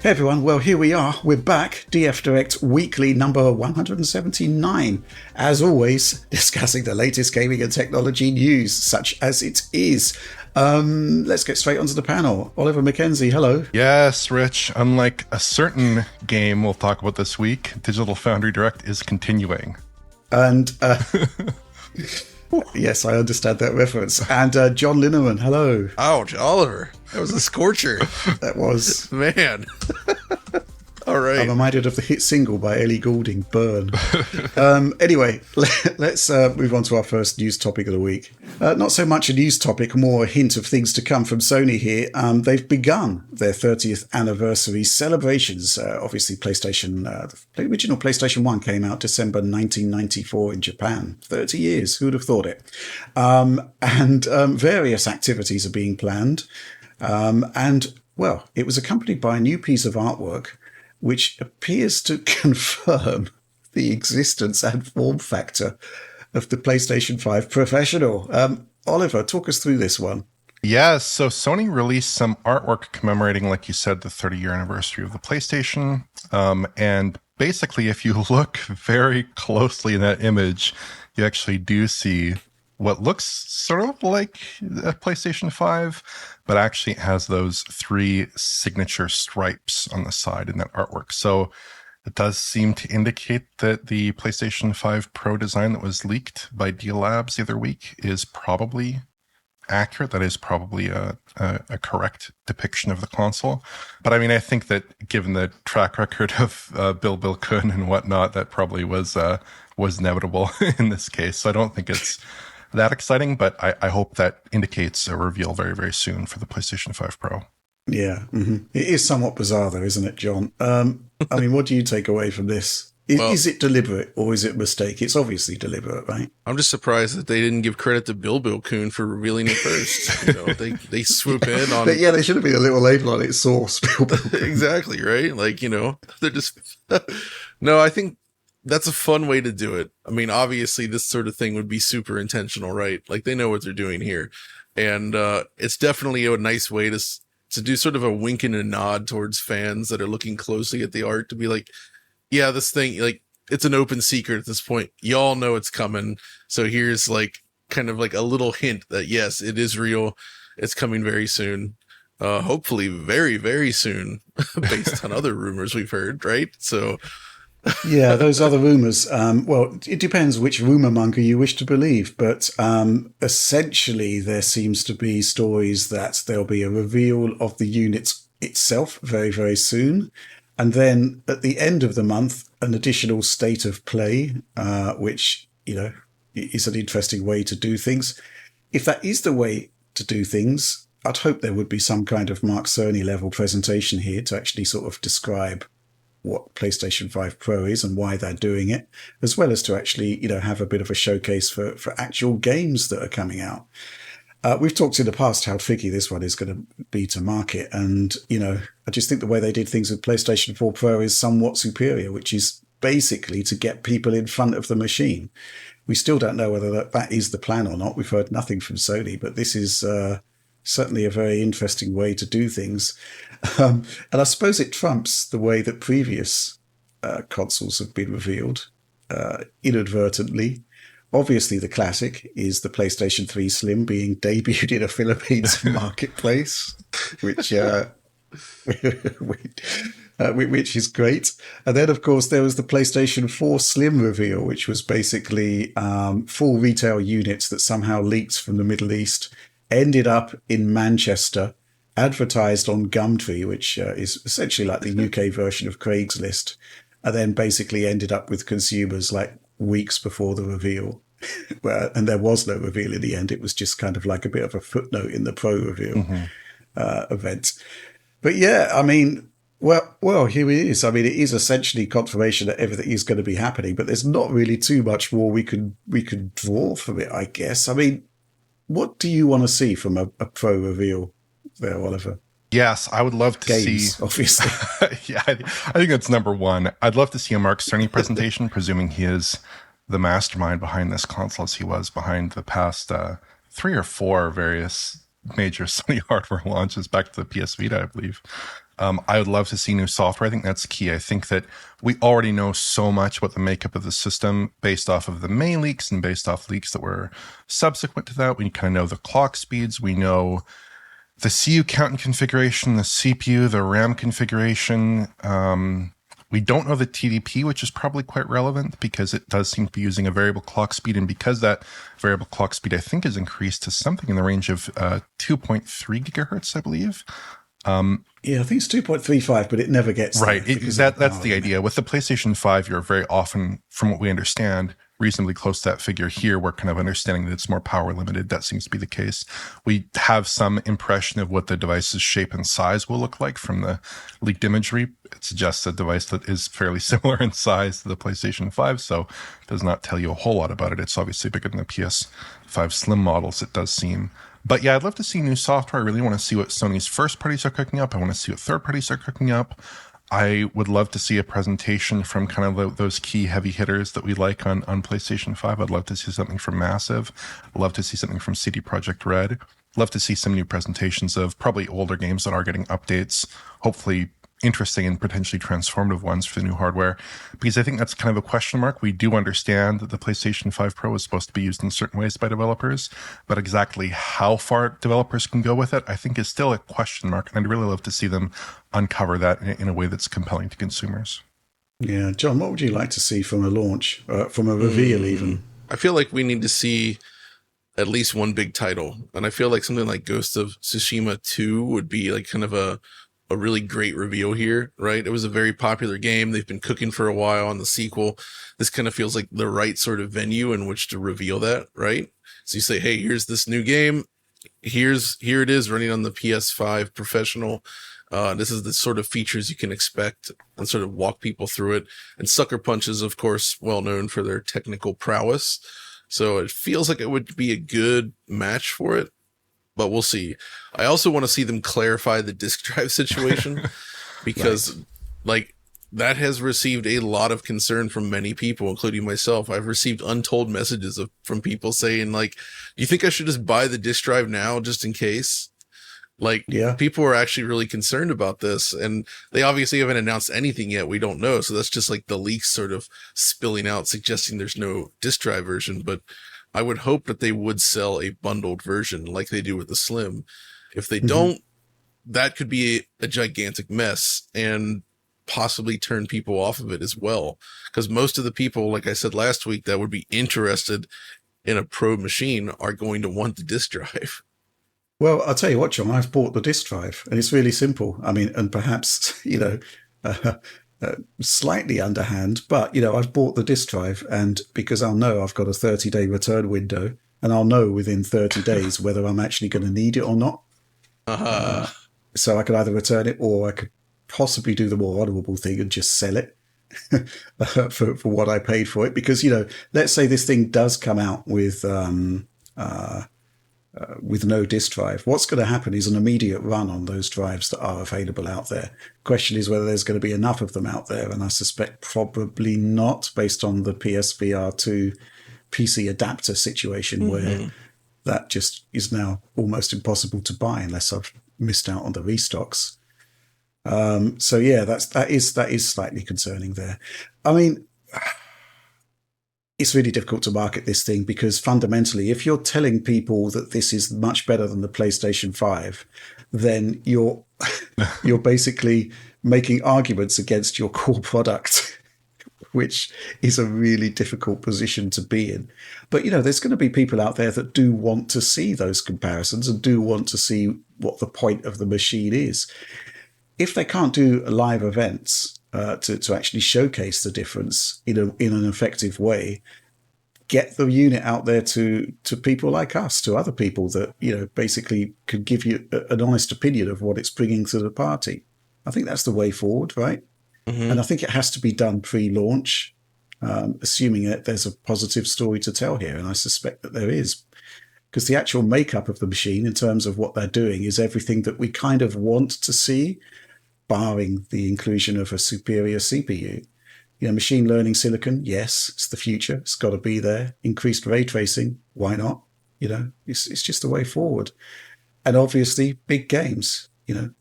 Hey everyone, well here we are, we're back, DF Direct Weekly number 179. As always, discussing the latest gaming and technology news, such as it is. Let's get straight onto the panel. Oliver Mackenzie, hello. Yes, Rich, unlike a certain game we'll talk about this week, Digital Foundry Direct is continuing. And, yes, I understand that reference. And John Linneman, hello. Ouch, Oliver. That was a scorcher. That was... Man. All right. I'm reminded of the hit single by Ellie Goulding, Burn. Anyway, let's move on to our first news topic of the week. Not so much a news topic, more a hint of things to come from Sony here. They've begun their 30th anniversary celebrations. Obviously, the original PlayStation 1 came out December 1994 in Japan. 30 years, who would have thought it? And various activities are being planned. Well, it was accompanied by a new piece of artwork which appears to confirm the existence and form factor of the PlayStation 5 Professional. Oliver, talk us through this one. Yes, so Sony released some artwork commemorating, like you said, the 30-year anniversary of the PlayStation. And basically, if you look very closely in that image, you actually do see what looks sort of like a PlayStation 5, but actually has those 3 signature stripes on the side in that artwork. So it does seem to indicate that the PlayStation 5 Pro design that was leaked by Deal Labs the other week is probably accurate. That is probably a correct depiction of the console. But I mean, I think that given the track record of Bill Kun and whatnot, that probably was inevitable in this case. So I don't think it's that exciting, but I hope that indicates a reveal very, very soon for the PlayStation 5 Pro. Yeah, It is somewhat bizarre though, isn't it, John? I mean, what do you take away from this? Is it deliberate or is it a mistake? It's obviously deliberate, right? I'm just surprised that they didn't give credit to Bill Kun for revealing it first. You know, they swoop in on... But yeah, there should have been a little label on its source. Exactly, right? Like, you know, they're just... No, I think that's a fun way to do it. I mean, obviously, this sort of thing would be super intentional, right? Like, they know what they're doing here. And it's definitely a nice way to do sort of a wink and a nod towards fans that are looking closely at the art to be like, yeah, this thing, like, it's an open secret at this point. Y'all know it's coming. So here's like kind of like a little hint that, yes, it is real. It's coming very soon. Hopefully very, very soon based on other rumors we've heard, right? So... Yeah, those other rumors. Well, it depends which rumor monger you wish to believe, but essentially there seems to be stories that there'll be a reveal of the unit itself very, very soon. And then at the end of the month, an additional state of play, which, you know, is an interesting way to do things. If that is the way to do things, I'd hope there would be some kind of Mark Cerny level presentation here to actually sort of describe what PlayStation 5 Pro is and why they're doing it, as well as to actually, you know, have a bit of a showcase for actual games that are coming out. We've talked in the past how tricky this one is going to be to market. And, you know, I just think the way they did things with PlayStation 4 Pro is somewhat superior, which is basically to get people in front of the machine. We still don't know whether that is the plan or not. We've heard nothing from Sony, but this is certainly a very interesting way to do things. And I suppose it trumps the way that previous consoles have been revealed inadvertently. Obviously, the classic is the PlayStation 3 Slim being debuted in a Philippines marketplace, which is great. And then, of course, there was the PlayStation 4 Slim reveal, which was basically full retail units that somehow leaked from the Middle East, ended up in Manchester, advertised on Gumtree, which is essentially like the UK version of Craigslist, and then basically ended up with consumers like weeks before the reveal. And there was no reveal in the end. It was just kind of like a bit of a footnote in the Pro reveal event. But yeah, I mean, well, here it is. I mean, it is essentially confirmation that everything is going to be happening, but there's not really too much more we could draw from it, I guess. I mean, what do you want to see from a Pro reveal there, Oliver? Yes, I would love to see... obviously. Yeah, I think that's number one. I'd love to see a Mark Cerny presentation, presuming he is the mastermind behind this console as he was behind the past 3 or 4 various major Sony hardware launches back to the PS Vita, I believe. I would love to see new software. I think that's key. I think that we already know so much about the makeup of the system based off of the May leaks and based off leaks that were subsequent to that. We kind of know the clock speeds. We know the CU count and configuration, the CPU, the RAM configuration. We don't know the TDP, which is probably quite relevant because it does seem to be using a variable clock speed. And because that variable clock speed, I think, is increased to something in the range of 2.3 gigahertz, I believe. Yeah, I think it's 2.35, but it never gets right. That's the limit. idea. With the PlayStation 5, you're very often, from what we understand, reasonably close to that figure. Here, we're kind of understanding that it's more power limited. That seems to be the case. We have some impression of what the device's shape and size will look like from the leaked imagery. It suggests a device that is fairly similar in size to the PlayStation 5, so it does not tell you a whole lot about it. It's obviously bigger than the PS5 Slim models, it does seem. But yeah, I'd love to see new software. I really want to see what Sony's first parties are cooking up. I want to see what third parties are cooking up. I would love to see a presentation from kind of those key heavy hitters that we like on PlayStation 5. I'd love to see something from Massive. I'd love to see something from CD Projekt Red. Love to see some new presentations of probably older games that are getting updates, hopefully interesting and potentially transformative ones for the new hardware, because I think that's kind of a question mark. We do understand that the PlayStation 5 Pro is supposed to be used in certain ways by developers, but exactly how far developers can go with it, I think is still a question mark. And I'd really love to see them uncover that in a way that's compelling to consumers. Yeah. John, what would you like to see from a launch, from a reveal even? I feel like we need to see at least one big title. And I feel like something like Ghost of Tsushima 2 would be like kind of a really great reveal here, right? It was a very popular game. They've been cooking for a while on the sequel. This kind of feels like the right sort of venue in which to reveal that, right? So you say, hey, here's this new game. Here it is running on the PS5 Professional. This is the sort of features you can expect, and sort of walk people through it. And Sucker Punch is, of course, well known for their technical prowess. So it feels like it would be a good match for it. But we'll see. I also want to see them clarify the disk drive situation because Right. like that has received a lot of concern from many people, including myself. I've received untold messages from people saying like, do you think I should just buy the disk drive now just in case? Like Yeah. people are actually really concerned about this, and they obviously haven't announced anything yet. We don't know. So that's just like the leaks sort of spilling out, suggesting there's no disk drive version, but I would hope that they would sell a bundled version like they do with the Slim. If they don't, that could be a gigantic mess and possibly turn people off of it as well. Because most of the people, like I said last week, that would be interested in a Pro machine are going to want the disk drive. Well, I'll tell you what, John, I've bought the disk drive and it's really simple. I mean, and perhaps, slightly underhand, but, I've bought the disk drive, and because I'll know I've got a 30-day return window, and I'll know within 30 days whether I'm actually going to need it or not. So I could either return it, or I could possibly do the more honorable thing and just sell it for what I paid for it. Because, let's say this thing does come out with no disk drive. What's going to happen is an immediate run on those drives that are available out there. Question is whether there's going to be enough of them out there, and I suspect probably not, based on the PSVR 2 PC adapter situation, where that just is now almost impossible to buy unless I've missed out on the restocks. So yeah, that is slightly concerning there. I mean, it's really difficult to market this thing because fundamentally, if you're telling people that this is much better than the PlayStation 5, then you're basically making arguments against your core product, which is a really difficult position to be in. But, there's going to be people out there that do want to see those comparisons and do want to see what the point of the machine is. If they can't do live events to actually showcase the difference in an effective way, get the unit out there to people like us, to other people that, basically could give you an honest opinion of what it's bringing to the party. I think that's the way forward, right? And I think it has to be done pre-launch, assuming that there's a positive story to tell here. And I suspect that there is, because the actual makeup of the machine in terms of what they're doing is everything that we kind of want to see, barring the inclusion of a superior CPU. Machine learning silicon, yes, it's the future. It's got to be there. Increased ray tracing, why not? It's just the way forward. And obviously big games,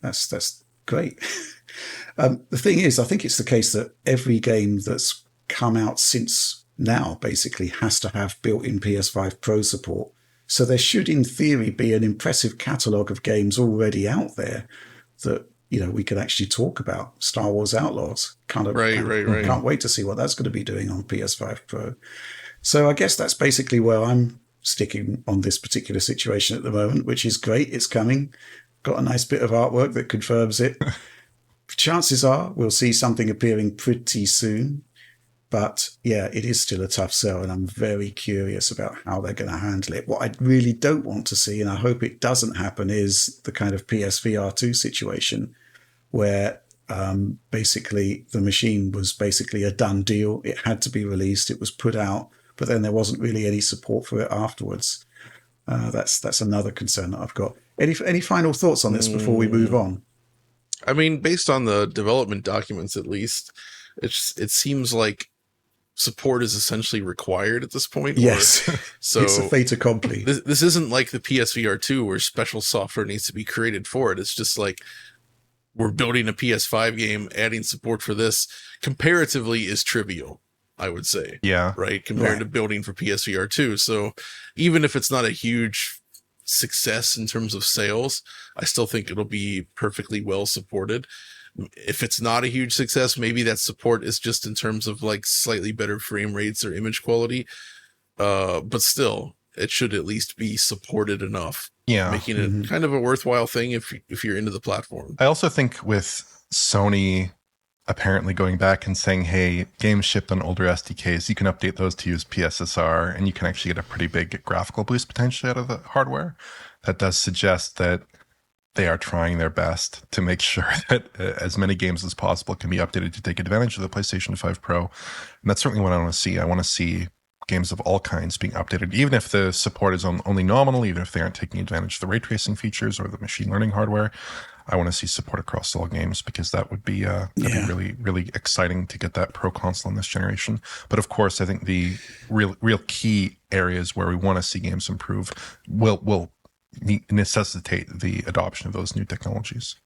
that's great. The thing is, I think it's the case that every game that's come out since now basically has to have built-in PS5 Pro support. So there should, in theory, be an impressive catalogue of games already out there that, we could actually talk about. Star Wars Outlaws. Right. Can't wait to see what that's going to be doing on PS5 Pro. So I guess that's basically where I'm sticking on this particular situation at the moment, which is great. It's coming. Got a nice bit of artwork that confirms it. Chances are we'll see something appearing pretty soon. But yeah, it is still a tough sell, and I'm very curious about how they're going to handle it. What I really don't want to see, and I hope it doesn't happen, is the kind of PSVR 2 situation where basically the machine was basically a done deal. It had to be released. It was put out, but then there wasn't really any support for it afterwards. That's another concern that I've got. Any final thoughts on this before we move on? I mean, based on the development documents, at least, it seems like support is essentially required at this point. Yes. So it's a fait accompli. This isn't like the PSVR 2 where special software needs to be created for it. It's just like we're building a PS5 game, adding support for this comparatively is trivial, I would say. Yeah. Right? Compared to building for PSVR 2. So even if it's not a huge success in terms of sales, I still think it'll be perfectly well supported. If it's not a huge success, maybe that support is just in terms of like slightly better frame rates or image quality. But still, it should at least be supported enough. Yeah. Making it kind of a worthwhile thing if you're into the platform. I also think with Sony apparently going back and saying, hey, games shipped on older SDKs, you can update those to use PSSR, and you can actually get a pretty big graphical boost potentially out of the hardware. That does suggest that they are trying their best to make sure that as many games as possible can be updated to take advantage of the PlayStation 5 Pro. And that's certainly what I want to see. I want to see games of all kinds being updated, even if the support is only nominal, even if they aren't taking advantage of the ray tracing features or the machine learning hardware. I want to see support across all games, because that would be be really, really exciting to get that Pro console in this generation. But of course, I think the real key areas where we want to see games improve will necessitate the adoption of those new technologies.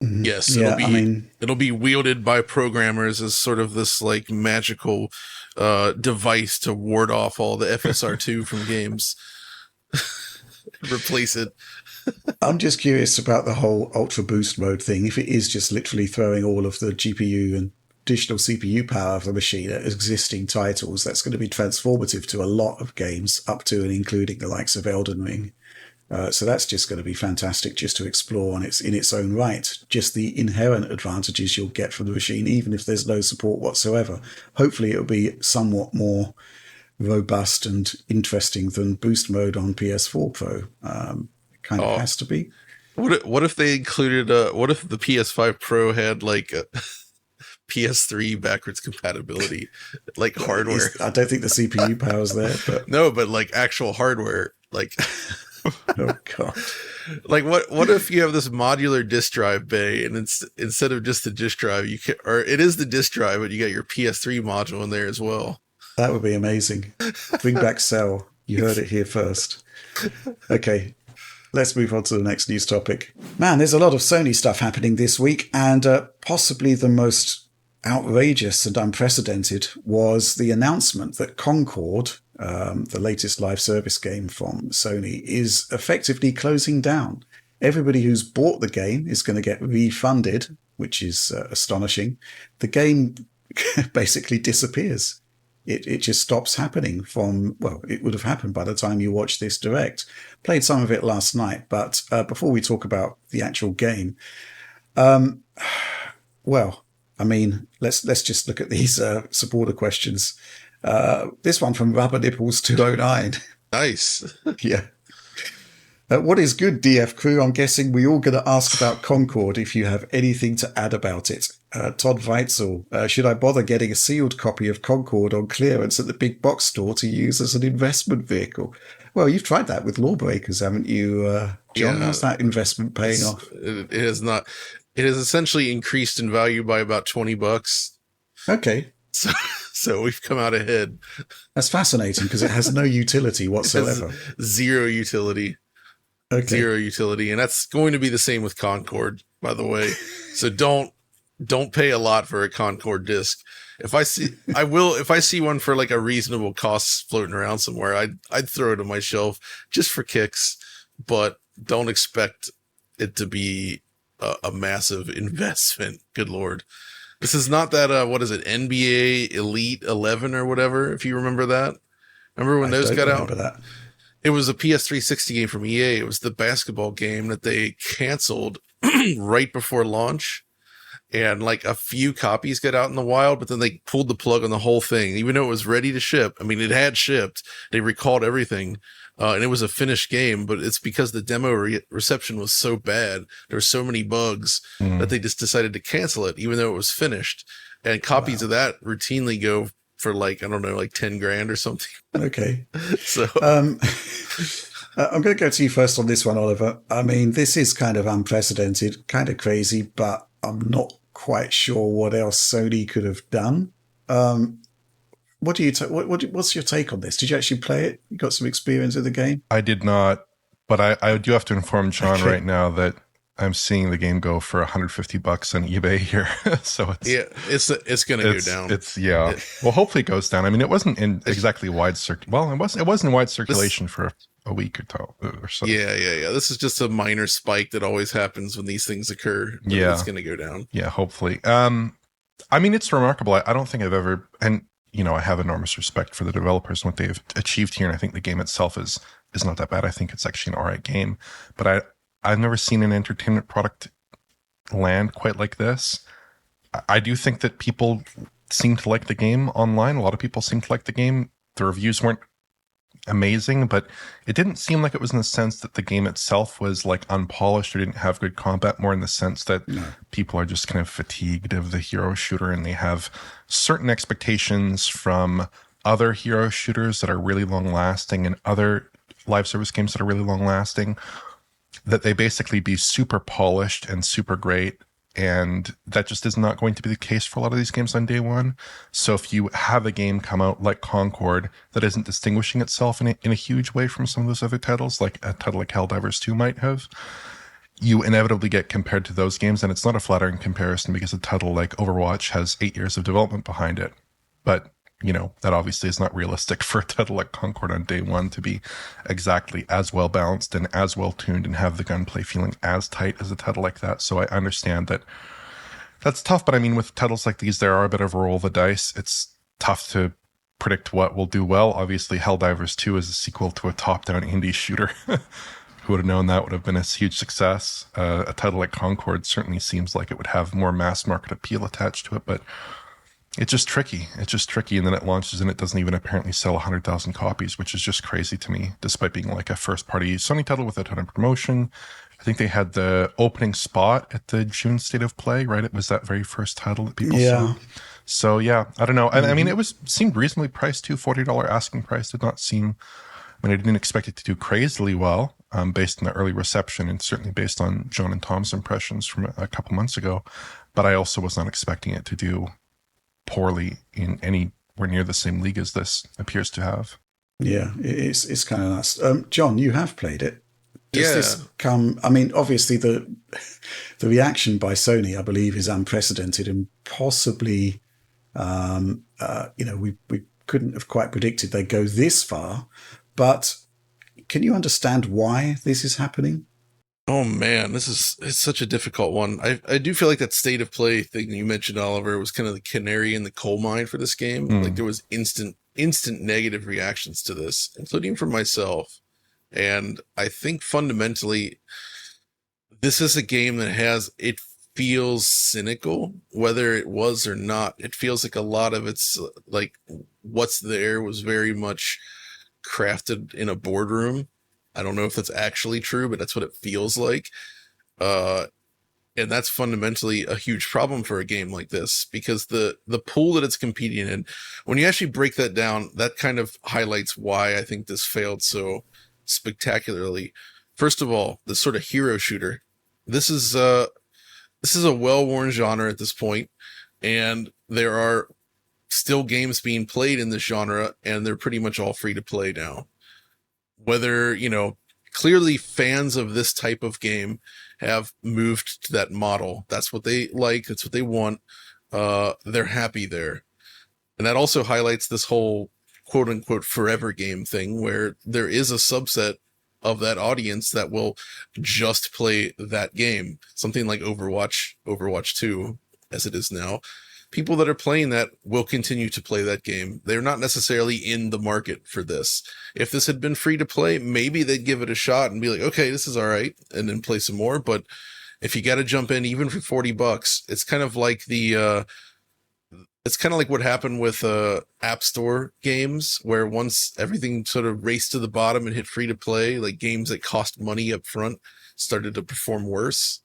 Yes, it'll be wielded by programmers as sort of this like magical device to ward off all the FSR2 from games. Replace it. I'm just curious about the whole Ultra Boost mode thing. If it is just literally throwing all of the GPU and additional CPU power of the machine at existing titles, that's going to be transformative to a lot of games, up to and including the likes of Elden Ring. So that's just going to be fantastic just to explore in its own right. Just the inherent advantages you'll get from the machine, even if there's no support whatsoever. Hopefully it'll be somewhat more robust and interesting than boost mode on PS4 Pro. Kind of has to be. What if they included what if the PS5 Pro had like a PS3 backwards compatibility, like hardware? I don't think the CPU power's there, but no, but like actual hardware, like oh god. Like what if you have this modular disk drive bay, and instead of just the disk drive, or it is the disk drive, but you got your PS3 module in there as well. That would be amazing. Bring back Cell. You heard it here first. Okay. Let's move on to the next news topic. Man, there's a lot of Sony stuff happening this week, and possibly the most outrageous and unprecedented was the announcement that Concord, the latest live service game from Sony, is effectively closing down. Everybody who's bought the game is going to get refunded, which is astonishing. The game basically disappears. It just stops happening it would have happened by the time you watch this direct. Played some of it last night, but before we talk about the actual game, let's just look at these supporter questions. This one from Rubber Nipples 209. Nice. Yeah. What is good, DF crew? I'm guessing we're all going to ask about Concord if you have anything to add about it. Todd Weitzel, should I bother getting a sealed copy of Concord on clearance at the big box store to use as an investment vehicle? Well, you've tried that with Lawbreakers, haven't you, John? How's that investment paying off? It has not. It has essentially increased in value by about $20. Okay. So we've come out ahead. That's fascinating because it has no utility whatsoever. Zero utility. Okay. Zero utility. And that's going to be the same with Concord, by the way. So don't pay a lot for a Concord disc. If I see one for like a reasonable cost floating around somewhere, I'd throw it on my shelf just for kicks, but don't expect it to be a massive investment. Good Lord. This is not that, what is it? NBA Elite 11 or whatever. If you remember that. Remember when those got out? That. It was a PS360 game from EA. It was the basketball game that they canceled right before launch. And like a few copies got out in the wild, but then they pulled the plug on the whole thing, even though it was ready to ship. I mean, it had shipped. They recalled everything. And it was a finished game, but it's because the demo reception was so bad. There were so many bugs that they just decided to cancel it, even though it was finished. And copies of that routinely go for like, I don't know, like 10 grand or something. Okay. So I'm going to go to you first on this one, Oliver. I mean, this is kind of unprecedented, kind of crazy, but I'm not quite sure what else Sony could have done. What do you what's your take on this? Did you actually play it? You got some experience with the game? I did not, but I do have to inform John right now that I'm seeing the game go for $150 on eBay here. So it's going to go down. Well, hopefully it goes down. I mean, it wasn't in exactly wide it wasn't in wide circulation for a week or so. Yeah. This is just a minor spike that always happens when these things occur. Yeah, it's going to go down. Yeah, hopefully. I mean, it's remarkable. I don't think I've ever, and I have enormous respect for the developers and what they've achieved here, and I think the game itself is not that bad. I think it's actually an all right game, but I've never seen an entertainment product land quite like this. I do think that people seem to like the game online. A lot of people seem to like the game. The reviews weren't amazing, but it didn't seem like it was in the sense that the game itself was like unpolished or didn't have good combat, more in the sense that people are just kind of fatigued of the hero shooter and they have certain expectations from other hero shooters that are really long lasting and other live service games that are really long lasting, that they basically be super polished and super great. And that just is not going to be the case for a lot of these games on day one. So if you have a game come out like Concord that isn't distinguishing itself in a huge way from some of those other titles, like a title like Helldivers 2 might have, you inevitably get compared to those games. And it's not a flattering comparison because a title like Overwatch has 8 years of development behind it. But that obviously is not realistic for a title like Concord on day one to be exactly as well balanced and as well tuned and have the gunplay feeling as tight as a title like that. So I understand that that's tough, but I mean, with titles like these, there are a bit of a roll of the dice. It's tough to predict what will do well. Obviously, Helldivers 2 is a sequel to a top-down indie shooter. Who would have known that would have been a huge success? A title like Concord certainly seems like it would have more mass market appeal attached to it, but it's just tricky. And then it launches and it doesn't even apparently sell 100,000 copies, which is just crazy to me, despite being like a first-party Sony title with a ton of promotion. I think they had the opening spot at the June State of Play, right? It was that very first title that people saw. So yeah, I don't know. And I mean, it seemed reasonably priced too. $40 asking price did not seem, I didn't expect it to do crazily well, based on the early reception and certainly based on John and Tom's impressions from a couple months ago. But I also was not expecting it to do poorly in anywhere near the same league as this appears to have. Yeah, it's kind of nice. John, you have played it. Does this come? I mean, obviously the reaction by Sony, I believe, is unprecedented and possibly, we couldn't have quite predicted they'd go this far. But can you understand why this is happening? Oh man, it's such a difficult one. I do feel like that state of play thing you mentioned, Oliver, was kind of the canary in the coal mine for this game. Like there was instant negative reactions to this, including from myself. And I think fundamentally, this is a game that it feels cynical, whether it was or not. It feels like a lot of it's like what's there was very much crafted in a boardroom. I don't know if that's actually true, but that's what it feels like. And that's fundamentally a huge problem for a game like this, because the pool that it's competing in, when you actually break that down, that kind of highlights why I think this failed so spectacularly. First of all, the sort of hero shooter. This is a well-worn genre at this point, and there are still games being played in this genre, and they're pretty much all free to play now. Whether, clearly fans of this type of game have moved to that model. That's what they like. That's what they want. They're happy there. And that also highlights this whole quote unquote forever game thing, where there is a subset of that audience that will just play that game. Something like Overwatch 2, as it is now. People that are playing that will continue to play that game. They're not necessarily in the market for this. If this had been free to play, maybe they'd give it a shot and be like, okay, this is all right, and then play some more. But if you got to jump in, even for $40, it's kind of like it's kind of like what happened with App Store games, where once everything sort of raced to the bottom and hit free to play, like games that cost money up front started to perform worse.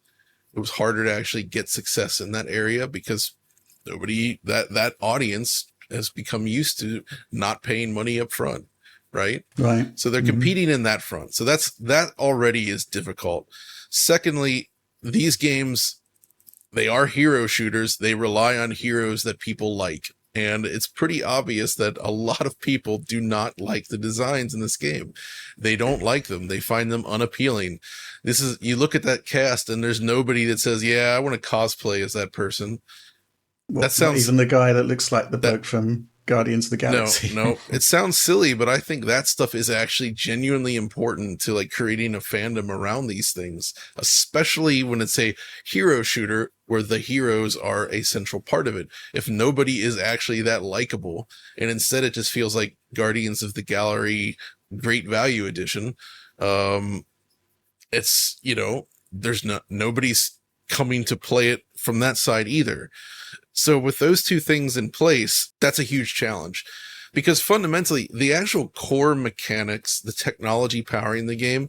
It was harder to actually get success in that area because that audience has become used to not paying money up front, right? Right. So they're competing in that front. So that already is difficult. Secondly, these games, they are hero shooters. They rely on heroes that people like. And it's pretty obvious that a lot of people do not like the designs in this game. They don't like them. They find them unappealing. You look at that cast and there's nobody that says, yeah, I want to cosplay as that person. Well, that sounds, not even the guy that looks like the bloke from Guardians of the Galaxy. No, it sounds silly, but I think that stuff is actually genuinely important to like creating a fandom around these things, especially when it's a hero shooter where the heroes are a central part of it. If nobody is actually that likable, and instead it just feels like Guardians of the Gallery Great Value Edition, it's, there's nobody's coming to play it from that side either. So with those two things in place, that's a huge challenge, because fundamentally the actual core mechanics, the technology powering the game,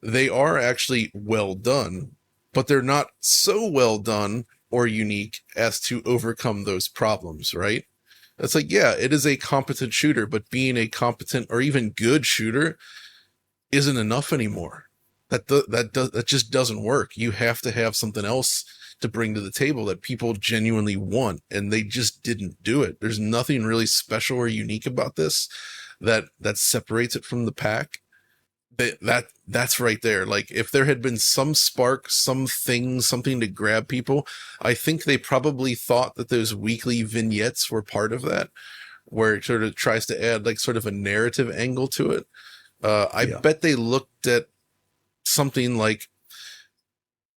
they are actually well done, but they're not so well done or unique as to overcome those problems, right? It's like, yeah, it is a competent shooter, but being a competent or even good shooter isn't enough anymore. That just doesn't work. You have to have something else to bring to the table that people genuinely want, and they just didn't do it. There's nothing really special or unique about this that separates it from the pack. That's right there. Like, if there had been some spark, something to grab people, I think they probably thought that those weekly vignettes were part of that, where it sort of tries to add like sort of a narrative angle to it. I bet they looked at something like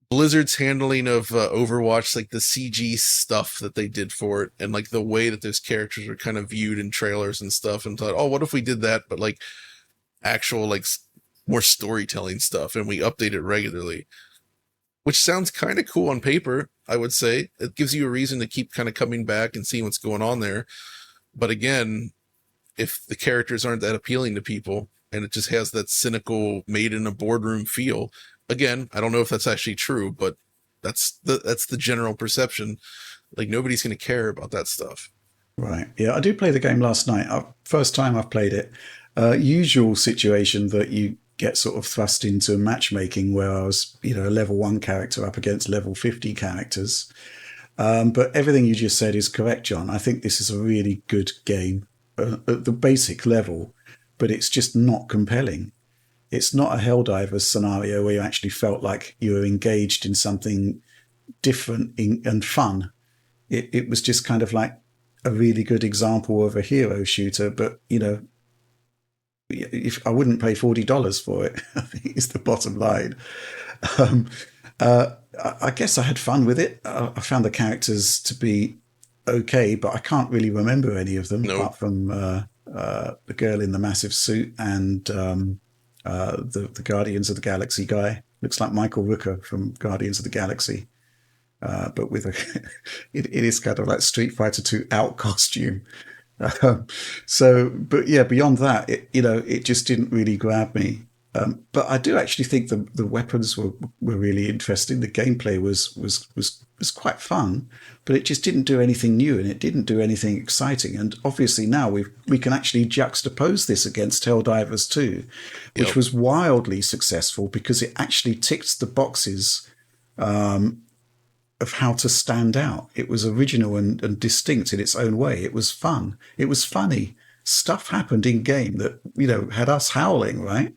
Blizzard's handling of Overwatch, like the CG stuff that they did for it, and like the way that those characters are kind of viewed in trailers and stuff, and thought, oh, what if we did that, but like actual like more storytelling stuff, and we update it regularly, which sounds kind of cool on paper. I would say it gives you a reason to keep kind of coming back and seeing what's going on there. But again, if the characters aren't that appealing to people, and it just has that cynical made in a boardroom feel, again, I don't know if that's actually true, but that's the general perception. Like, nobody's going to care about that stuff. Right. Yeah, I did play the game last night. First time I've played it. Usual situation that you get sort of thrust into matchmaking, where I was, a level 1 character up against level 50 characters. But everything you just said is correct, John. I think this is a really good game at the basic level, but it's just not compelling. It's not a Helldivers scenario where you actually felt like you were engaged in something different and fun. It was just kind of like a really good example of a hero shooter, but, if I wouldn't pay $40 for it, I think is the bottom line. I guess I had fun with it. I found the characters to be okay, but I can't really remember any of them, apart from the girl in the massive suit and the Guardians of the Galaxy guy. Looks like Michael Rooker from Guardians of the Galaxy, but with it is kind of like Street Fighter 2 out costume. But yeah, beyond that, it just didn't really grab me. But I do actually think the weapons were really interesting. The gameplay was quite fun, but it just didn't do anything new, and it didn't do anything exciting. And obviously now we can actually juxtapose this against Helldivers 2, which was wildly successful because it actually ticked the boxes of how to stand out. It was original and distinct in its own way. It was fun. It was funny. Stuff happened in game that, had us howling, right?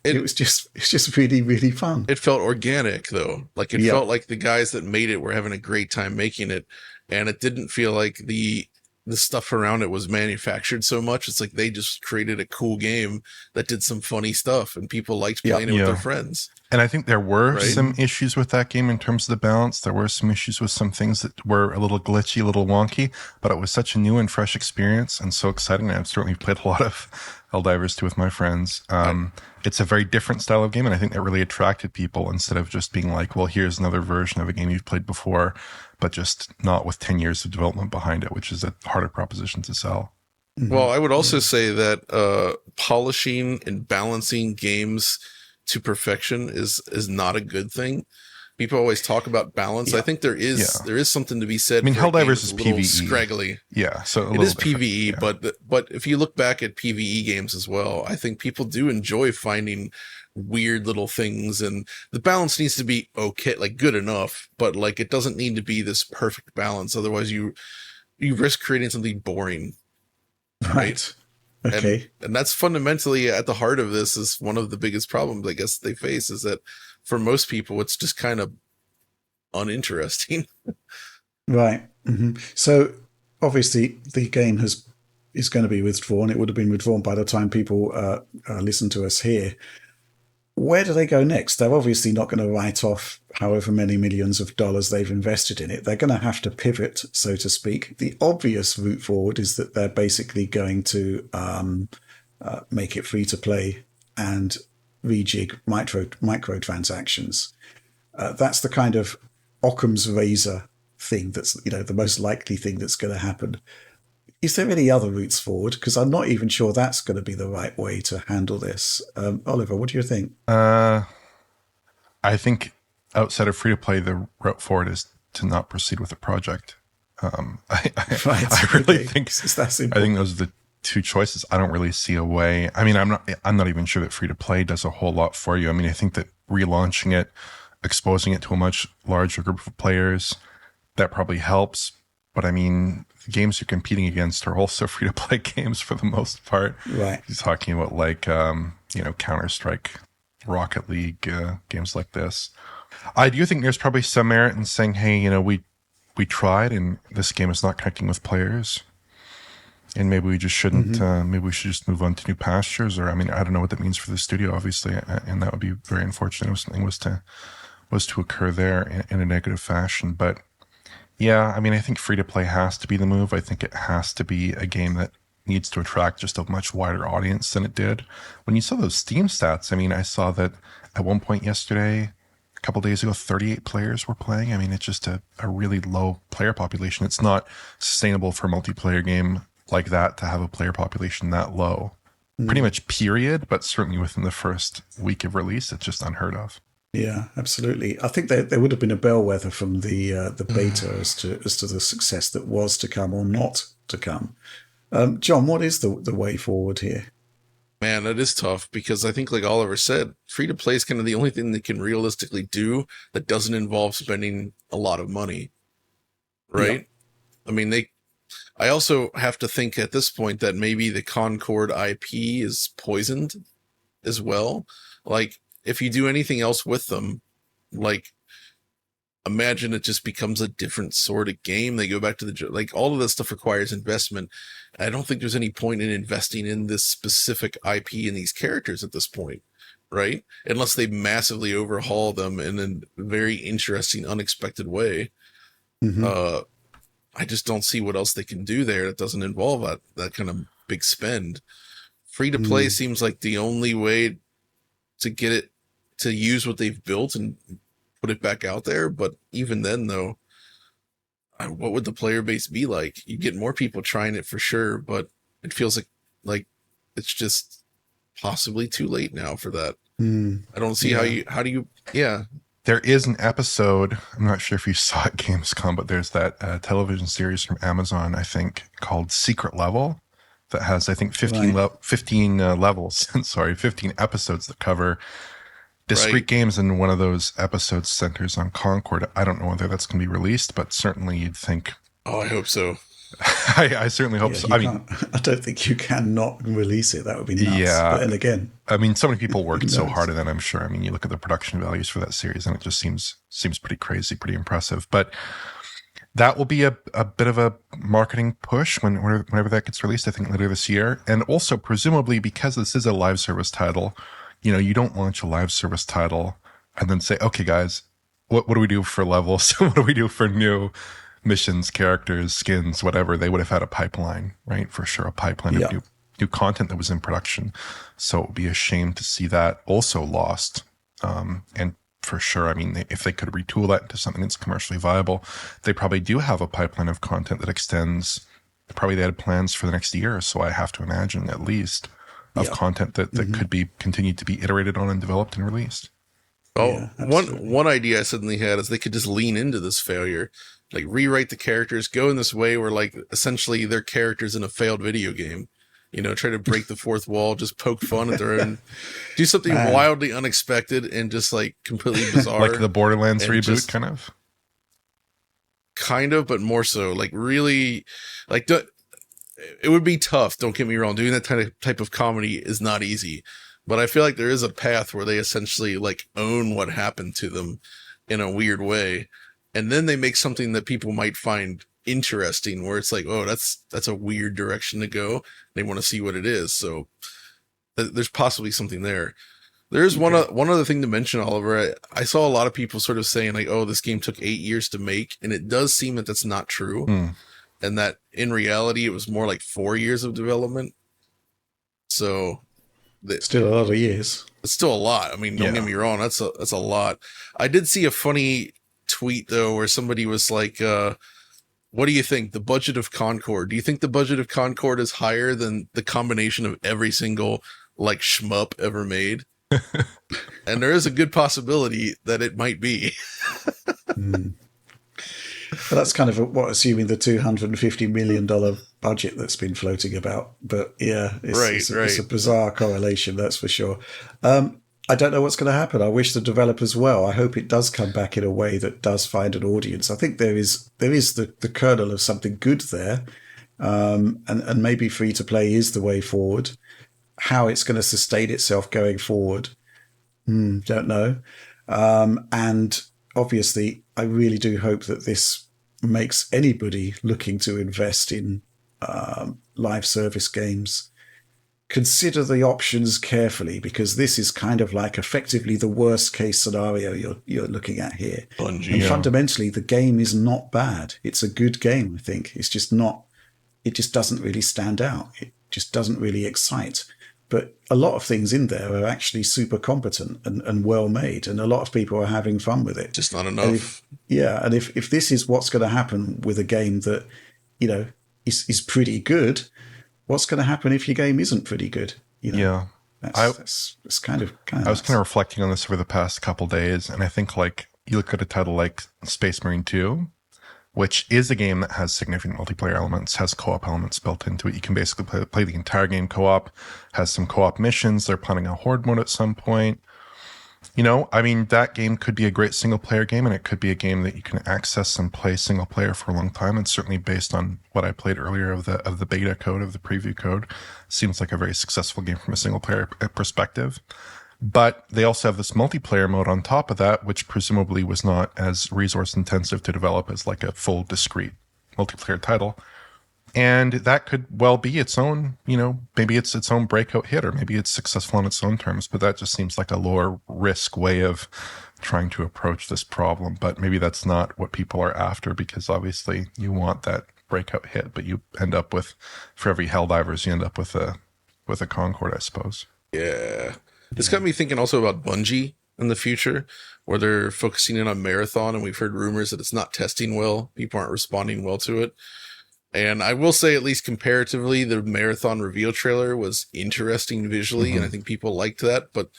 It's just really, really fun. It felt organic though. Like it felt like the guys that made it were having a great time making it, and it didn't feel like the stuff around it was manufactured so much. It's like they just created a cool game that did some funny stuff and people liked playing it with their friends. And I think there were some issues with that game in terms of the balance. There were some issues with some things that were a little glitchy, a little wonky, but it was such a new and fresh experience and so exciting. I've certainly played a lot of Helldivers 2 with my friends. It's a very different style of game, and I think that really attracted people instead of just being like, well, here's another version of a game you've played before, but just not with 10 years of development behind it, which is a harder proposition to sell. Well, I would also say that polishing and balancing games to perfection is not a good thing. People always talk about balance. I think there is something to be said. I mean, Helldivers is PvE, scraggly. Yeah, so it is PvE, but if you look back at PvE games as well, I think people do enjoy finding weird little things, and the balance needs to be okay, like good enough, but like it doesn't need to be this perfect balance. Otherwise, you risk creating something boring. Right. Okay. And that's fundamentally at the heart of this. Is one of the biggest problems I guess they face, is that for most people it's just kind of uninteresting. Right. Mm-hmm. So obviously the game is going to be withdrawn. It would have been withdrawn by the time people listen to us here. Where do they go next? They're obviously not going to write off however many millions of dollars they've invested in it. They're going to have to pivot, so to speak. The obvious route forward is that they're basically going to make it free to play and rejig microtransactions. That's the kind of Occam's razor thing that's, the most likely thing that's going to happen. Is there any other routes forward? Because I'm not even sure that's going to be the right way to handle this. Oliver, what do you think? I think outside of free-to-play, the route forward is to not proceed with the project. I really think that's simple. I think those are the two choices. I don't really see a way. I mean, I'm not even sure that free-to-play does a whole lot for you. I mean, I think that relaunching it, exposing it to a much larger group of players, that probably helps. But I mean, the games you're competing against are also free-to-play games for the most part. Right. He's talking about like, Counter-Strike, Rocket League, games like this. I do think there's probably some merit in saying, hey, we tried and this game is not connecting with players. And maybe we just shouldn't, maybe we should just move on to new pastures. Or, I mean, I don't know what that means for the studio, obviously. And that would be very unfortunate if something was to occur there in a negative fashion. But yeah, I mean, I think free-to-play has to be the move. I think it has to be a game that needs to attract just a much wider audience than it did. When you saw those Steam stats, I mean, I saw that at one point yesterday, a couple of days ago, 38 players were playing. I mean, it's just a really low player population. It's not sustainable for a multiplayer game like that to have a player population that low. Pretty much period, but certainly within the first week of release, it's just unheard of. Yeah, absolutely. I think there would have been a bellwether from the beta as to the success that was to come or not to come. John, what is the way forward here? Man, that is tough because I think, like Oliver said, free to play is kind of the only thing they can realistically do that doesn't involve spending a lot of money, right? Yeah. I mean, I also have to think at this point that maybe the Concord IP is poisoned as well. Like, if you do anything else with them, like, imagine it just becomes a different sort of game. They go back to like, all of that stuff requires investment. I don't think there's any point in investing in this specific IP and these characters at this point, right? Unless they massively overhaul them in a very interesting, unexpected way. I just don't see what else they can do there that doesn't involve that kind of big spend. Free to play seems like the only way to get it to use what they've built and put it back out there. But even then, though, what would the player base be like? You get more people trying it for sure, but it feels like it's just possibly too late now for that. I don't see how do you There is an episode, I'm not sure if you saw it, Gamescom, but there's that television series from Amazon, I think, called Secret Level that has, I think, 15 levels, 15 episodes that cover discrete games, and one of those episodes centers on Concord. I don't know whether that's going to be released, but certainly you'd think... Oh, I hope so. I certainly hope Yeah, so. you I mean, can't. I don't think you can not release it. That would be nuts. yeah. But then again, I mean, so many people worked so knows? hard on that, I'm sure. I mean, you look at the production values for that series and it just seems pretty crazy, pretty impressive. But that will be a bit of a marketing push whenever that gets released, I think later this year. And also, presumably, because this is a live service title, you don't launch a live service title and then say, okay, guys, what do we do for levels? What do we do for new missions, characters, skins, whatever? They would have had a pipeline, right? For sure, a pipeline of new content that was in production. So it would be a shame to see that also lost. And for sure, I mean, if they could retool that into something that's commercially viable, they probably do have a pipeline of content that extends. Probably they had plans for the next year, so I have to imagine at least of content that could be continued to be iterated on and developed and released. Oh, one idea I suddenly had is they could just lean into this failure, like rewrite the characters, go in this way where like essentially they're characters in a failed video game. Try to break the fourth wall, just poke fun at their own, do something wildly unexpected and just like completely bizarre. Like the Borderlands reboot, kind of, but more so. Like really, like it would be tough. Don't get me wrong. Doing that type of comedy is not easy. But I feel like there is a path where they essentially like own what happened to them in a weird way. And then they make something that people might find interesting where it's like, oh, that's a weird direction to go. They want to see what it is. So there's possibly something there. There's one other thing to mention, Oliver. I saw a lot of people sort of saying like, oh, this game took 8 years to make. And it does seem that that's not true. And that in reality, it was more like 4 years of development. So still a lot of years. It's still a lot. I mean, don't get me wrong. That's a lot. I did see a funny tweet though, where somebody was like, what do you think? The budget of Concord. Do you think the budget of Concord is higher than the combination of every single like shmup ever made? And there is a good possibility that it might be. Well, that's kind of assuming the $250 million budget that's been floating about. But yeah, it's a bizarre correlation, that's for sure. I don't know what's going to happen. I wish the developers well. I hope it does come back in a way that does find an audience. I think there is the kernel of something good there. And maybe free to play is the way forward. How it's going to sustain itself going forward, don't know. And obviously, I really do hope that this makes anybody looking to invest in live service games consider the options carefully, because this is kind of like effectively the worst case scenario you're looking at here. Bungie, and fundamentally, the game is not bad. It's a good game, I think. It's just not. It just doesn't really stand out. It just doesn't really excite. But a lot of things in there are actually super competent and well made, and a lot of people are having fun with it. Just not enough. And if this is what's going to happen with a game that, is pretty good, what's going to happen if your game isn't pretty good? Yeah. That's kind of I was kind of reflecting on this over the past couple days, and I think like you look at a title like Space Marine 2, which is a game that has significant multiplayer elements, has co-op elements built into it. You can basically play the entire game co-op, has some co-op missions. They're planning a horde mode at some point. I mean, that game could be a great single-player game, and it could be a game that you can access and play single-player for a long time. And certainly based on what I played earlier of the beta code, of the preview code, seems like a very successful game from a single-player perspective. But they also have this multiplayer mode on top of that, which presumably was not as resource intensive to develop as like a full discrete multiplayer title. And that could well be its own, maybe it's its own breakout hit, or maybe it's successful on its own terms. But that just seems like a lower risk way of trying to approach this problem. But maybe that's not what people are after, because obviously you want that breakout hit, but you end up with, for every Helldivers, you end up with a Concord, I suppose. Yeah. This got me thinking also about Bungie in the future, where they're focusing in on Marathon, and we've heard rumors that it's not testing well. People aren't responding well to it. And I will say, at least comparatively, the Marathon reveal trailer was interesting visually, and I think people liked that, but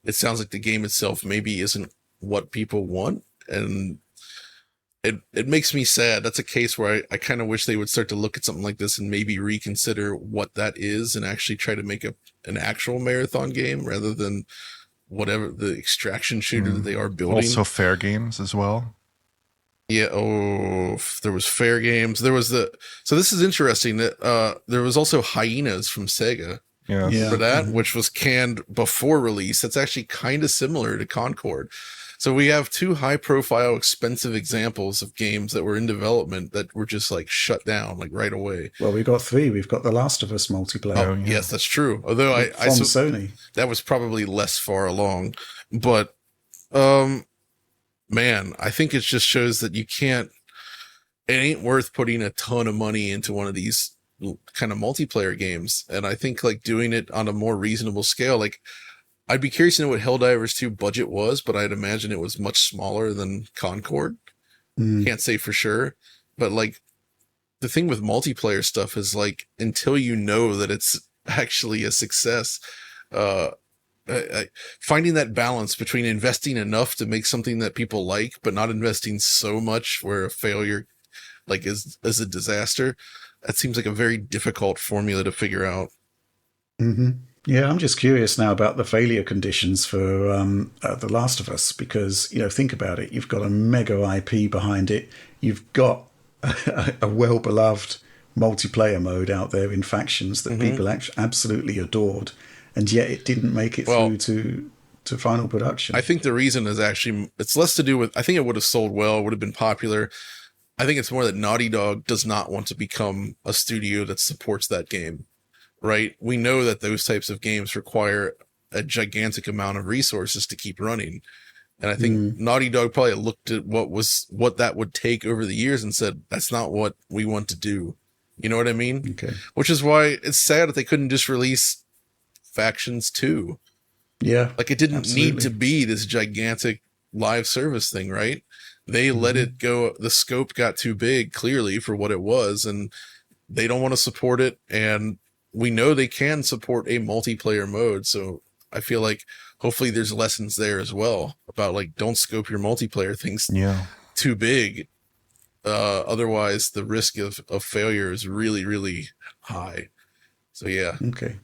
it sounds like the game itself maybe isn't what people want, and it makes me sad. That's a case where I kind of wish they would start to look at something like this and maybe reconsider what that is, and actually try to make an actual Marathon game rather than whatever the extraction shooter that they are building. Also fair games as well. Yeah. Oh, there was Fair Games. There was so this is interesting that there was also Hyenas from Sega Yes. for that, which was canned before release. That's actually kind of similar to Concord. So we have two high profile, expensive examples of games that were in development that were just like shut down like right away. Well, we've got three. We've got The Last of Us multiplayer. Oh, yes, that's true. Although from Sony. That was probably less far along, but, man, I think it just shows that it ain't worth putting a ton of money into one of these kind of multiplayer games. And I think like doing it on a more reasonable scale, like I'd be curious to know what Helldivers 2 budget was, but I'd imagine it was much smaller than Concord. Can't say for sure, but like the thing with multiplayer stuff is like, until you know that it's actually a success, finding that balance between investing enough to make something that people like, but not investing so much where a failure like is a disaster. That seems like a very difficult formula to figure out. Yeah, I'm just curious now about the failure conditions for The Last of Us, because, think about it. You've got a mega IP behind it. You've got a well-beloved multiplayer mode out there in factions that people absolutely adored, and yet it didn't make it through to final production. I think the reason is actually, it's less to do with, I think it would have sold well, would have been popular. I think it's more that Naughty Dog does not want to become a studio that supports that game, right? We know that those types of games require a gigantic amount of resources to keep running. And I think Naughty Dog probably looked at what that would take over the years and said, that's not what we want to do. You know what I mean? Okay. Which is why it's sad that they couldn't just release Factions 2. Yeah. Like it didn't need to be this gigantic live service thing, right? They let it go. The scope got too big, clearly, for what it was, and they don't want to support it. And we know they can support a multiplayer mode. So I feel like hopefully there's lessons there as well about like, don't scope your multiplayer things too big. Otherwise the risk of failure is really, really high. So yeah. Okay.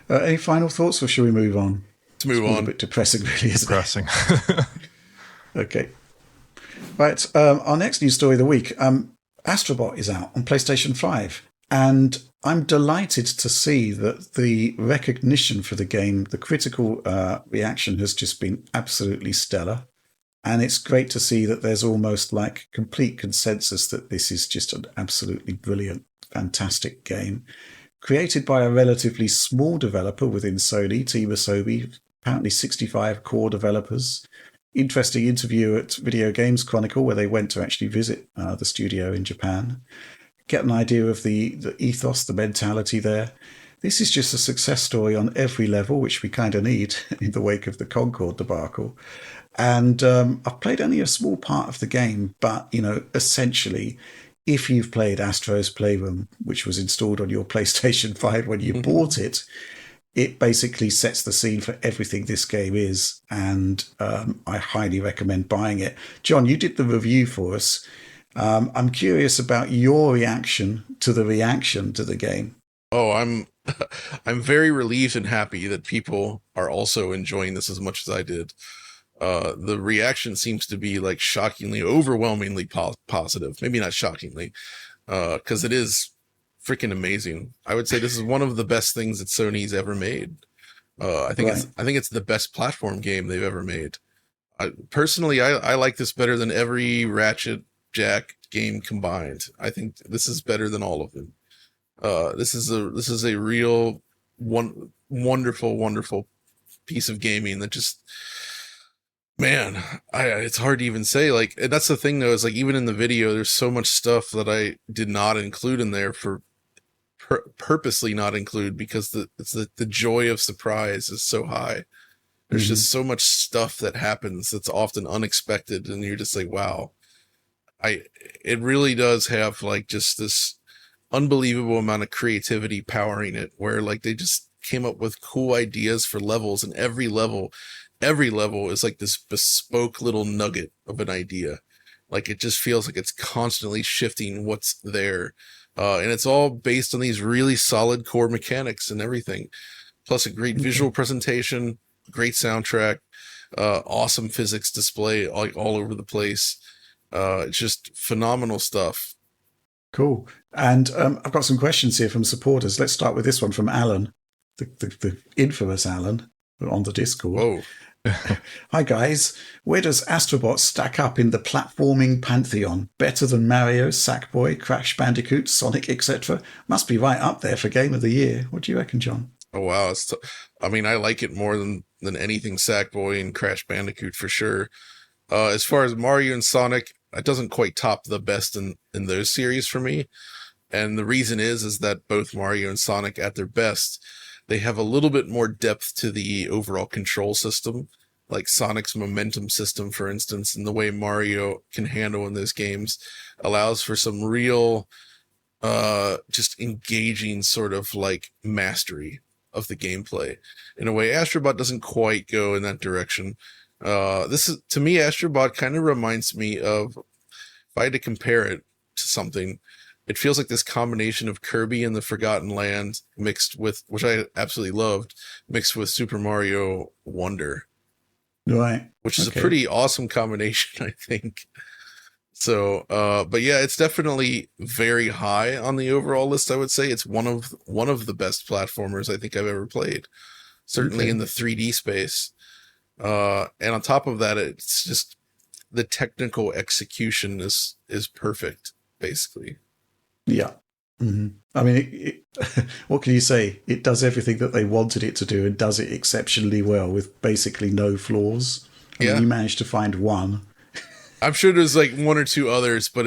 Any final thoughts, or should we move on? Let's move on. A bit depressing, really, isn't Depressing. it? Okay. Right. Our next news story of the week. Astro Bot is out on PlayStation 5. And I'm delighted to see that the recognition for the game, the critical reaction has just been absolutely stellar. And it's great to see that there's almost like complete consensus that this is just an absolutely brilliant, fantastic game. Created by a relatively small developer within Sony, Team Asobi, apparently 65 core developers. Interesting interview at Video Games Chronicle where they went to actually visit the studio in Japan. Get an idea of the ethos, the mentality there. This is just a success story on every level, which we kind of need in the wake of the Concord debacle. And I've played only a small part of the game, but, essentially, if you've played Astro's Playroom, which was installed on your PlayStation 5 when you bought it, it basically sets the scene for everything this game is. And I highly recommend buying it. John, you did the review for us. I'm curious about your reaction to the game. Oh, I'm very relieved and happy that people are also enjoying this as much as I did. The reaction seems to be like shockingly, overwhelmingly positive. Maybe not shockingly, because it is freaking amazing. I would say this is one of the best things that Sony's ever made. I think it's the best platform game they've ever made. Personally, I like this better than every Ratchet Jack game combined. I think this is better than all of them. This is a real wonderful piece of gaming that just, man, it's hard to even say. Like, that's the thing though, is like, even in the video, there's so much stuff that I did not include in there for purposely not include, because the joy of surprise is so high. There's just so much stuff that happens that's often unexpected, and you're just like, wow. It really does have like just this unbelievable amount of creativity powering it, where like they just came up with cool ideas for levels, and every level is like this bespoke little nugget of an idea. Like it just feels like it's constantly shifting what's there. And it's all based on these really solid core mechanics and everything, plus a great visual presentation, great soundtrack, awesome physics display like all over the place. It's just phenomenal stuff. Cool. And I've got some questions here from supporters. Let's start with this one from Alan, the infamous Alan on the Discord. Whoa. Hi guys, where does Astro Bot stack up in the platforming pantheon? Better than Mario, Sackboy, Crash Bandicoot, Sonic, etc.? Must be right up there for Game of the Year. What do you reckon, John? Oh wow. I mean, I like it more than anything Sackboy and Crash Bandicoot for sure. As far as Mario and Sonic, it doesn't quite top the best in those series for me. And the reason is that both Mario and Sonic at their best, they have a little bit more depth to the overall control system, like Sonic's momentum system, for instance, and the way Mario can handle in those games allows for some real, just engaging sort of like mastery of the gameplay. In a way, Astro Bot doesn't quite go in that direction. This is, to me, Astro Bot kind of reminds me of, if I had to compare it to something, it feels like this combination of Kirby and the Forgotten Land mixed with, which I absolutely loved, mixed with Super Mario Wonder. Right. Which is a pretty awesome combination, I think. So, but yeah, it's definitely very high on the overall list, I would say. It's one of the best platformers I think I've ever played. Certainly in the 3D space. And on top of that, it's just the technical execution is perfect, basically. Yeah. Mm-hmm. I mean, what can you say? It does everything that they wanted it to do and does it exceptionally well with basically no flaws. I mean, you managed to find one. I'm sure there's like one or two others, but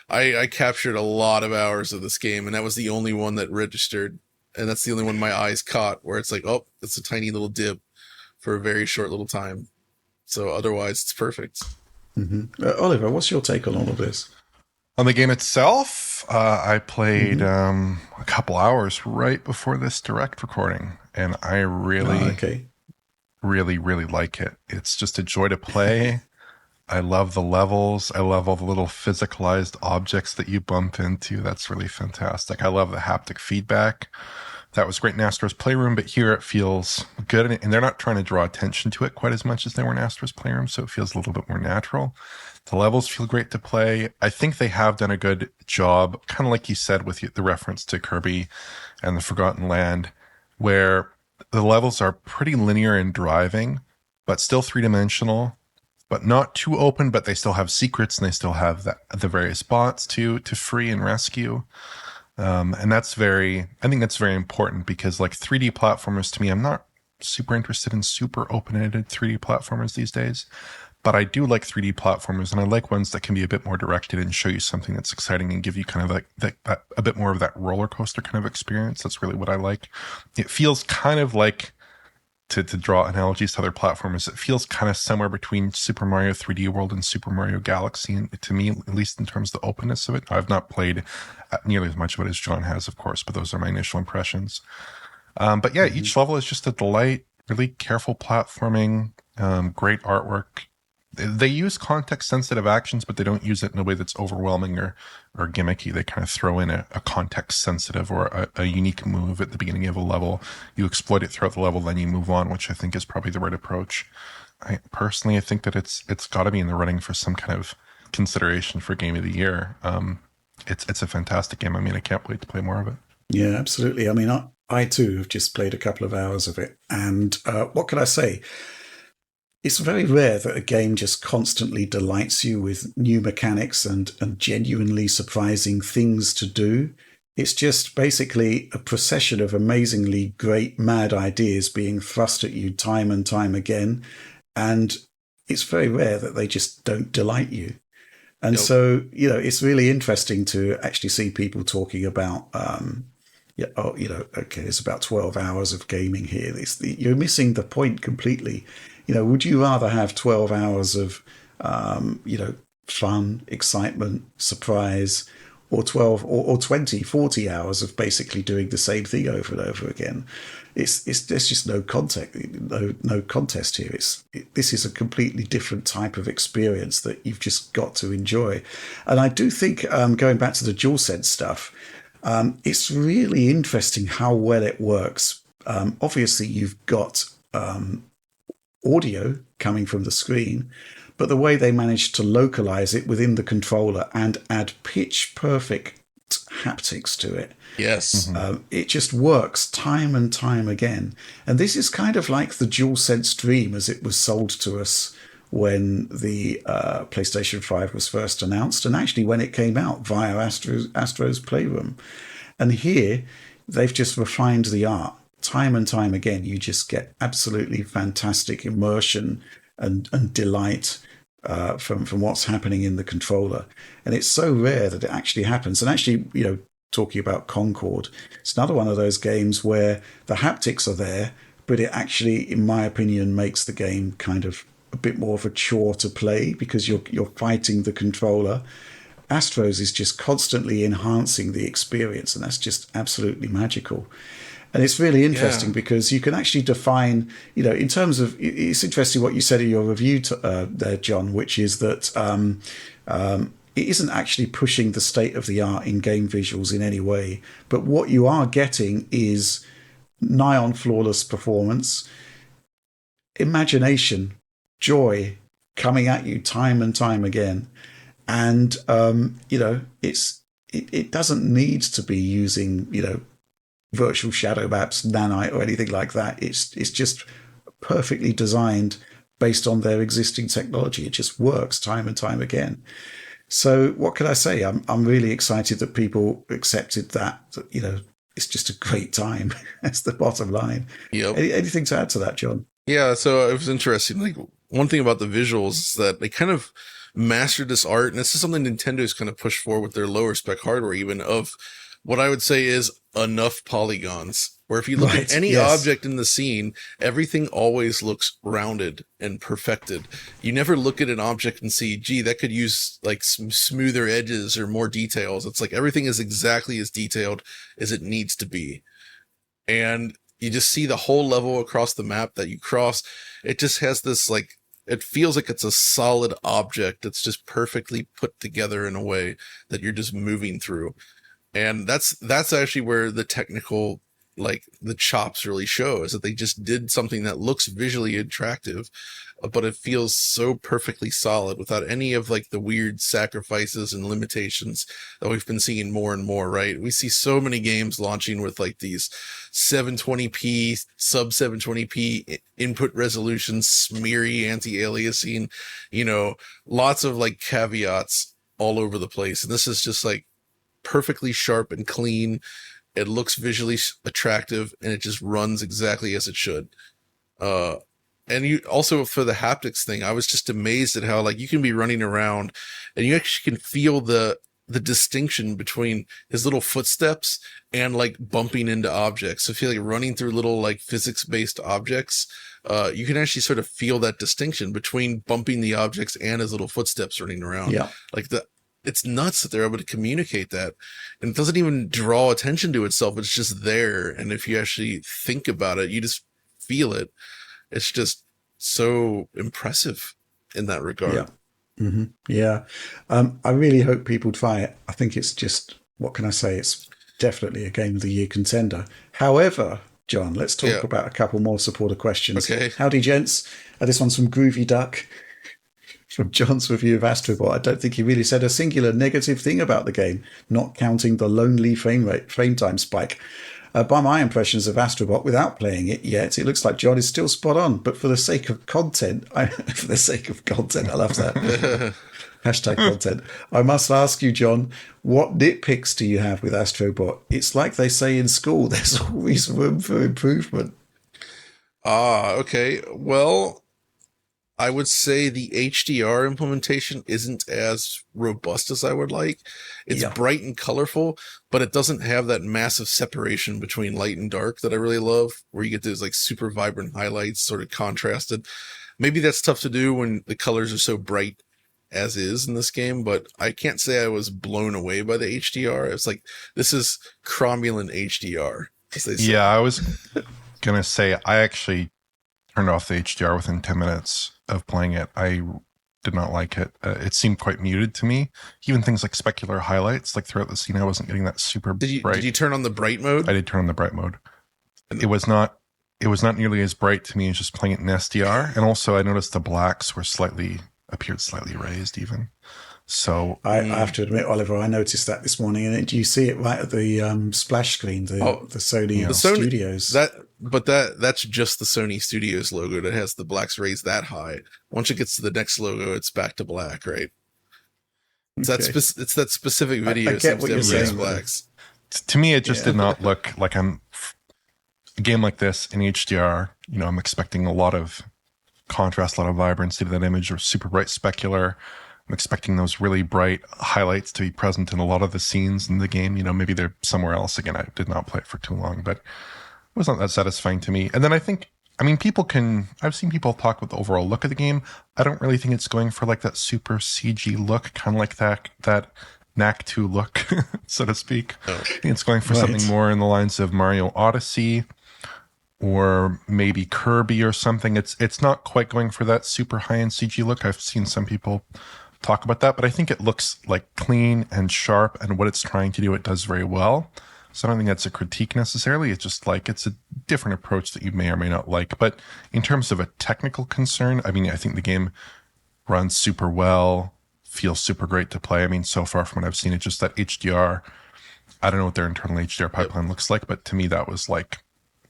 I captured a lot of hours of this game, and that was the only one that registered. And that's the only one my eyes caught, where it's like, oh, it's a tiny little dip for a very short little time. So otherwise, it's perfect. Mm-hmm. Oliver, what's your take on all of this? On the game itself, I played a couple hours right before this direct recording, and I really, really like it. It's just a joy to play. I love the levels. I love all the little physicalized objects that you bump into. That's really fantastic. I love the haptic feedback. That was great in Astro's Playroom, but here it feels good, and they're not trying to draw attention to it quite as much as they were in Astro's Playroom, so it feels a little bit more natural. The levels feel great to play. I think they have done a good job, kind of like you said with the reference to Kirby and the Forgotten Land, where the levels are pretty linear in driving, but still three-dimensional, but not too open, but they still have secrets, and they still have the various bots to free and rescue. And I think that's very important, because like 3D platformers, to me, I'm not super interested in super open-ended 3D platformers these days. But I do like 3D platformers, and I like ones that can be a bit more directed and show you something that's exciting and give you kind of like a bit more of that roller coaster kind of experience. That's really what I like. It feels kind of like, to draw analogies to other platformers, it feels kind of somewhere between Super Mario 3D World and Super Mario Galaxy, and to me, at least in terms of the openness of it. I've not played nearly as much of it as John has, of course, but those are my initial impressions. But yeah, each level is just a delight, really careful platforming, great artwork. They use context-sensitive actions, but they don't use it in a way that's overwhelming or gimmicky. They kind of throw in a context-sensitive or a unique move at the beginning of a level. You exploit it throughout the level, then you move on, which I think is probably the right approach. I think that it's got to be in the running for some kind of consideration for Game of the Year. It's a fantastic game. I mean, I can't wait to play more of it. Yeah, absolutely. I mean, I too have just played a couple of hours of it, and what can I say? It's very rare that a game just constantly delights you with new mechanics and genuinely surprising things to do. It's just basically a procession of amazingly great, mad ideas being thrust at you time and time again. And it's very rare that they just don't delight you. And so, it's really interesting to actually see people talking about, it's about 12 hours of gaming here. You're missing the point completely. Would you rather have 12 hours of, fun, excitement, surprise, or 12 or 20, 40 hours of basically doing the same thing over and over again? There's just no contest here. This is a completely different type of experience that you've just got to enjoy. And I do think, going back to the DualSense stuff, it's really interesting how well it works. Obviously, you've got audio coming from the screen, but the way they managed to localize it within the controller and add pitch perfect haptics to it. Yes. It just works time and time again. And this is kind of like the DualSense Dream as it was sold to us when the PlayStation 5 was first announced, and actually when it came out via Astro's Playroom. And here, they've just refined the art. Time and time again, you just get absolutely fantastic immersion and delight from what's happening in the controller. And it's so rare that it actually happens. And actually, talking about Concord, it's another one of those games where the haptics are there, but it actually, in my opinion, makes the game kind of a bit more of a chore to play because you're fighting the controller. Astro's is just constantly enhancing the experience, and that's just absolutely magical. And it's really interesting because you can actually define, in terms of, it's interesting what you said in your review there, John, which is that it isn't actually pushing the state of the art in game visuals in any way, but what you are getting is nigh on flawless performance, imagination, joy coming at you time and time again. And, it doesn't need to be using, virtual shadow maps, nanite, or anything like that. It's just perfectly designed based on their existing technology. It just works time and time again. So what can I say? I'm really excited that people accepted that, it's just a great time. That's the bottom line. Yep. Anything to add to that, John? Yeah, so it was interesting. Like, one thing about the visuals is that they kind of mastered this art, and this is something Nintendo's kind of pushed for with their lower spec hardware, even, of what I would say is enough polygons, where if you look at any object in the scene, everything always looks rounded and perfected. You never look at an object and see, gee, that could use like some smoother edges or more details. It's like everything is exactly as detailed as it needs to be. And you just see the whole level across the map that you cross. It just has this, like, it feels like it's a solid object that's just perfectly put together in a way that you're just moving through. And that's actually where the technical, like, the chops really show, is that they just did something that looks visually attractive, but it feels so perfectly solid without any of, like, the weird sacrifices and limitations that we've been seeing more and more, right? We see so many games launching with, like, these 720p, sub 720p input resolutions, smeary anti-aliasing, lots of, like, caveats all over the place. And this is just, like, perfectly sharp and clean. It looks visually attractive, and it just runs exactly as it should. And you also, for the haptics thing, I was just amazed at how, like, you can be running around and you actually can feel the distinction between his little footsteps and, like, bumping into objects. So if you're, like, running through little, like, physics-based objects, you can actually sort of feel that distinction between bumping the objects and his little footsteps running around. Yeah. Like, it's nuts that they're able to communicate that, and it doesn't even draw attention to itself. It's just there. And if you actually think about it, you just feel it. It's just so impressive in that regard. Yeah. Mm-hmm. Yeah. I really hope people try it. I think it's just, what can I say? It's definitely a Game of the Year contender. However, John, let's talk about a couple more supporter questions. Okay. Howdy, gents. This one's from Groovy Duck. From John's review of Astro Bot, I don't think he really said a singular negative thing about the game, not counting the lonely frame time spike. By my impressions of Astro Bot, without playing it yet, it looks like John is still spot on. But for the sake of content, I love that. Hashtag content. I must ask you, John, what nitpicks do you have with Astro Bot? It's like they say in school, there's always room for improvement. Okay. Well, I would say the HDR implementation isn't as robust as I would like. It's bright and colorful, but it doesn't have that massive separation between light and dark that I really love, where you get those, like, super vibrant highlights sort of contrasted. Maybe that's tough to do when the colors are so bright as is in this game, but I can't say I was blown away by the HDR. It's like, this is cromulent HDR, as they say. Yeah, I was going to say, I actually turned off the HDR within 10 minutes of playing it. I did not like it. It seemed quite muted to me. Even things like specular highlights, like throughout the scene, I wasn't getting that super bright. Did you turn on the bright mode? I did turn on the bright mode. It was not nearly as bright to me as just playing it in SDR. And also I noticed the blacks were slightly appeared slightly raised even. So I have to admit, Oliver, I noticed that this morning, and you see it right at the splash screen, the Sony the Sony Studios. That's just the Sony Studios logo that has the blacks raised that high. Once it gets to the next logo, it's back to black, right? It's it's that specific video. I get what you're saying. Blacks. To me, it just did not look like a game like this in HDR. You know, I'm expecting a lot of contrast, a lot of vibrancy to that image, or super bright specular. I'm expecting those really bright highlights to be present in a lot of the scenes in the game. You know, maybe they're somewhere else. Again, I did not play it for too long, but it was not that satisfying to me. And then I've seen people talk about the overall look of the game. I don't really think it's going for like that super CG look, kind of like that Knack 2 look, so to speak. I think it's going for something more in the lines of Mario Odyssey or maybe Kirby or something. It's not quite going for that super high-end CG look. I've seen some people talk about that, but I think it looks like clean and sharp, and what it's trying to do, it does very well. So I don't think that's a critique necessarily. It's just like, it's a different approach that you may or may not like. But in terms of a technical concern, I mean, I think the game runs super well, feels super great to play. I mean, so far from what I've seen, it's just that HDR, I don't know what their internal HDR pipeline looks like, but to me that was like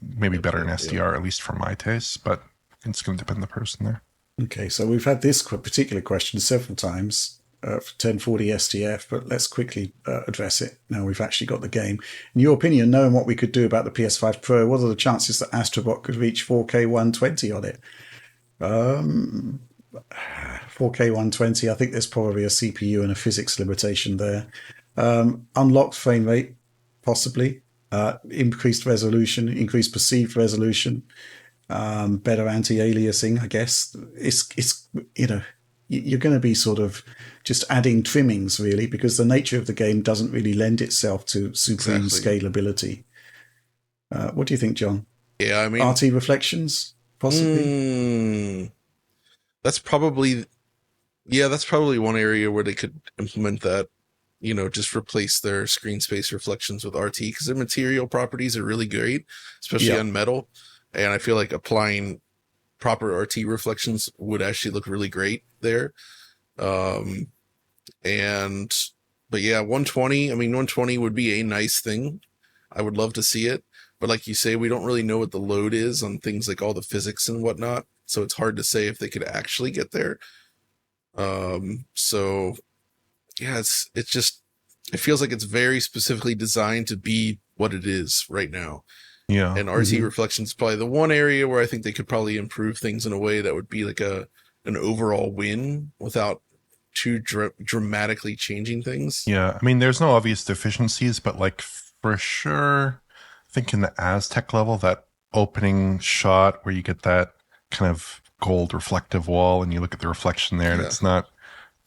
maybe better in SDR, at least for my taste, but it's going to depend on the person there. Okay, so we've had this particular question several times for 1040 SDF, but let's quickly address it now we've actually got the game. In your opinion, knowing what we could do about the PS5 Pro, what are the chances that Astro Bot could reach 4K 120 on it? 4K 120, I think there's probably a CPU and a physics limitation there. Unlocked frame rate, possibly. Increased resolution, increased perceived resolution. Better anti-aliasing, I guess. It's you know, you're going to be sort of just adding trimmings, really, because the nature of the game doesn't really lend itself to supreme scalability. What do you think, John? Yeah, I mean, RT reflections, possibly. That's probably one area where they could implement that. You know, just replace their screen space reflections with RT, because their material properties are really great, especially on metal. And I feel like applying proper RT reflections would actually look really great there. But yeah, 120, I mean, 120 would be a nice thing. I would love to see it. But like you say, we don't really know what the load is on things like all the physics and whatnot. So it's hard to say if they could actually get there. So yeah, it feels like it's very specifically designed to be what it is right now. Yeah. And RT reflections is probably the one area where I think they could probably improve things in a way that would be like an overall win without too dramatically changing things. Yeah. I mean, there's no obvious deficiencies, but like for sure, I think in the Aztec level, that opening shot where you get that kind of gold reflective wall and you look at the reflection there and it's not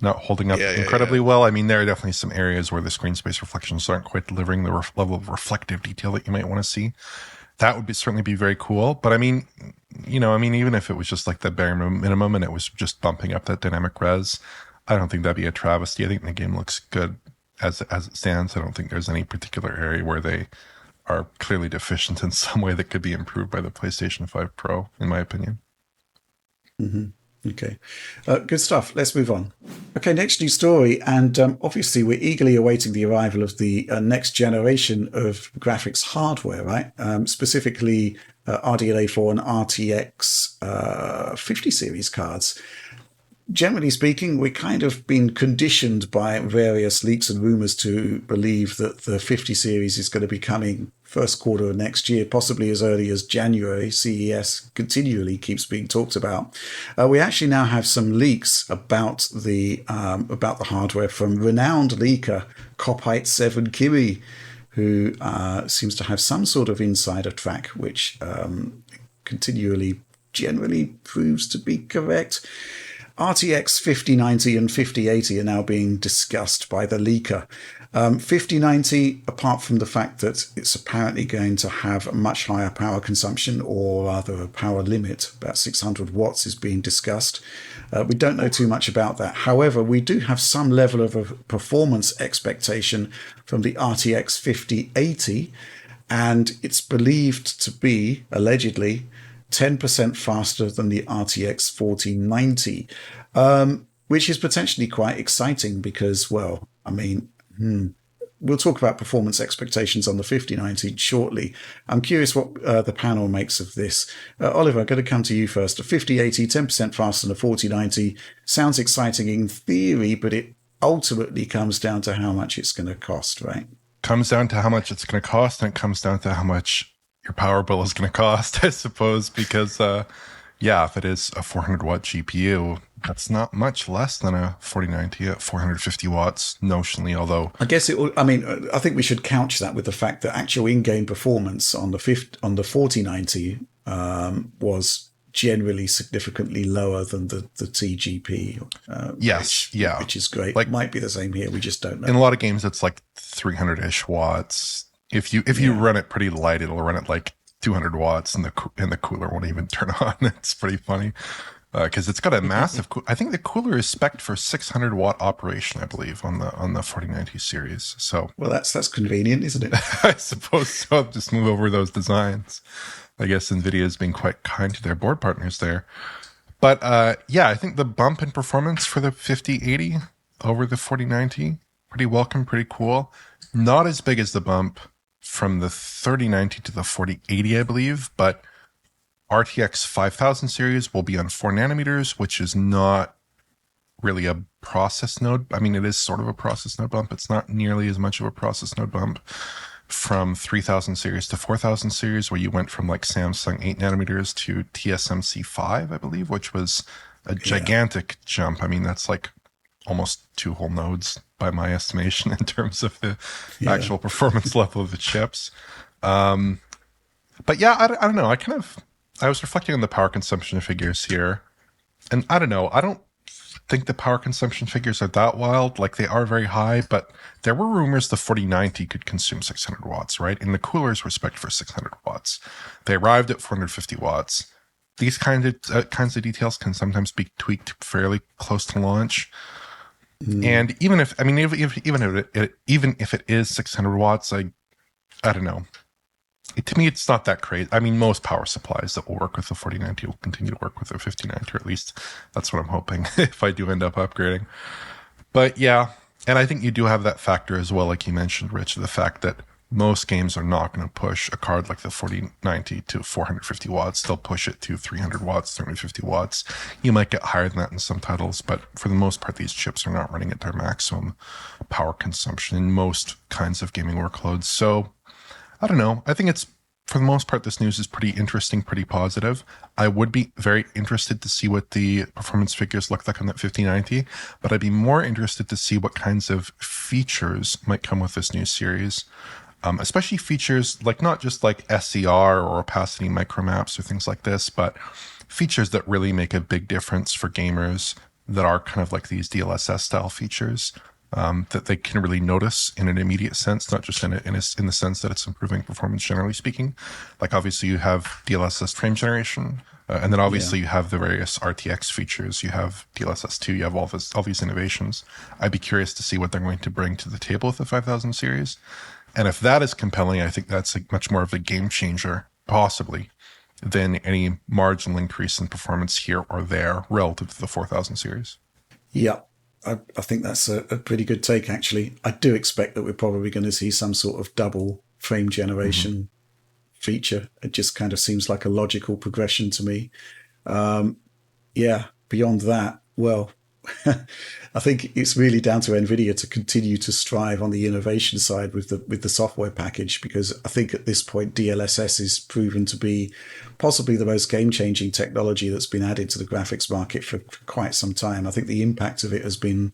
holding up incredibly well. I mean, there are definitely some areas where the screen space reflections aren't quite delivering the level of reflective detail that you might want to see. That would certainly be very cool. But I mean, even if it was just like the bare minimum and it was just bumping up that dynamic res, I don't think that'd be a travesty. I think the game looks good as it stands. I don't think there's any particular area where they are clearly deficient in some way that could be improved by the PlayStation 5 Pro, in my opinion. Okay, good stuff. Let's move on. Okay, next news story, and obviously we're eagerly awaiting the arrival of the next generation of graphics hardware, right? Specifically RDNA 4 and RTX 50 series cards. Generally speaking, we're kind of been conditioned by various leaks and rumors to believe that the 50 series is going to be coming first quarter of next year, possibly as early as January. CES continually keeps being talked about. We actually now have some leaks about the hardware from renowned leaker Copite 7 Kiri, who seems to have some sort of insider track, which continually generally proves to be correct. RTX 5090 and 5080 are now being discussed by the leaker. 5090, apart from the fact that it's apparently going to have a much higher power consumption, or rather a power limit, about 600 watts is being discussed. We don't know too much about that. However, we do have some level of a performance expectation from the RTX 5080, and it's believed to be, allegedly, 10% faster than the RTX 4090. which is potentially quite exciting because, well, I mean, we'll talk about performance expectations on the 5090 shortly. I'm curious what the panel makes of this. Oliver, I'm going to come to you first. A 5080, 10% faster than a 4090 sounds exciting in theory, but it ultimately comes down to how much it's going to cost, right? Comes down to how much it's going to cost, and it comes down to how much your power bill is going to cost, I suppose, because, if it is a 400-watt GPU, that's not much less than a 4090 at 450 watts notionally, although... I think we should couch that with the fact that actual in-game performance on the 4090 was generally significantly lower than the TGP. Which is great. Like, it might be the same here. We just don't know. In a lot of games, it's like 300-ish watts. If you run it pretty light, it'll run at like 200 watts, and the cooler won't even turn on. It's pretty funny because it's got a massive. I think the cooler is spec'd for 600 watt operation, I believe, on the 4090 series. So that's convenient, isn't it? I suppose so. Just move over those designs. I guess NVIDIA is being quite kind to their board partners there. But I think the bump in performance for the 5080 over the 4090, pretty welcome, pretty cool. Not as big as the bump from the 3090 to the 4080, I believe, but RTX 5000 series will be on 4 nanometers, which is not really a process node. I mean, it is sort of a process node bump. It's not nearly as much of a process node bump from 3000 series to 4000 series, where you went from like Samsung 8 nanometers to TSMC 5, I believe, which was a gigantic jump. I mean, that's like almost 2 whole nodes by my estimation in terms of the actual performance level of the chips. But I don't know. I was reflecting on the power consumption figures here, and I don't know. I don't think the power consumption figures are that wild. Like, they are very high, but there were rumors the 4090 could consume 600 watts, right? And the coolers were spec'd for 600 watts. They arrived at 450 watts. These kinds of details can sometimes be tweaked fairly close to launch. And even if it is 600 watts, I don't know. To me, it's not that crazy. I mean, most power supplies that will work with the 4090 will continue to work with the 5090, or at least that's what I'm hoping if I do end up upgrading. But yeah, and I think you do have that factor as well, like you mentioned, Rich, the fact that most games are not going to push a card like the 4090 to 450 watts. They'll push it to 300 watts, 350 watts. You might get higher than that in some titles, but for the most part, these chips are not running at their maximum power consumption in most kinds of gaming workloads. So I don't know. I think it's, for the most part, this news is pretty interesting, pretty positive. I would be very interested to see what the performance figures look like on that 5090, but I'd be more interested to see what kinds of features might come with this new series. Especially features like not just like SCR or opacity micromaps or things like this, but features that really make a big difference for gamers that are kind of like these DLSS style features. That they can really notice in an immediate sense, not just in the sense that it's improving performance generally speaking. Like, obviously you have DLSS frame generation, and then obviously you have the various RTX features. You have DLSS 2, you have all these innovations. I'd be curious to see what they're going to bring to the table with the 5000 series. And if that is compelling, I think that's much more of a game changer, possibly, than any marginal increase in performance here or there relative to the 4000 series. Yeah. I think that's a pretty good take, actually. I do expect that we're probably going to see some sort of double frame generation feature. It just kind of seems like a logical progression to me. Beyond that, well, I think it's really down to NVIDIA to continue to strive on the innovation side with the software package, because I think at this point DLSS is proven to be possibly the most game-changing technology that's been added to the graphics market for quite some time. I think the impact of it has been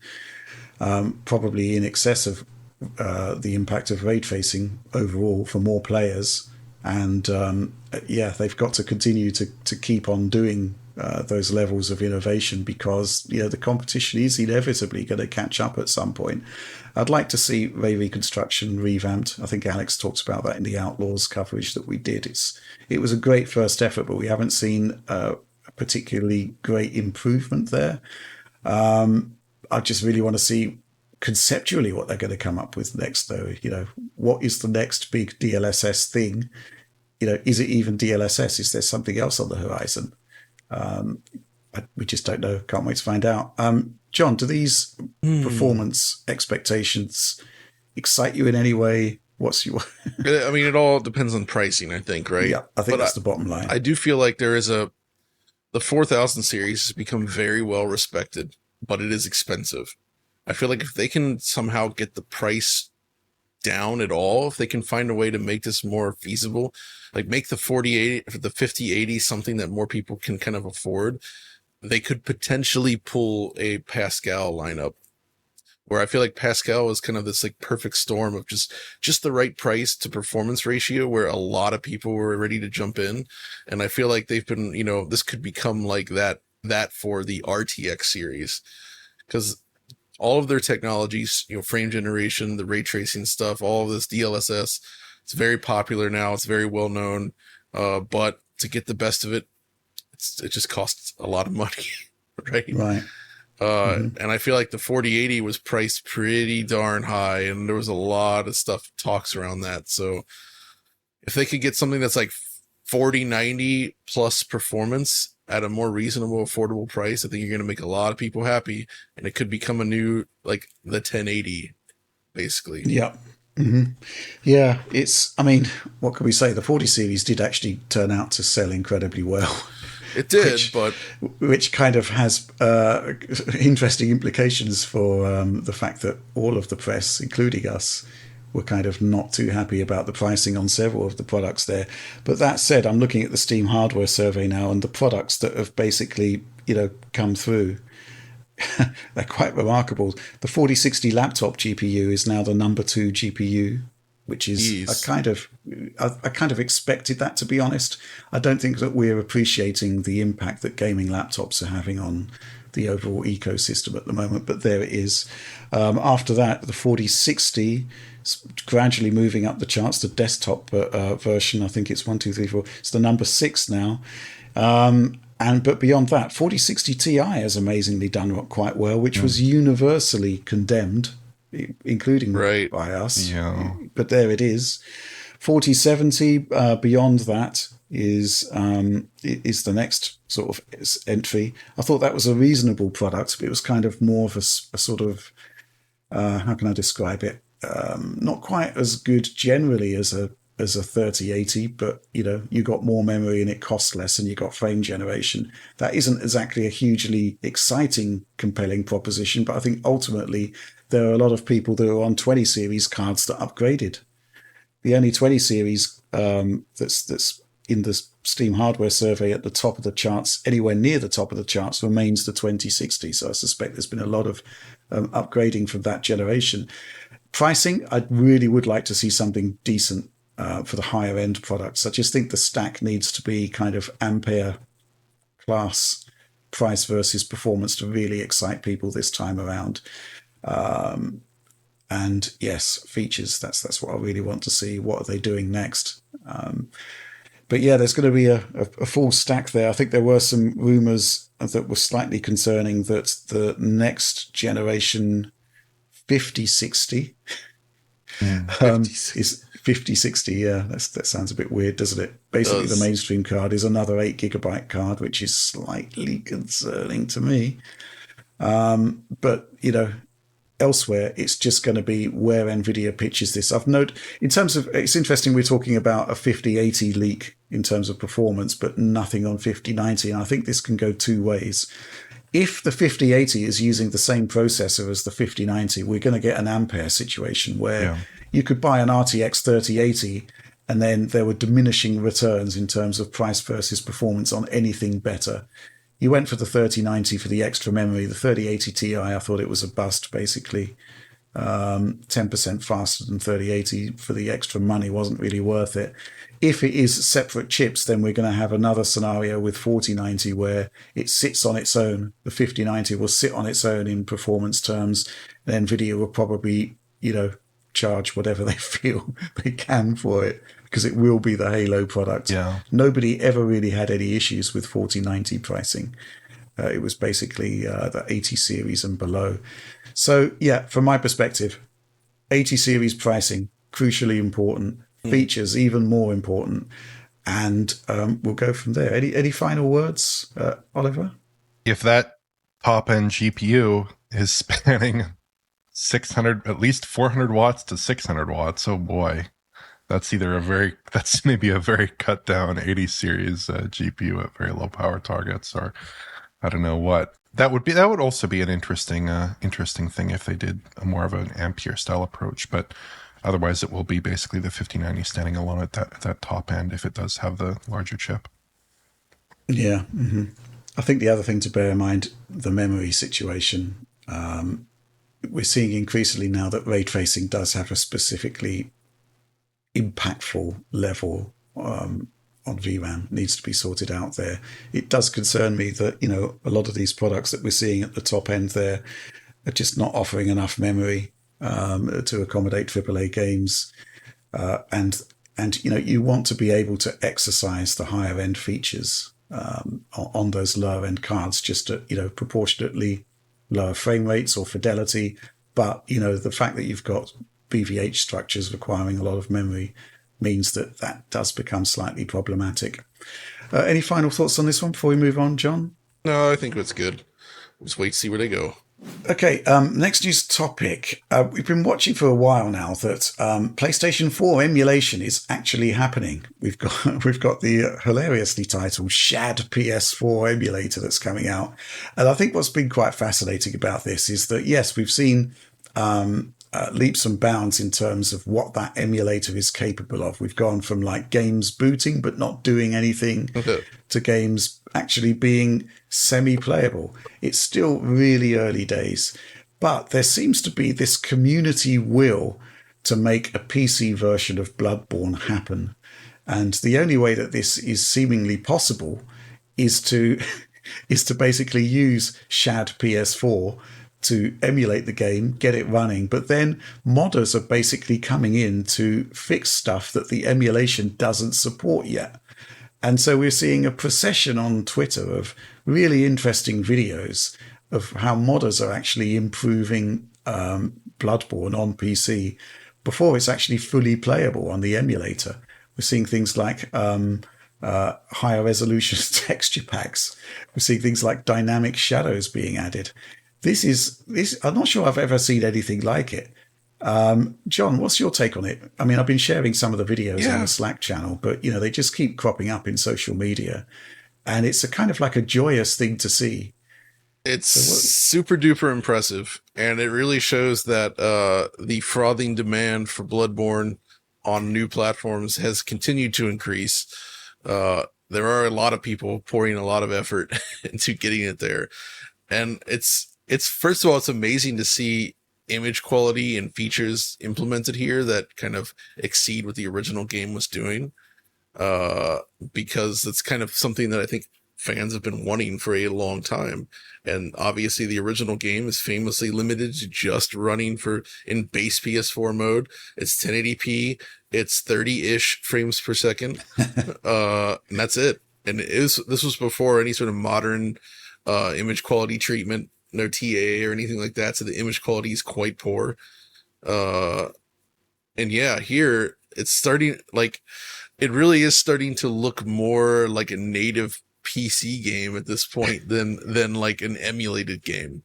probably in excess of the impact of ray tracing overall for more players. And they've got to continue to keep on doing those levels of innovation, because the competition is inevitably going to catch up at some point. I'd like to see ray reconstruction revamped. I think Alex talked about that in the Outlaws coverage that we did. It was a great first effort, but we haven't seen a particularly great improvement there. I just really want to see conceptually what they're going to come up with next, though. What is the next big DLSS thing? Is it even DLSS? Is there something else on the horizon? We just don't know. Can't wait to find out. John, do these performance expectations excite you in any way? What's your... I mean, it all depends on pricing, I think, right? Yeah, I think that's the bottom line. I do feel like the 4000 series has become very well respected, but it is expensive. I feel like if they can somehow get the price down at all, if they can find a way to make this more feasible, like make the 5080 something that more people can kind of afford, they could potentially pull a Pascal lineup, where I feel like Pascal is kind of this like perfect storm of just the right price to performance ratio, where a lot of people were ready to jump in. And I feel like they've been, this could become like that for the RTX series, because all of their technologies, frame generation, the ray tracing stuff, all of this DLSS, it's very popular now. It's very well known. But to get the best of it, it just costs a lot of money. Right. And I feel like the 4080 was priced pretty darn high, and there was a lot of talks around that. So if they could get something that's like 4090 plus performance at a more reasonable, affordable price, I think you're going to make a lot of people happy, and it could become a new, like the 1080, basically. Yeah. Yeah. What can we say? The 40 series did actually turn out to sell incredibly well. It did, which kind of has interesting implications for the fact that all of the press, including us, were kind of not too happy about the pricing on several of the products there. But that said, I'm looking at the Steam hardware survey now, and the products that have basically, come through, they're quite remarkable. The 4060 laptop GPU is now the number 2 GPU, which is I kind of expected that, to be honest. I don't think that we're appreciating the impact that gaming laptops are having on the overall ecosystem at the moment, but there it is. After that, the 4060 gradually moving up the charts. The desktop version, I think it's 1, 2, 3, 4. It's the number 6 now. But beyond that, 4060 Ti has amazingly done quite well, which was universally condemned, including by us. Yeah. But there it is. 4070 beyond that is the next sort of entry. I thought that was a reasonable product, but it was kind of more of a sort of how can I describe it? Not quite as good generally as a 3080, but you got more memory and it costs less, and you got frame generation. That isn't exactly a hugely exciting, compelling proposition, but I think ultimately there are a lot of people that are on 20 series cards that upgraded. The only 20 series that's in the Steam hardware survey at the top of the charts, anywhere near the top of the charts, remains the 2060. So I suspect there's been a lot of upgrading from that generation. Pricing, I really would like to see something decent for the higher end products. I just think the stack needs to be kind of Ampere class price versus performance to really excite people this time around. And yes, features, that's what I really want to see. What are they doing next? But yeah, there's going to be a full stack there. I think there were some rumors that were slightly concerning that the next generation 5060 is 5060. Yeah, that sounds a bit weird, doesn't it? Basically, the mainstream card is another 8GB card, which is slightly concerning to me. But elsewhere, it's just going to be where NVIDIA pitches this. I've noted, in terms of, it's interesting we're talking about a 5080 leak in terms of performance, but nothing on 5090. And I think this can go two ways. If the 5080 is using the same processor as the 5090, we're going to get an Ampere situation where you could buy an RTX 3080 and then there were diminishing returns in terms of price versus performance on anything better. You went for the 3090 for the extra memory. The 3080 Ti, I thought it was a bust, basically. 10% faster than 3080 for the extra money wasn't really worth it. If it is separate chips, then we're going to have another scenario with 4090 where it sits on its own. The 5090 will sit on its own in performance terms. And NVIDIA will probably, charge whatever they feel they can for it, because it will be the Halo product. Yeah. Nobody ever really had any issues with 4090 pricing. It was basically the 80 series and below. So, yeah, from my perspective, 80 series pricing, crucially important. Features, even more important. And we'll go from there. Any final words, Oliver? If that top-end GPU is spanning 600, at least 400 watts to 600 watts. Oh boy. That's maybe a very cut down 80 series GPU at very low power targets, or I don't know what. That would also be an interesting thing if they did more of an Ampere style approach, but otherwise it will be basically the 5090 standing alone at that top end if it does have the larger chip. Yeah. Mm-hmm. I think the other thing to bear in mind, the memory situation. We're seeing increasingly now that ray tracing does have a specifically impactful level on VRAM, needs to be sorted out there. It does concern me that, a lot of these products that we're seeing at the top end there are just not offering enough memory to accommodate AAA games. And you want to be able to exercise the higher end features on those lower end cards, just at, proportionately lower frame rates or fidelity. But, the fact that you've got BVH structures requiring a lot of memory means that does become slightly problematic. Any final thoughts on this one before we move on, John? No, I think it's good. Just wait to see where they go. Okay, next news topic. We've been watching for a while now that PlayStation 4 emulation is actually happening. We've got the hilariously titled Shad PS4 emulator that's coming out. And I think what's been quite fascinating about this is that, yes, we've seen leaps and bounds in terms of what that emulator is capable of. We've gone from like games booting but not doing anything to games actually being semi-playable. It's still really early days, but there seems to be this community will to make a PC version of Bloodborne happen. And the only way that this is seemingly possible is to basically use Shad PS4 to emulate the game, get it running, but then modders are basically coming in to fix stuff that the emulation doesn't support yet. And so we're seeing a procession on Twitter of really interesting videos of how modders are actually improving Bloodborne on PC before it's actually fully playable on the emulator. We're seeing things like higher resolution texture packs. We're seeing things like dynamic shadows being added. This I'm not sure I've ever seen anything like it. John, what's your take on it? I mean, I've been sharing some of the videos on the Slack channel, but they just keep cropping up in social media, and it's a kind of like a joyous thing to see. It's super duper impressive, and it really shows that the frothing demand for Bloodborne on new platforms has continued to increase. There are a lot of people pouring a lot of effort into getting it there, and it's first of all, it's amazing to see image quality and features implemented here that kind of exceed what the original game was doing, because it's kind of something that I think fans have been wanting for a long time. And obviously the original game is famously limited to just running in base PS4 mode. It's 1080p, it's 30-ish frames per second, and that's it. And this was before any sort of modern image quality treatment, no TA or anything like that, so the image quality is quite poor. And yeah, here it's starting, like, it really is starting to look more like a native PC game at this point than like an emulated game.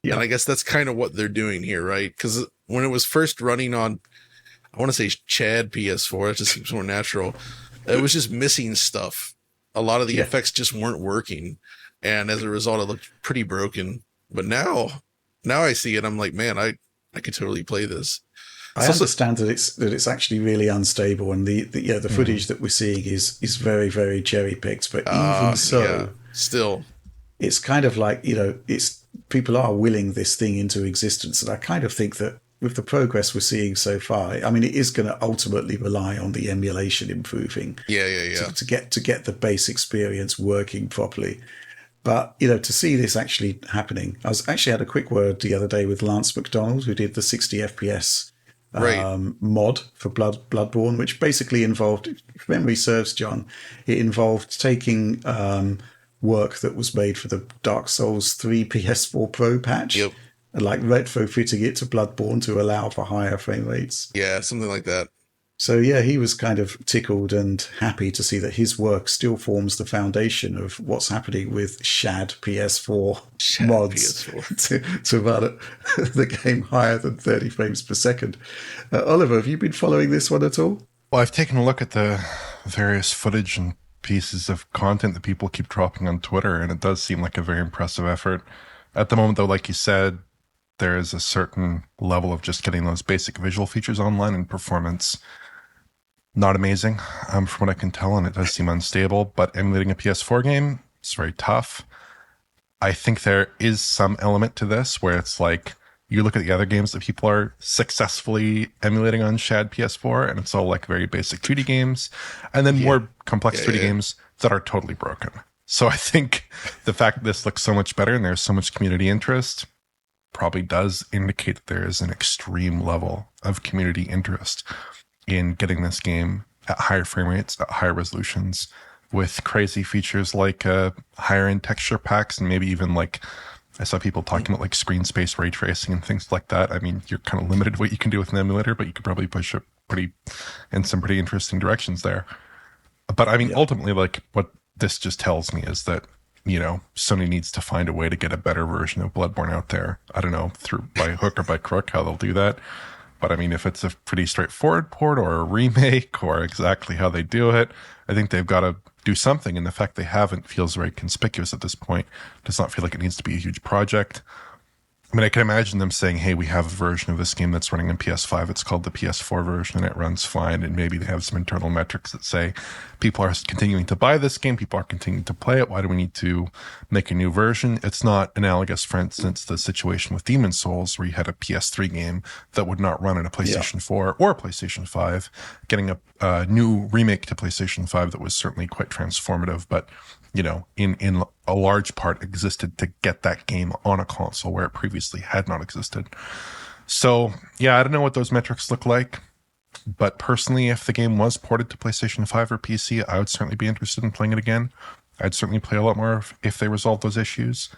Yeah. And I guess that's kind of what they're doing here, right? Because when it was first running on, I want to say Chad PS4, it just seems more natural. It was just missing stuff. A lot of the effects just weren't working, and as a result, it looked pretty broken. But now I see it, I'm like, man, I could totally play this. I understand that it's actually really unstable, and the footage that we're seeing is very, very cherry picked. But even so, still, it's kind of like it's people are willing this thing into existence, and I kind of think that with the progress we're seeing so far, I mean, it is going to ultimately rely on the emulation improving. To get the base experience working properly. But, to see this actually happening, I had a quick word the other day with Lance McDonald, who did the 60 FPS mod for Bloodborne, which basically involved, if memory serves, John, it involved taking work that was made for the Dark Souls 3 PS4 Pro patch, and like retrofitting it to Bloodborne to allow for higher frame rates. Yeah, something like that. So yeah, he was kind of tickled and happy to see that his work still forms the foundation of what's happening with Shad PS4 mods PS4. to run the game higher than 30 frames per second. Oliver, have you been following this one at all? Well, I've taken a look at the various footage and pieces of content that people keep dropping on Twitter, and it does seem like a very impressive effort. At the moment, though, like you said, there is a certain level of just getting those basic visual features online, and performance not amazing from what I can tell, and it does seem unstable. But emulating a PS4 game, it's very tough. I think there is some element to this where it's like you look at the other games that people are successfully emulating on Shad PS4, and it's all like very basic 2D games, and then more complex 3D games that are totally broken. So I think the fact that this looks so much better and there's so much community interest probably does indicate that there is an extreme level of community interest in getting this game at higher frame rates, at higher resolutions, with crazy features like higher end texture packs, and maybe even like I saw people talking about like screen space ray tracing and things like that. I mean, you're kind of limited what you can do with an emulator, but you could probably push it in some pretty interesting directions there. But I mean, ultimately, like what this just tells me is that, you know, Sony needs to find a way to get a better version of Bloodborne out there. I don't know, by hook or by crook, how they'll do that. But I mean, if it's a pretty straightforward port or a remake or exactly how they do it, I think they've got to do something. And the fact they haven't feels very conspicuous at this point. It does not feel like it needs to be a huge project. I mean, I can imagine them saying, hey, we have a version of this game that's running on PS5. It's called the PS4 version, and it runs fine. And maybe they have some internal metrics that say people are continuing to buy this game. People are continuing to play it. Why do we need to make a new version? It's not analogous, for instance, the situation with Demon's Souls, where you had a PS3 game that would not run in a PlayStation 4 or a PlayStation 5, getting a new remake to PlayStation 5 that was certainly quite transformative, but you know, in a large part existed to get that game on a console where it previously had not existed. So, yeah, I don't know what those metrics look like, but personally, if the game was ported to PlayStation 5 or PC, I would certainly be interested in playing it again. I'd certainly play a lot more if they resolve those issues.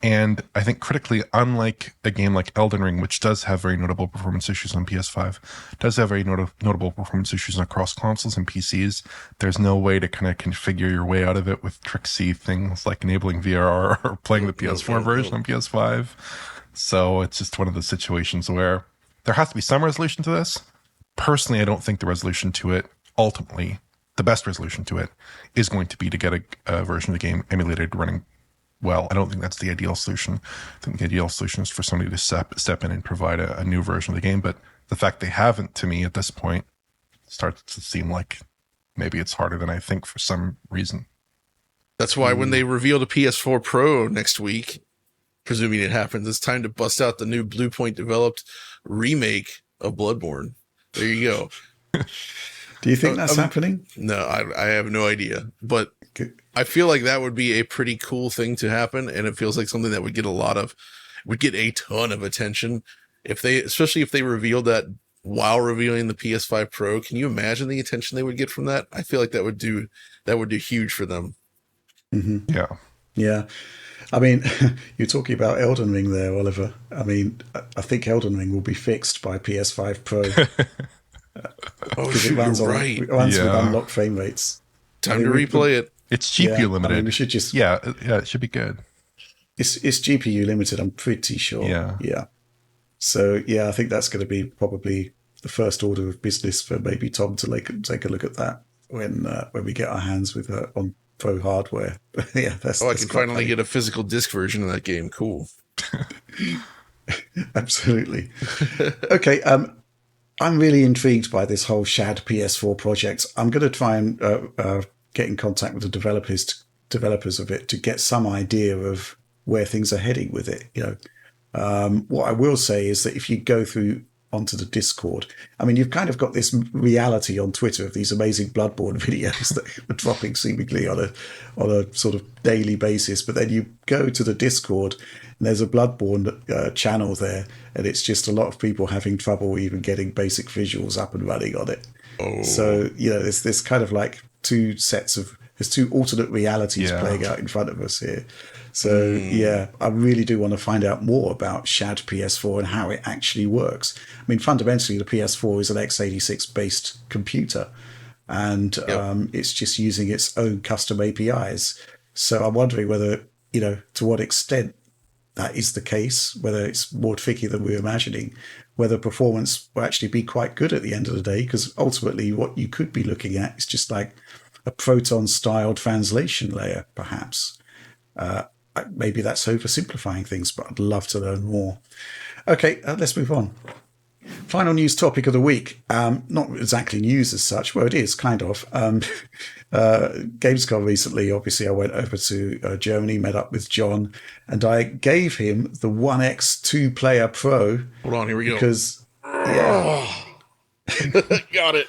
And I think critically, unlike a game like Elden Ring, which does have very notable performance issues on PS5, does have very notable performance issues across consoles and PCs, there's no way to kind of configure your way out of it with tricksy things like enabling VRR or playing the PS4 version on PS5. So it's just one of the situations where there has to be some resolution to this. Personally, I don't think the resolution to it, ultimately, the best resolution to it, is going to be to get a version of the game emulated running well. I don't think that's the ideal solution. I think the ideal solution is for somebody to step in and provide a new version of the game. But the fact they haven't, to me, at this point, starts to seem like maybe it's harder than I think for some reason. That's why when they reveal the PS4 Pro next week, presuming it happens, it's time to bust out the new Bluepoint developed remake of Bloodborne. There you go. Do you think that's happening? No, I have no idea. But I feel like that would be a pretty cool thing to happen, and it feels like something that would get a ton of attention especially if they revealed that while revealing the PS5 Pro. Can you imagine the attention they would get from that? I feel like that would do huge for them. Mm-hmm. Yeah. Yeah. I mean, you're talking about Elden Ring there, Oliver. I mean, I think Elden Ring will be fixed by PS5 Pro. It runs it runs with unlocked frame rates. Time to replay it. It's GPU limited. I mean, we should just it should be good. It's GPU limited, I'm pretty sure. Yeah. So yeah, I think that's going to be probably the first order of business for maybe Tom to take a look at that when we get our hands with on Pro hardware. Yeah, I can finally get a physical disc version of that game. Cool. Absolutely. Okay. I'm really intrigued by this whole Shad PS4 project. I'm going to try and get in contact with the developers of it to get some idea of where things are heading with it. You know, what I will say is that if you go through onto the Discord, I mean, you've kind of got this reality on Twitter of these amazing Bloodborne videos that are dropping seemingly on a sort of daily basis. But then you go to the Discord and there's a Bloodborne channel there, and it's just a lot of people having trouble even getting basic visuals up and running on it. Oh. So, you know, there's this kind of like two sets of There's two alternate realities playing out in front of us here. So yeah, I really do want to find out more about Shad PS4 and how it actually works. I mean, fundamentally, the PS4 is an x86 based computer, and it's just using its own custom APIs. So I'm wondering whether, to what extent that is the case, whether it's more tricky than we're imagining, whether performance will actually be quite good at the end of the day, because ultimately what you could be looking at is just like a Proton-style translation layer, perhaps. Maybe that's oversimplifying things, but I'd love to learn more. Okay, let's move on. Final news topic of the week. Not exactly news as such. Well, it is, kind of. Gamescom recently, obviously, I went over to Germany, met up with John, and I gave him the 1X 2-player Pro. Hold on, here we go. Because, got it.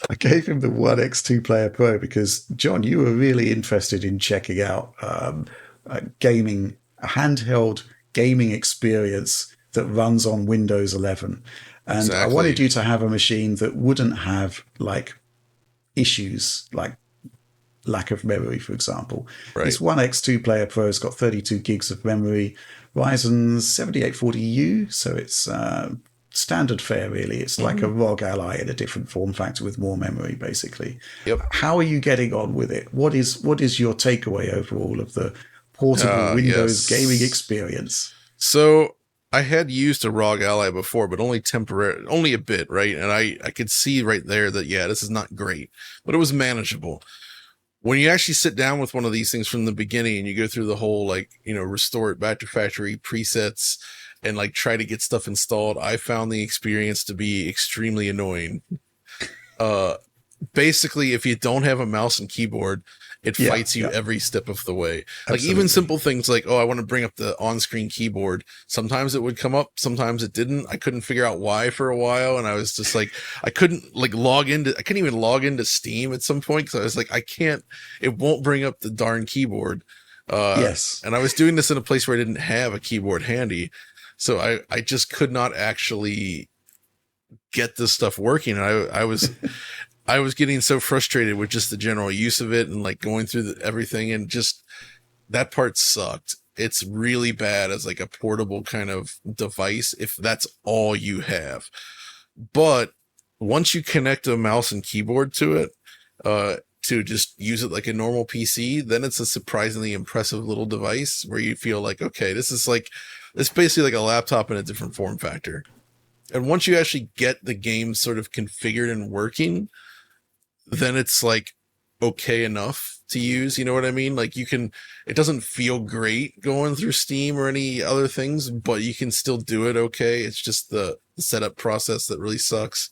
I gave him the 1X 2-player Pro because, John, you were really interested in checking out a handheld gaming experience that runs on Windows 11. And exactly. I wanted you to have a machine that wouldn't have like issues like lack of memory, for example. Right. This 1X 2-player Pro has got 32 gigs of memory, Ryzen 7840U, so it's standard fare, really. It's like a ROG Ally in a different form factor with more memory, basically. Yep. How are you getting on with it? What is your takeaway overall of the portable Windows gaming experience? So I had used a ROG Ally before, but only a bit, right? And I could see right there that, this is not great, but it was manageable. When you actually sit down with one of these things from the beginning and you go through the whole, restore it back to factory presets and try to get stuff installed, I found the experience to be extremely annoying. Basically, if you don't have a mouse and keyboard, it fights you every step of the way. Absolutely. Even simple things like, I want to bring up the on-screen keyboard. Sometimes it would come up, sometimes it didn't. I couldn't figure out why for a while. And I was just I couldn't even log into Steam at some point. Cause I was it won't bring up the darn keyboard. Yes. And I was doing this in a place where I didn't have a keyboard handy. So I just could not actually get this stuff working. And I was getting so frustrated with just the general use of it and going through everything, and just that part sucked. It's really bad as a portable kind of device if that's all you have. But once you connect a mouse and keyboard to it, to just use it like a normal PC, then it's a surprisingly impressive little device where you feel okay, this is it's basically like a laptop in a different form factor. And once you actually get the game sort of configured and working, then it's okay enough to use. You know what I mean? It doesn't feel great going through Steam or any other things, but you can still do it okay. It's just the setup process that really sucks.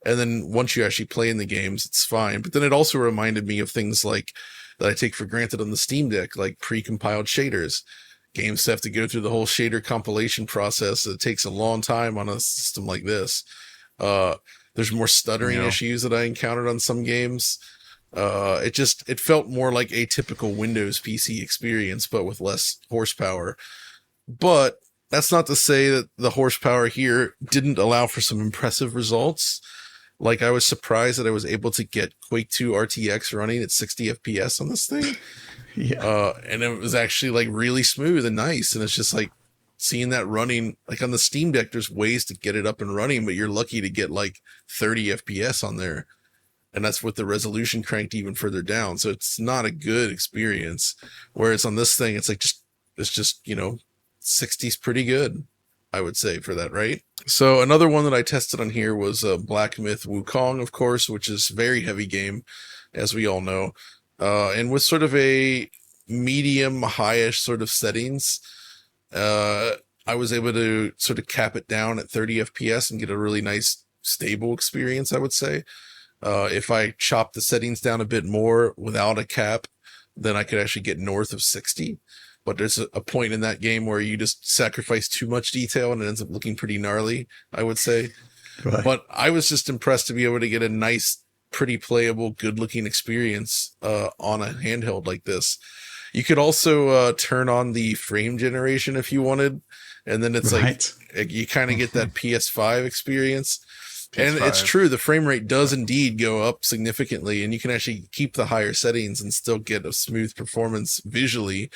And then once you actually play in the games, it's fine. But then it also reminded me of things that I take for granted on the Steam Deck, like pre-compiled shaders. Games have to go through the whole shader compilation process. It takes a long time on a system like this. There's more stuttering issues that I encountered on some games. It felt more like a typical Windows PC experience, but with less horsepower. But that's not to say that the horsepower here didn't allow for some impressive results. I was surprised that I was able to get Quake 2 RTX running at 60 FPS on this thing. And it was actually really smooth and nice. And it's just seeing that running, on the Steam Deck, there's ways to get it up and running, but you're lucky to get 30 FPS on there. And that's with the resolution cranked even further down. So it's not a good experience. Whereas on this thing, it's just 60's pretty good, I would say, for that, right? So another one that I tested on here was Black Myth Wukong, of course, which is very heavy game, as we all know. And with sort of a medium high-ish sort of settings, I was able to sort of cap it down at 30 FPS and get a really nice stable experience, I would say. If I chop the settings down a bit more without a cap, then I could actually get north of 60. But there's a point in that game where you just sacrifice too much detail and it ends up looking pretty gnarly, I would say. Right. But I was just impressed to be able to get a nice, pretty playable, good-looking experience on a handheld like this. You could also turn on the frame generation if you wanted, and then it's you kind of get that PS5 experience. And it's PS5. true, the frame rate does indeed go up significantly, and you can actually keep the higher settings and still get a smooth performance visually,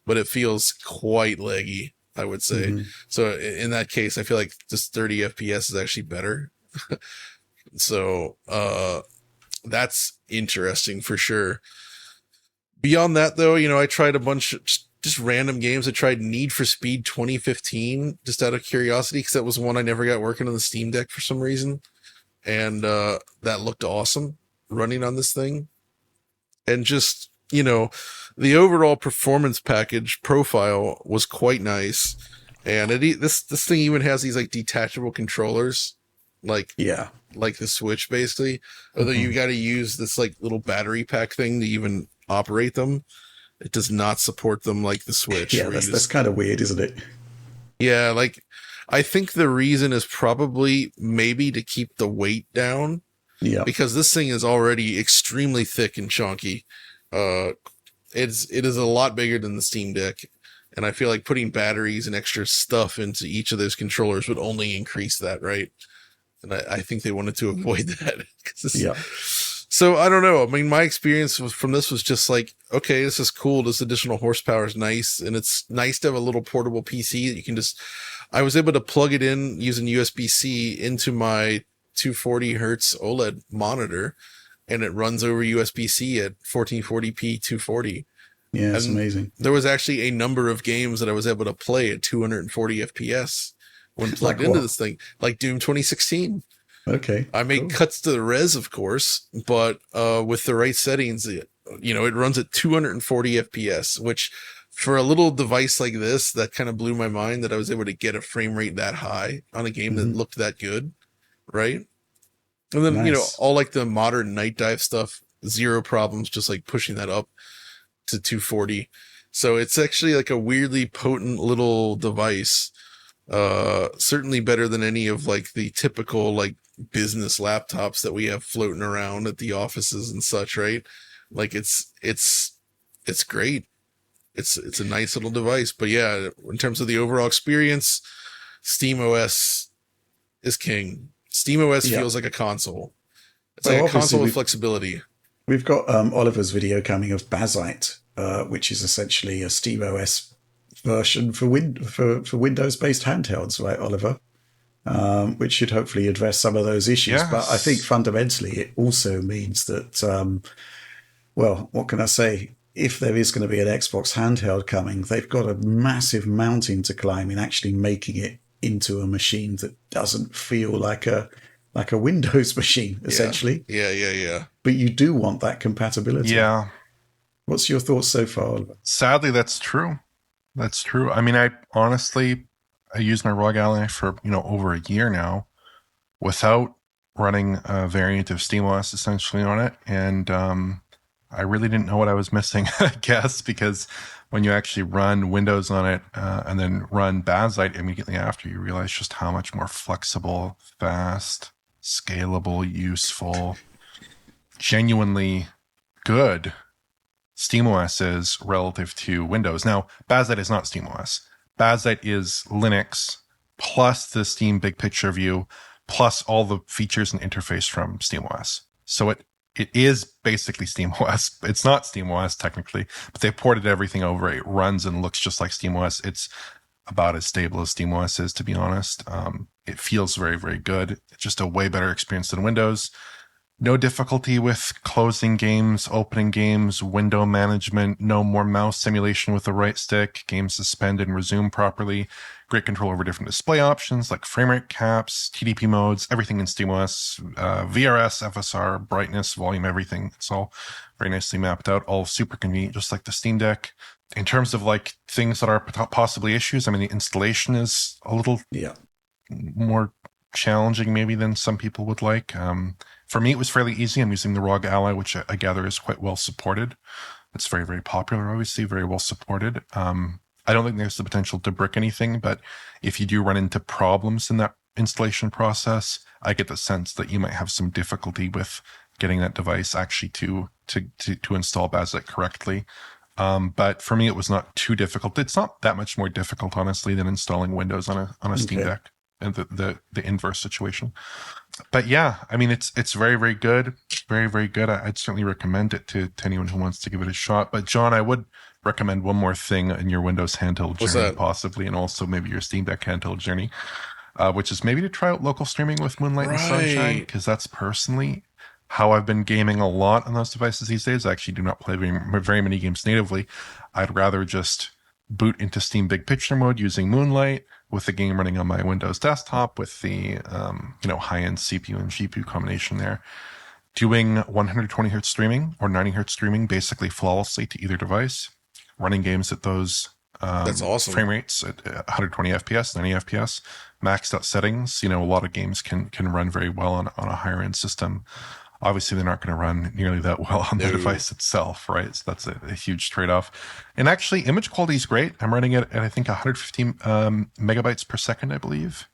but it feels quite laggy, I would say. Mm-hmm. So in that case, I feel like just 30 FPS is actually better. So that's interesting for sure. Beyond that, though, I tried a bunch of just random games. I tried Need for Speed 2015 just out of curiosity, because that was one I never got working on the Steam Deck for some reason. And that looked awesome running on this thing. And just, the overall performance package profile was quite nice. And this thing even has these like detachable controllers, like the Switch basically. Although you got to use this like little battery pack thing to even operate them. It does not support them like the Switch. Yeah, that's kind of weird, isn't it? Yeah, like I think the reason is probably maybe to keep the weight down. Yeah. Because this thing is already extremely thick and chunky. It is a lot bigger than the Steam Deck. And I feel like putting batteries and extra stuff into each of those controllers would only increase that, right? And I think they wanted to avoid that. Yeah. So I don't know. I mean, my experience from this was just like, okay, this is cool. This additional horsepower is nice. And it's nice to have a little portable PC that you can I was able to plug it in using USB-C into my 240 hertz OLED monitor, and it runs over USB-C at 1440p 240. Yeah, it's amazing. There was actually a number of games that I was able to play at 240 FPS when plugged into this thing, like Doom 2016. Okay. I made cuts to the res, of course, but with the right settings, it runs at 240 FPS, which for a little device like this, that kind of blew my mind that I was able to get a frame rate that high on a game that looked that good, right? And then, all like the modern night dive stuff, zero problems, just like pushing that up to 240. So it's actually like a weirdly potent little device. Certainly better than any of like the typical like business laptops that we have floating around at the offices and such, right? Like it's great. It's a nice little device. But yeah, in terms of the overall experience, SteamOS is king. SteamOS feels like a console. It's like a console with flexibility. We've got Oliver's video coming of Bazite, which is essentially a SteamOS version for Windows-based handhelds, right, Oliver? Which should hopefully address some of those issues. Yes. But I think fundamentally it also means that, what can I say? If there is going to be an Xbox handheld coming, they've got a massive mountain to climb in actually making it into a machine that doesn't feel like a Windows machine, essentially. Yeah. But you do want that compatibility. Yeah. What's your thoughts so far, Oliver? Sadly, that's true. That's true. I mean, I used my ROG Ally for, over a year now without running a variant of SteamOS essentially on it. And I really didn't know what I was missing, I guess, because when you actually run Windows on it and then run Bazite immediately after, you realize just how much more flexible, fast, scalable, useful, genuinely good SteamOS is relative to Windows. Now, Bazite is not SteamOS. Bazite is Linux plus the Steam big picture view plus all the features and interface from SteamOS. So it is basically SteamOS. It's not SteamOS technically, but they ported everything over. It runs and looks just like SteamOS. It's about as stable as SteamOS is, to be honest. It feels very, very good. It's just a way better experience than Windows. No difficulty with closing games, opening games, window management, no more mouse simulation with the right stick, games suspend and resume properly, great control over different display options like frame rate caps, TDP modes, everything in SteamOS, VRS, FSR, brightness, volume, everything. It's all very nicely mapped out, all super convenient, just like the Steam Deck. In terms of like things that are possibly issues, I mean, the installation is a little more challenging maybe than some people would like. For me, it was fairly easy. I'm using the ROG Ally, which I gather is quite well supported. It's very, very popular, obviously, very well supported. I don't think there's the potential to brick anything, but if you do run into problems in that installation process, I get the sense that you might have some difficulty with getting that device actually to install Bazite correctly. But for me, it was not too difficult. It's not that much more difficult, honestly, than installing Windows on a Steam Deck. And the inverse situation. But yeah, I mean, it's very, very good. Very, very good. I'd certainly recommend it to anyone who wants to give it a shot. But John, I would recommend one more thing in your Windows handheld What's journey, that? possibly, and also maybe your Steam Deck handheld journey, which is maybe to try out local streaming with Moonlight and Sunshine, Right. because that's personally how I've been gaming a lot on those devices these days. I actually do not play very many games natively. I'd rather just boot into Steam Big Picture mode using Moonlight with the game running on my Windows desktop with the high-end CPU and GPU combination there. Doing 120 hertz streaming or 90 hertz streaming basically flawlessly to either device. Running games at those That's awesome. frame rates at 120 FPS, 90 FPS, maxed out settings. A lot of games can run very well on a higher end system. Obviously, they're not going to run nearly that well on the device itself, right? So that's a huge trade-off. And actually, image quality is great. I'm running it at, I think, 150 megabytes per second, I believe,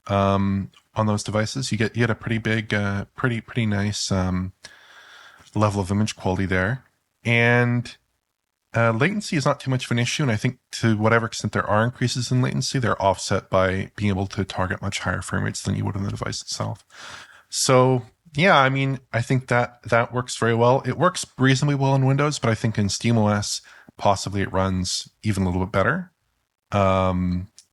on those devices. You get a pretty big, pretty nice level of image quality there. And latency is not too much of an issue. And I think to whatever extent there are increases in latency, they're offset by being able to target much higher frame rates than you would on the device itself. So yeah, I mean, I think that works very well. It works reasonably well in Windows, but I think in SteamOS, possibly it runs even a little bit better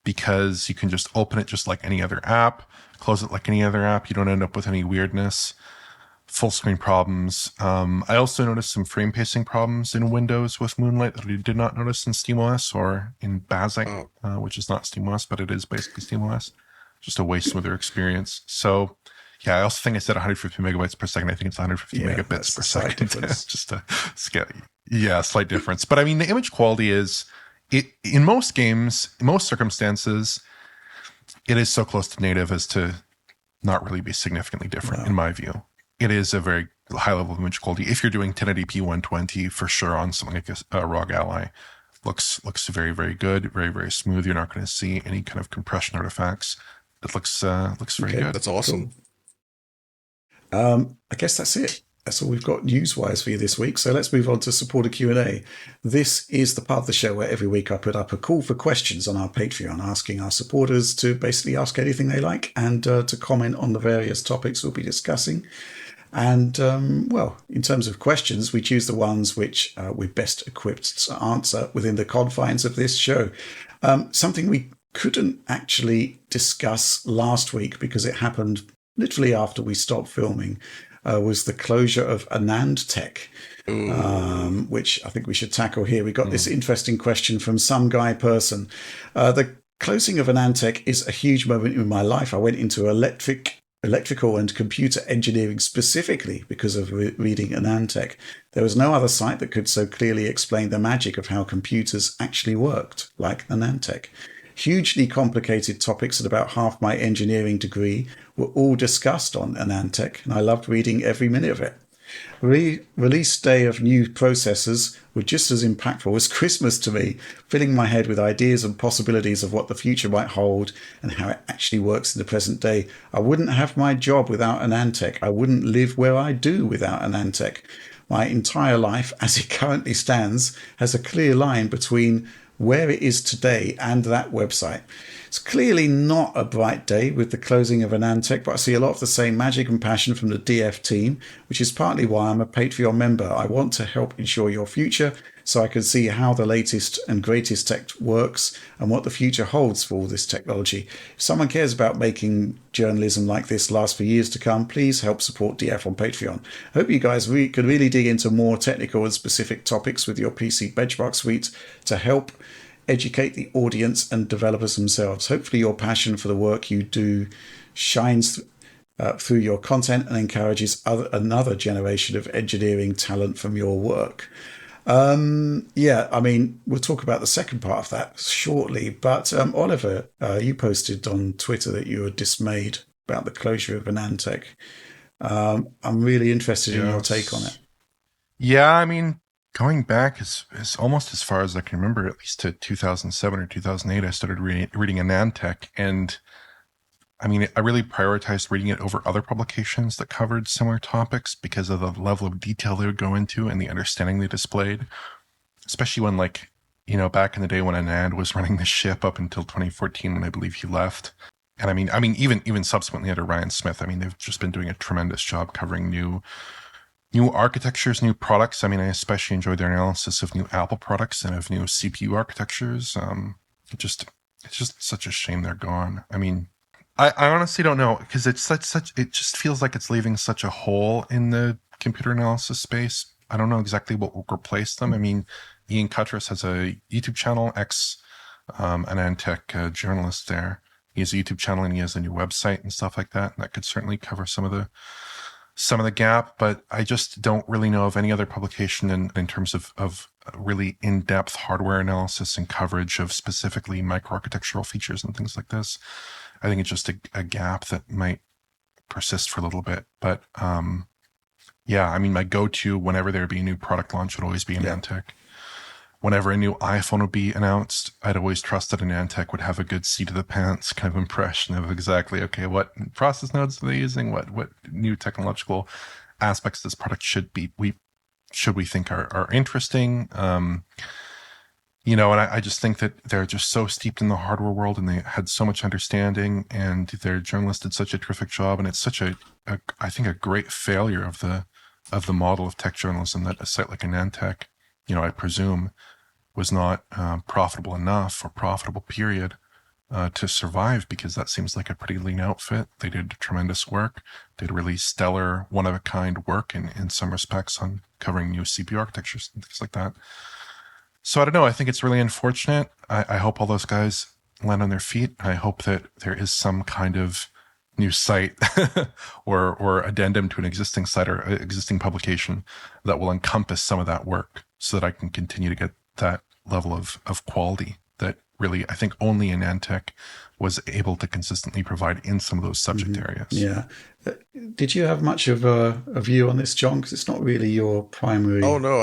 because you can just open it just like any other app, close it like any other app. You don't end up with any weirdness, full screen problems. I also noticed some frame pacing problems in Windows with Moonlight that I did not notice in SteamOS or in Basic, which is not SteamOS, but it is basically SteamOS. Just a way smoother experience. So yeah, I also think I said 150 megabytes per second. I think it's 150 megabits per second. Just a slight difference. But I mean, the image quality is, in most games, in most circumstances, it is so close to native as to not really be significantly different, in my view. It is a very high level of image quality. If you're doing 1080p 120, for sure, on something like a ROG Ally, looks very, very good, very, very smooth. You're not going to see any kind of compression artifacts. It looks very good. That's awesome. Cool. I guess that's it. That's all we've got news-wise for you this week. So let's move on to supporter Q&A. This is the part of the show where every week I put up a call for questions on our Patreon, asking our supporters to basically ask anything they like and to comment on the various topics we'll be discussing. And, in terms of questions, we choose the ones which we're best equipped to answer within the confines of this show. Something we couldn't actually discuss last week because it happened literally after we stopped filming, was the closure of Anandtech, which I think we should tackle here. We got this interesting question from some guy person. The closing of Anandtech is a huge moment in my life. I went into electrical and computer engineering specifically because of reading Anandtech. There was no other site that could so clearly explain the magic of how computers actually worked, like Anandtech. Hugely complicated topics at about half my engineering degree were all discussed on Anandtech, and I loved reading every minute of it. Release day of new processors were just as impactful as Christmas to me, filling my head with ideas and possibilities of what the future might hold and how it actually works in the present day. I wouldn't have my job without Anandtech. I wouldn't live where I do without Anandtech. My entire life, as it currently stands, has a clear line between where it is today and that website. It's clearly not a bright day with the closing of Anandtech, but I see a lot of the same magic and passion from the DF team, which is partly why I'm a Patreon member. I want to help ensure your future so I can see how the latest and greatest tech works and what the future holds for all this technology. If someone cares about making journalism like this last for years to come, please help support DF on Patreon. I hope you guys could really dig into more technical and specific topics with your PC benchmark suite to help educate the audience and developers themselves. Hopefully your passion for the work you do shines through your content and encourages another generation of engineering talent from your work. We'll talk about the second part of that shortly, but Oliver, you posted on Twitter that you were dismayed about the closure of Anandtech. I'm really interested in your take on it. Yeah, I mean, going back is almost as far as I can remember, at least to 2007 or 2008, I started reading Anandtech, and I mean, I really prioritized reading it over other publications that covered similar topics because of the level of detail they would go into and the understanding they displayed, especially when, back in the day when Anand was running the ship up until 2014 when I believe he left. And I mean, even subsequently under Ryan Smith, I mean, they've just been doing a tremendous job covering new architectures, new products. I mean, I especially enjoyed their analysis of new Apple products and of new CPU architectures. It's just such a shame they're gone. I mean, I honestly don't know, because it just feels like it's leaving such a hole in the computer analysis space. I don't know exactly what will replace them. I mean, Ian Cuttress has a YouTube channel, Anandtech journalist there. He has a YouTube channel and he has a new website and stuff like that. And that could certainly cover some of the gap, but I just don't really know of any other publication in terms of really in-depth hardware analysis and coverage of specifically microarchitectural features and things like this. I think it's just a gap that might persist for a little bit. But yeah, I mean, my go-to whenever there'd be a new product launch would always be Anandtech. Whenever a new iPhone would be announced, I'd always trust that Anandtech would have a good seat of the pants kind of impression of exactly, okay, what process nodes are they using? What new technological aspects of this product should we think are interesting? You know, and I just think that they're just so steeped in the hardware world and they had so much understanding, and their journalists did such a terrific job. And it's such I think a great failure of the model of tech journalism that a site like Anandtech, you know, I presume, was not profitable enough or profitable period to survive, because that seems like a pretty lean outfit. They did tremendous work. They did really stellar, one-of-a-kind work in some respects on covering new CPU architectures and things like that. So I don't know. I think it's really unfortunate. I hope all those guys land on their feet. I hope that there is some kind of new site or addendum to an existing site or existing publication that will encompass some of that work, so that I can continue to get that level of quality that really, I think, only Anandtech was able to consistently provide in some of those subject areas. Yeah. Did you have much of a view on this, John? Because it's not really your primary. Oh no,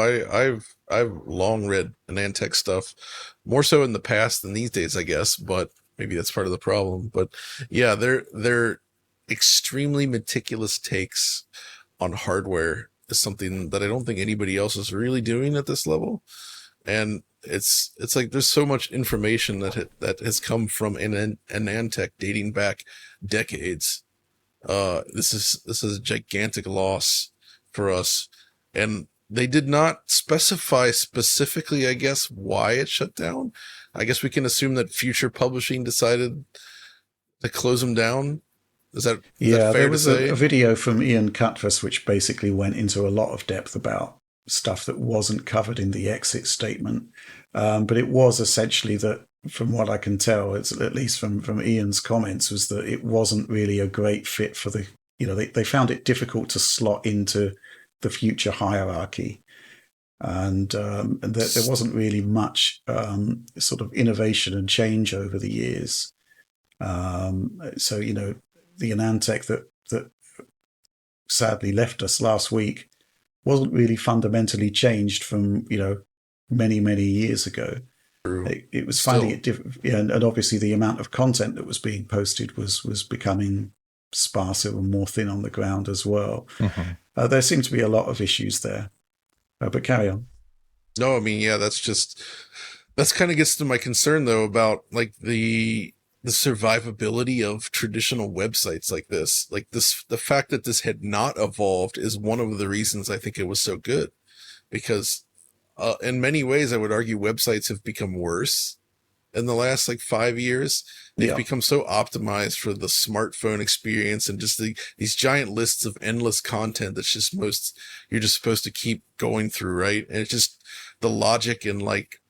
I've long read Anandtech stuff, more so in the past than these days, I guess. But maybe that's part of the problem. But yeah, they're extremely meticulous takes on hardware is something that I don't think anybody else is really doing at this level. And it's like there's so much information that has come from Anandtech dating back decades. This is a gigantic loss for us. And they did not specify specifically, I guess, why it shut down. I guess we can assume that Future Publishing decided to close them down. Is that fair there was to say? a video from Ian Cuttress which basically went into a lot of depth about stuff that wasn't covered in the exit statement. But it was essentially that, from what I can tell, it's at least from Ian's comments, was that it wasn't really a great fit for the, you know, they found it difficult to slot into the Future hierarchy. And there wasn't really much sort of innovation and change over the years. So, you know, the Anandtech that sadly left us last week wasn't really fundamentally changed from, you know, many years ago. It was finding it different, and obviously the amount of content that was being posted was becoming sparser and more thin on the ground as well. Mm-hmm. There seemed to be a lot of issues there, but carry on. No, I mean, yeah, that's kind of gets to my concern though about like the survivability of traditional websites like this. Like this, the fact that this had not evolved is one of the reasons I think it was so good, because in many ways, I would argue websites have become worse in the last like 5 years. They've become so optimized for the smartphone experience and just these giant lists of endless content that's just you're just supposed to keep going through, right? And it's just the logic and like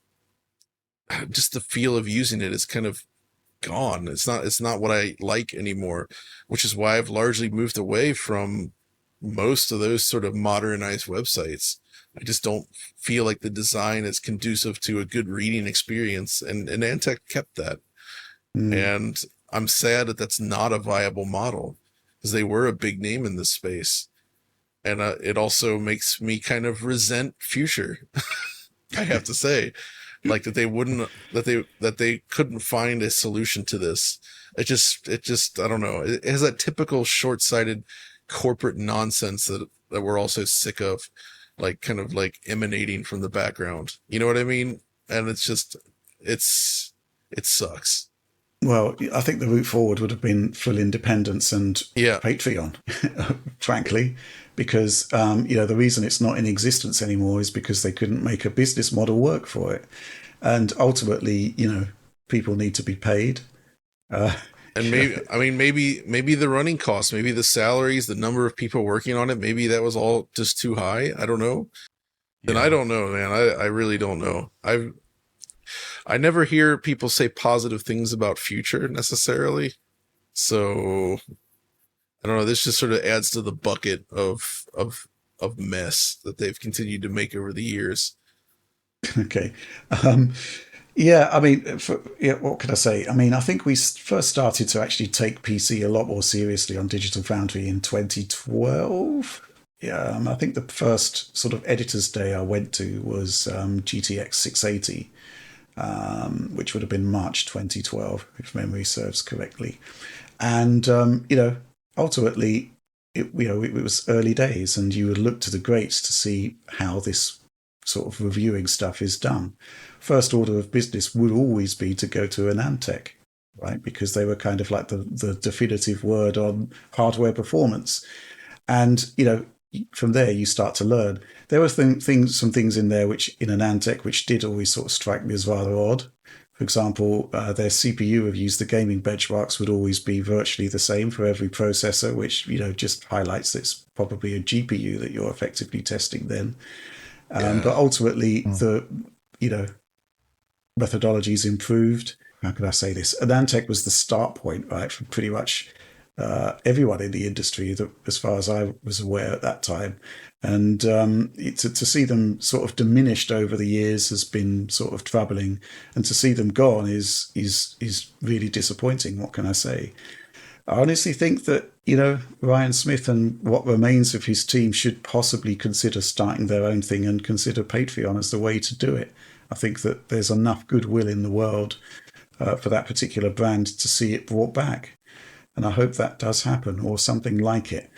just the feel of using it is kind of gone. It's not what I like anymore, which is why I've largely moved away from most of those sort of modernized websites. I just don't feel like the design is conducive to a good reading experience, and Anandtech kept that. And I'm sad that that's not a viable model, because they were a big name in this space. And it also makes me kind of resent Future. I have to say, like that they couldn't find a solution to this. It just I don't know. It has that typical short-sighted corporate nonsense that we're also sick of, like kind of like emanating from the background. You know what I mean? And it's just, it sucks. Well, I think the route forward would have been full independence and Yeah. Patreon, frankly, because the reason it's not in existence anymore is because they couldn't make a business model work for it, and ultimately, people need to be paid. And maybe the running costs, maybe the salaries, the number of people working on it, maybe that was all just too high. I don't know. Then I don't know, man. I really don't know. I never hear people say positive things about Future necessarily. So I don't know. This just sort of adds to the bucket of mess that they've continued to make over the years. Okay. Yeah, I mean, what can I say? I mean, I think we first started to actually take PC a lot more seriously on Digital Foundry in 2012. Yeah, I think the first sort of editors' day I went to was GTX 680, which would have been March 2012, if memory serves correctly. And, ultimately, it was early days, and you would look to the greats to see how this sort of reviewing stuff is done. First order of business would always be to go to Anandtech, right? Because they were kind of like the definitive word on hardware performance. And, from there you start to learn. There were some things in there which in Anandtech which did always sort of strike me as rather odd. For example, their CPU reviews, the gaming benchmarks would always be virtually the same for every processor, which, just highlights that it's probably a GPU that you're effectively testing then. But ultimately, the methodologies improved. How could I say this? Anandtech was the start point, right, for pretty much everyone in the industry, as far as I was aware at that time. And to see them sort of diminished over the years has been sort of troubling, and to see them gone is really disappointing. What can I say? I honestly think that, Ryan Smith and what remains of his team should possibly consider starting their own thing and consider Patreon as the way to do it. I think that there's enough goodwill in the world for that particular brand to see it brought back. And I hope that does happen, or something like it.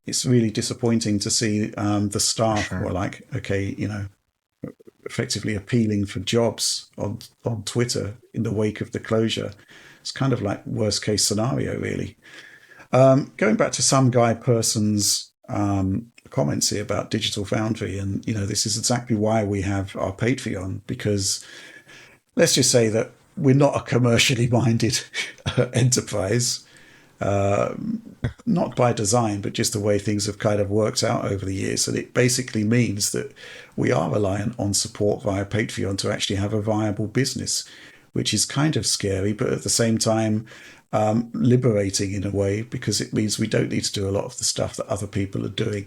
It's really disappointing to see the staff were like, okay, effectively appealing for jobs on Twitter in the wake of the closure. It's kind of like worst case scenario, really. Going back to some guy person's comments here about Digital Foundry, and this is exactly why we have our Patreon, because let's just say that we're not a commercially minded enterprise, not by design, but just the way things have kind of worked out over the years. And it basically means that we are reliant on support via Patreon to actually have a viable business, which is kind of scary, but at the same time liberating in a way, because it means we don't need to do a lot of the stuff that other people are doing.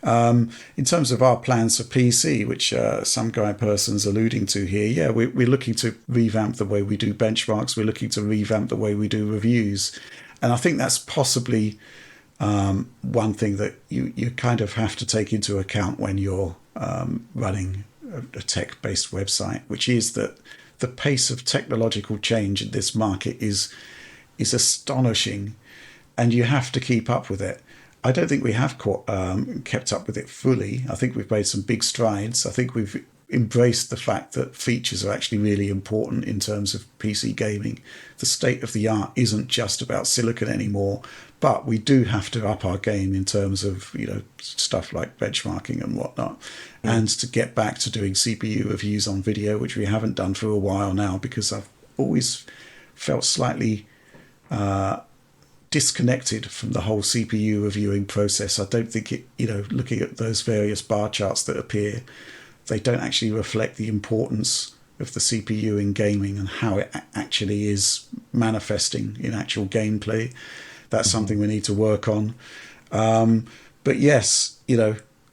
In terms of our plans for PC, which some guy person's alluding to here, yeah, we're looking to revamp the way we do benchmarks. We're looking to revamp the way we do reviews. And I think that's possibly one thing that you kind of have to take into account when you're running a tech-based website, which is that the pace of technological change in this market is astonishing, and you have to keep up with it. I don't think we have kept up with it fully. I think we've made some big strides. I think we've embraced the fact that features are actually really important in terms of PC gaming. The state of the art isn't just about silicon anymore, but we do have to up our game in terms of stuff like benchmarking and whatnot, and to get back to doing CPU reviews on video, which we haven't done for a while now, because I've always felt slightly disconnected from the whole CPU reviewing process. I don't think it, looking at those various bar charts that appear, they don't actually reflect the importance of the CPU in gaming and how it actually is manifesting in actual gameplay. That's something we need to work on. But yes,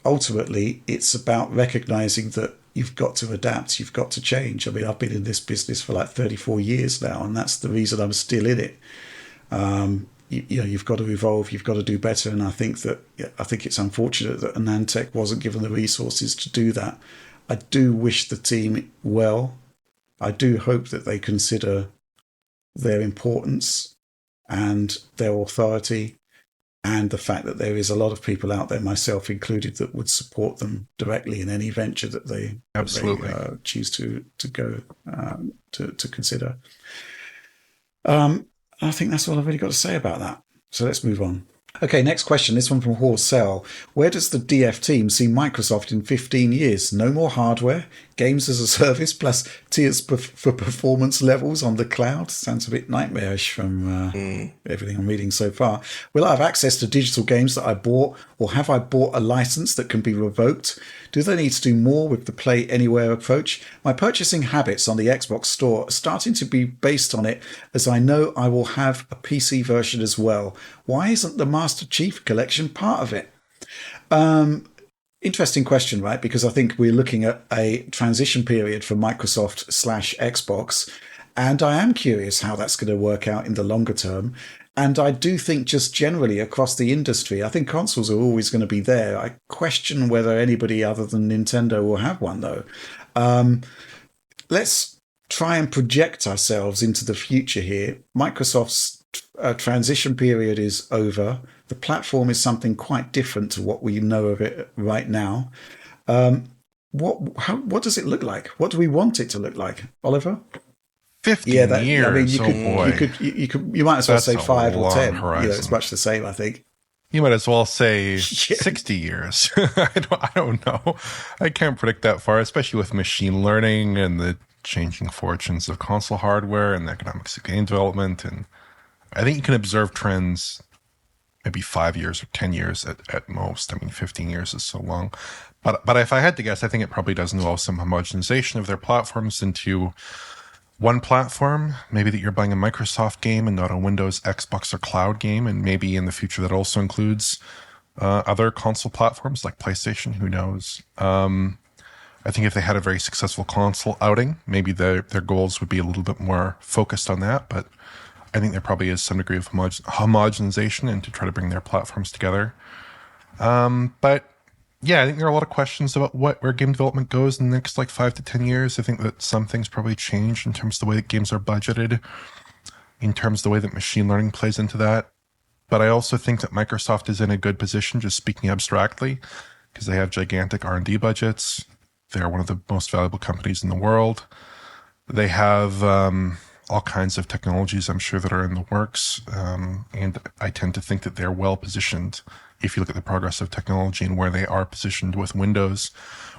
ultimately it's about recognizing that you've got to adapt, you've got to change. I mean, I've been in this business for like 34 years now, and that's the reason I'm still in it. You've got to evolve, you've got to do better. And I think it's unfortunate that Anandtech wasn't given the resources to do that. I do wish the team well. I do hope that they consider their importance and their authority, and the fact that there is a lot of people out there, myself included, that would support them directly in any venture that they choose to go to consider. I think that's all I've really got to say about that. So let's move on. Okay, next question. This one from Horsell. Where does the DF team see Microsoft in 15 years? No more hardware, games as a service, plus tiers for performance levels on the cloud? Sounds a bit nightmarish from everything I'm reading so far. Will I have access to digital games that I bought, or have I bought a license that can be revoked? Do they need to do more with the Play Anywhere approach? My purchasing habits on the Xbox Store are starting to be based on it, as I know I will have a PC version as well. Why isn't the Master Chief Collection part of it? Interesting question, right? Because I think we're looking at a transition period for Microsoft / Xbox, and I am curious how that's going to work out in the longer term. And I do think just generally across the industry, I think consoles are always going to be there. I question whether anybody other than Nintendo will have one, though. Let's try and project ourselves into the future here. Microsoft's transition period is over. The platform is something quite different to what we know of it right now. What does it look like? What do we want it to look like, Oliver? 15 Yeah, years. I mean, you might as well That's say a 5 or 10. horizon. It's much the same, I think. You might as well say 60 years. I don't know. I can't predict that far, especially with machine learning and the changing fortunes of console hardware and the economics of game development. And I think you can observe trends maybe 5 years or 10 years at most. I mean, 15 years is so long. But if I had to guess, I think it probably does involve some homogenization of their platforms into one platform, maybe that you're buying a Microsoft game and not a Windows, Xbox, or cloud game. And maybe in the future that also includes other console platforms like PlayStation, who knows? I think if they had a very successful console outing, maybe their goals would be a little bit more focused on that. But I think there probably is some degree of homogenization and to try to bring their platforms together. But yeah, I think there are a lot of questions about where game development goes in the next 5 to 10 years. I think that some things probably change in terms of the way that games are budgeted, in terms of the way that machine learning plays into that. But I also think that Microsoft is in a good position, just speaking abstractly, because they have gigantic R&D budgets. They're one of the most valuable companies in the world. They have all kinds of technologies, I'm sure, that are in the works. And I tend to think that they're well positioned. If you look at the progress of technology and where they are positioned with Windows,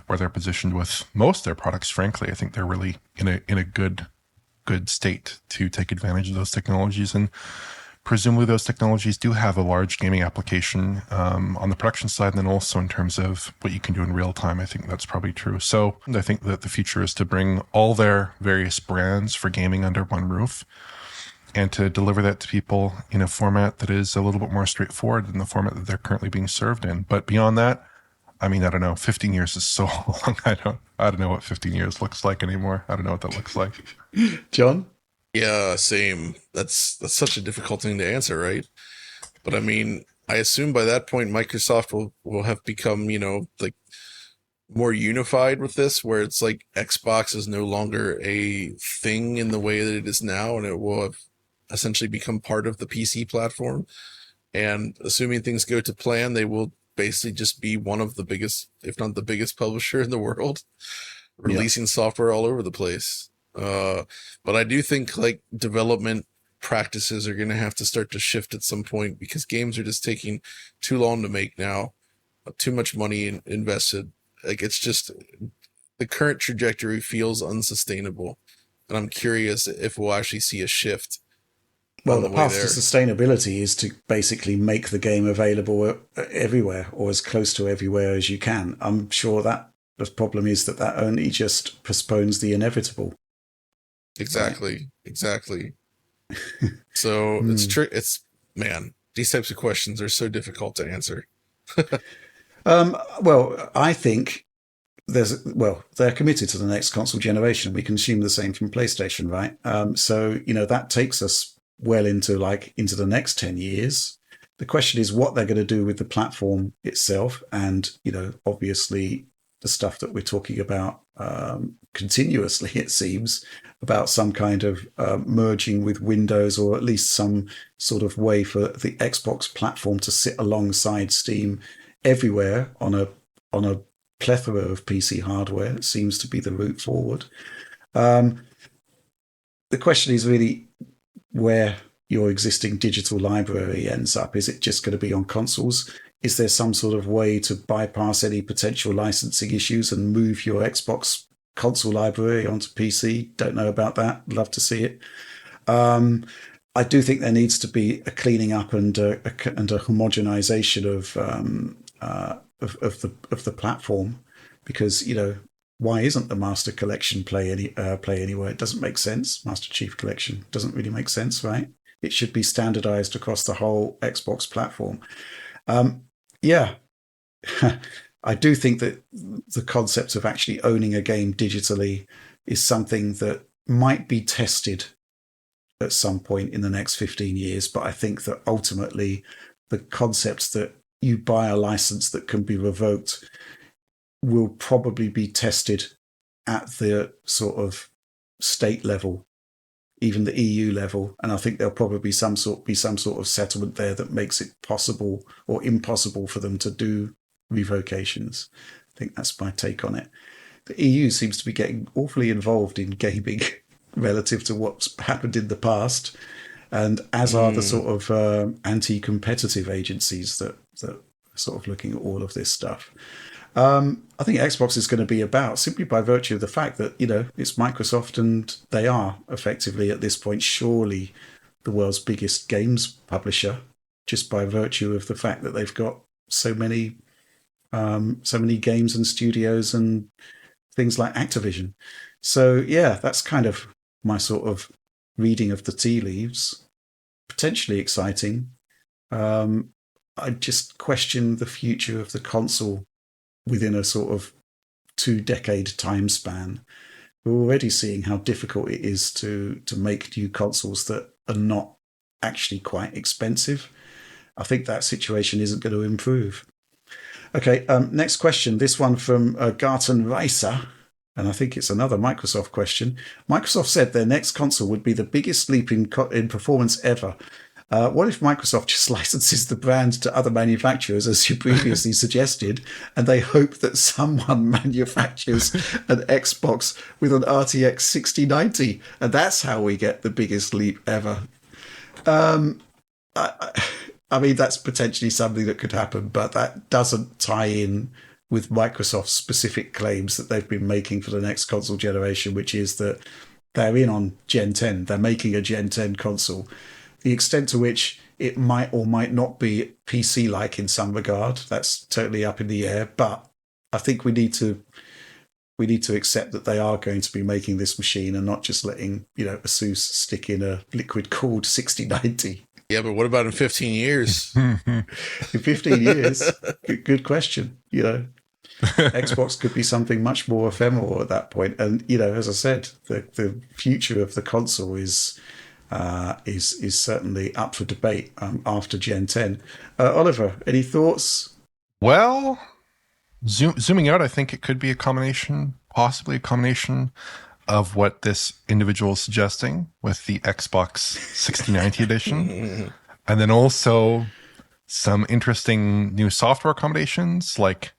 where they're positioned with most of their products, frankly, I think they're really in a good state to take advantage of those technologies. And presumably those technologies do have a large gaming application on the production side, and then also in terms of what you can do in real time. I think that's probably true. So I think that the future is to bring all their various brands for gaming under one roof, and to deliver that to people in a format that is a little bit more straightforward than the format that they're currently being served in. But beyond that, I mean, I don't know. 15 years is so long. I don't know what 15 years looks like anymore. I don't know what that looks like. John? Yeah, same. That's such a difficult thing to answer, right? But I mean, I assume by that point Microsoft will have become, more unified with this, where it's like Xbox is no longer a thing in the way that it is now, and it will have essentially become part of the PC platform. And assuming things go to plan, they will basically just be one of the biggest, if not the biggest publisher in the world, releasing software all over the place. But I do think development practices are going to have to start to shift at some point, because games are just taking too long to make now, too much money invested. It's just, the current trajectory feels unsustainable, and I'm curious if we'll actually see a shift. Well, the path to sustainability is to basically make the game available everywhere, or as close to everywhere as you can. I'm sure that the problem is that only just postpones the inevitable. Exactly. So man, these types of questions are so difficult to answer. Well, I think they're committed to the next console generation. We can assume the same from PlayStation, right? So, that takes us well into the next 10 years. The question is what they're going to do with the platform itself. And, obviously the stuff that we're talking about continuously, it seems, about some kind of merging with Windows, or at least some sort of way for the Xbox platform to sit alongside Steam everywhere on a plethora of PC hardware. It seems to be the route forward. The question is really, where your existing digital library ends up. Is it just going to be on consoles? Is there some sort of way to bypass any potential licensing issues and move your Xbox console library onto PC? Don't know about that. Love to see it. I do think there needs to be a cleaning up and a homogenization of the platform, because why isn't the Master Collection play anywhere? It doesn't make sense. Master Chief Collection doesn't really make sense, right? It should be standardized across the whole Xbox platform. Yeah, I do think that the concept of actually owning a game digitally is something that might be tested at some point in the next 15 years. But I think that ultimately the concept that you buy a license that can be revoked will probably be tested at the sort of state level, even the EU level, and I think there'll probably be some sort of settlement there that makes it possible or impossible for them to do revocations. I think that's my take on it. The EU seems to be getting awfully involved in gaming relative to what's happened in the past, and as are the sort of anti-competitive agencies that are sort of looking at all of this stuff. I think Xbox is going to be about, simply by virtue of the fact that, it's Microsoft, and they are effectively at this point surely the world's biggest games publisher, just by virtue of the fact that they've got so many games and studios and things like Activision. So yeah, that's kind of my sort of reading of the tea leaves. Potentially exciting. I just question the future of the console within a sort of 2-decade time span. We're already seeing how difficult it is to make new consoles that are not actually quite expensive. I think that situation isn't going to improve. Okay, next question. This one from Garten Reiser, and I think it's another Microsoft question. Microsoft said their next console would be the biggest leap in performance ever. What if Microsoft just licenses the brand to other manufacturers, as you previously suggested, and they hope that someone manufactures an Xbox with an RTX 6090, and that's how we get the biggest leap ever? I mean, that's potentially something that could happen, but that doesn't tie in with Microsoft's specific claims that they've been making for the next console generation, which is that they're in on Gen 10. They're making a Gen 10 console. The extent to which it might or might not be PC-like in some regard, that's totally up in the air. But I think we need to accept that they are going to be making this machine and not just letting ASUS stick in a liquid-cooled 6090. Yeah, but what about in 15 years? In 15 years, good question. Xbox could be something much more ephemeral at that point. And as I said, the future of the console is certainly up for debate after Gen 10. Oliver, any thoughts? Well, zooming out, I think it could be possibly a combination of what this individual is suggesting with the Xbox 6090 edition, and then also some interesting new software combinations. Like,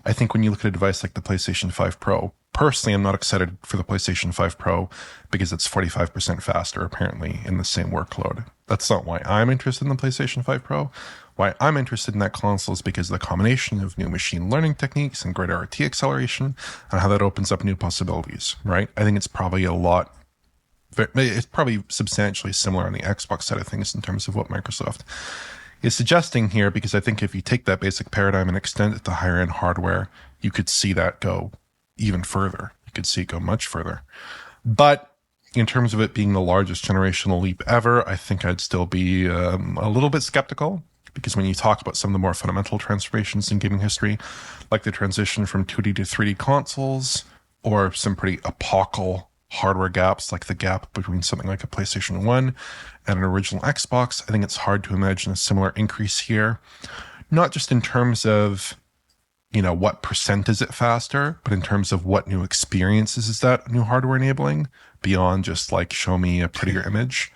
I think when you look at a device like the PlayStation 5 Pro, personally, I'm not excited for the PlayStation 5 Pro because it's 45% faster, apparently, in the same workload. That's not why I'm interested in the PlayStation 5 Pro. Why I'm interested in that console is because of the combination of new machine learning techniques and greater RT acceleration and how that opens up new possibilities, right? I think it's probably substantially similar on the Xbox side of things in terms of what Microsoft is suggesting here, because I think if you take that basic paradigm and extend it to higher end hardware, you could see that go even further. You could see it go much further. But in terms of it being the largest generational leap ever, I think I'd still be a little bit skeptical, because when you talk about some of the more fundamental transformations in gaming history, like the transition from 2D to 3D consoles, or some pretty epochal hardware gaps, like the gap between something like a PlayStation 1 and an original Xbox, I think it's hard to imagine a similar increase here. Not just in terms of, what percent is it faster, but in terms of what new experiences is that new hardware enabling, beyond just like show me a prettier image.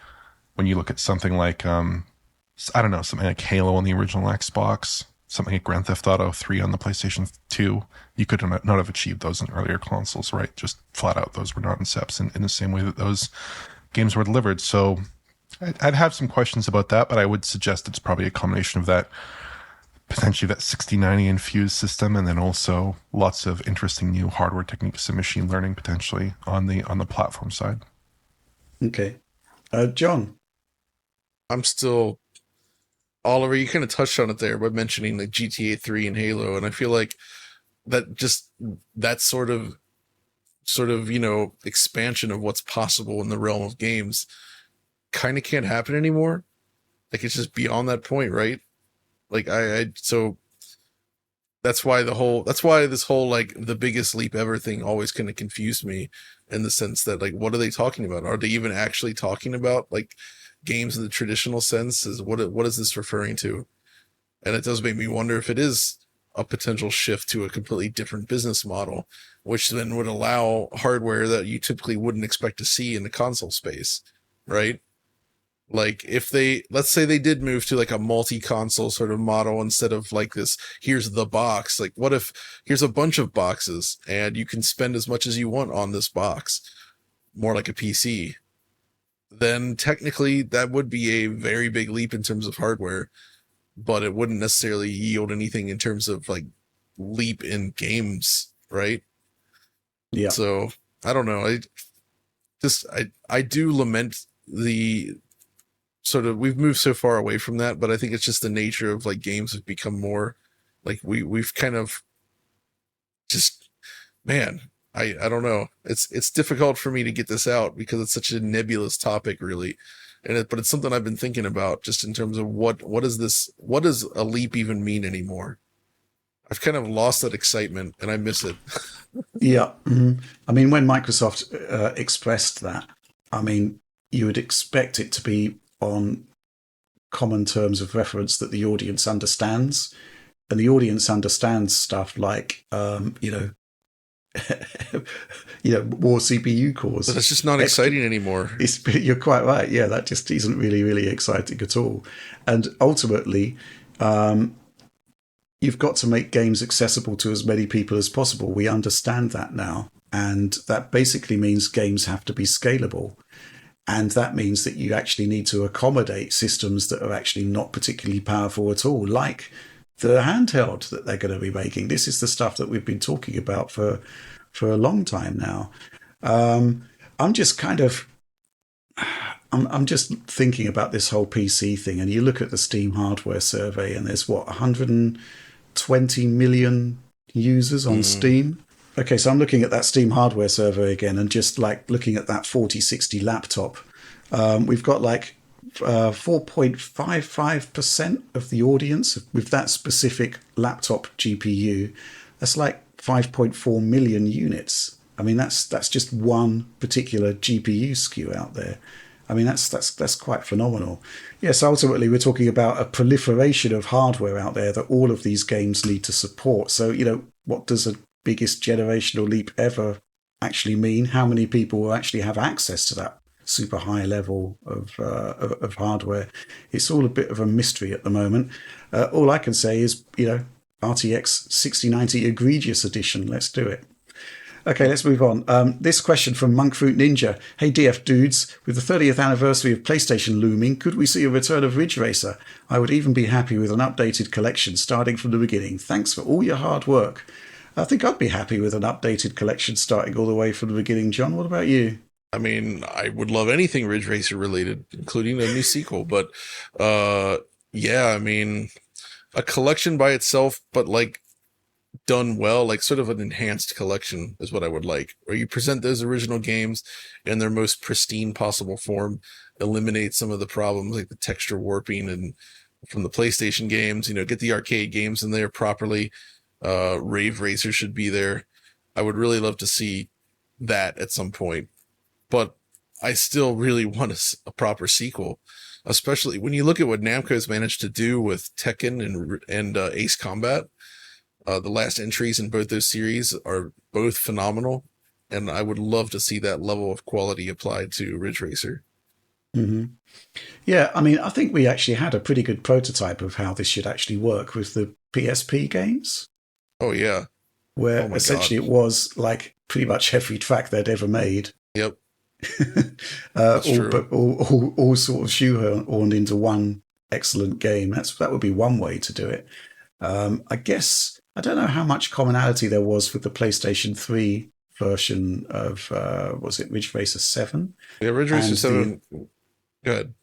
When you look at something like, something like Halo on the original Xbox, something like Grand Theft Auto 3 on the PlayStation 2, you could not have achieved those in earlier consoles, right? Just flat out, those were not in steps in the same way that those games were delivered. So I'd have some questions about that, but I would suggest it's probably a combination of that, potentially that 6090 infused system, and then also lots of interesting new hardware techniques and machine learning potentially on the platform side. Okay. John? I'm still, Oliver, you kind of touched on it there by mentioning like GTA 3 and Halo, and I feel like that sort of expansion of what's possible in the realm of games kind of can't happen anymore. Like it's just beyond that point, right? Like so that's why this whole like the biggest leap ever thing always kind of confused me, in the sense that like, what are they talking about? Are they even actually talking about like games in the traditional sense? What is this referring to? And it does make me wonder if it is a potential shift to a completely different business model, which then would allow hardware that you typically wouldn't expect to see in the console space, right? Like let's say they did move to like a multi-console sort of model instead of like this, here's the box. Like what if here's a bunch of boxes and you can spend as much as you want on this box, more like a PC? Then technically that would be a very big leap in terms of hardware, but it wouldn't necessarily yield anything in terms of like leap in games, right? Yeah. So I don't know. I do lament the sort of, we've moved so far away from that, but I think it's just the nature of like games have become more like we've kind of just, man, I don't know. It's difficult for me to get this out because it's such a nebulous topic, really. But it's something I've been thinking about, just in terms of what does a leap even mean anymore? I've kind of lost that excitement and I miss it. Yeah. Mm-hmm. I mean, when Microsoft expressed that, I mean, you would expect it to be on common terms of reference that the audience understands. And the audience understands stuff like, more CPU cores. But it's just not exciting anymore. You're quite right. Yeah, that just isn't really, really exciting at all. And ultimately, you've got to make games accessible to as many people as possible. We understand that now. And that basically means games have to be scalable. And that means that you actually need to accommodate systems that are actually not particularly powerful at all, like the handheld that they're going to be making. This is the stuff that we've been talking about for a long time now. I'm just thinking about this whole PC thing, and you look at the Steam hardware survey, and there's 120 million users on Steam. Okay, so I'm looking at that Steam hardware survey again, and just like looking at that 4060 laptop, we've got like 4.55% of the audience with that specific laptop GPU. That's like 5.4 million units. I mean, that's just one particular GPU SKU out there. I mean, that's quite phenomenal. Yes, ultimately, we're talking about a proliferation of hardware out there that all of these games need to support. So, what does a biggest generational leap ever actually mean? How many people will actually have access to that super high level of hardware? It's all a bit of a mystery at the moment. All I can say is, RTX 6090 egregious edition. Let's do it. Okay, let's move on. This question from Monkfruit Ninja. Hey, DF dudes, with the 30th anniversary of PlayStation looming, could we see a return of Ridge Racer? I would even be happy with an updated collection starting from the beginning. Thanks for all your hard work. I think I'd be happy with an updated collection starting all the way from the beginning. John, what about you? I mean, I would love anything Ridge Racer related, including a new sequel. But yeah, I mean, a collection by itself, but like done well, like sort of an enhanced collection is what I would like, where you present those original games in their most pristine possible form, eliminate some of the problems like the texture warping and from the PlayStation games, get the arcade games in there properly. Rave Racer should be there. I would really love to see that at some point, but I still really want a proper sequel, especially when you look at what Namco's managed to do with Tekken and Ace Combat. The last entries in both those series are both phenomenal, and I would love to see that level of quality applied to Ridge Racer. Mm-hmm. Yeah, I mean, I think we actually had a pretty good prototype of how this should actually work with the PSP games. Oh, yeah. Where essentially it was like pretty much every track they'd ever made. Yep. That's true. But all sort of shoehorned into one excellent game. That would be one way to do it. I guess I don't know how much commonality there was with the PlayStation 3 version of was it Ridge Racer 7? Yeah, Ridge Racer 7. Good.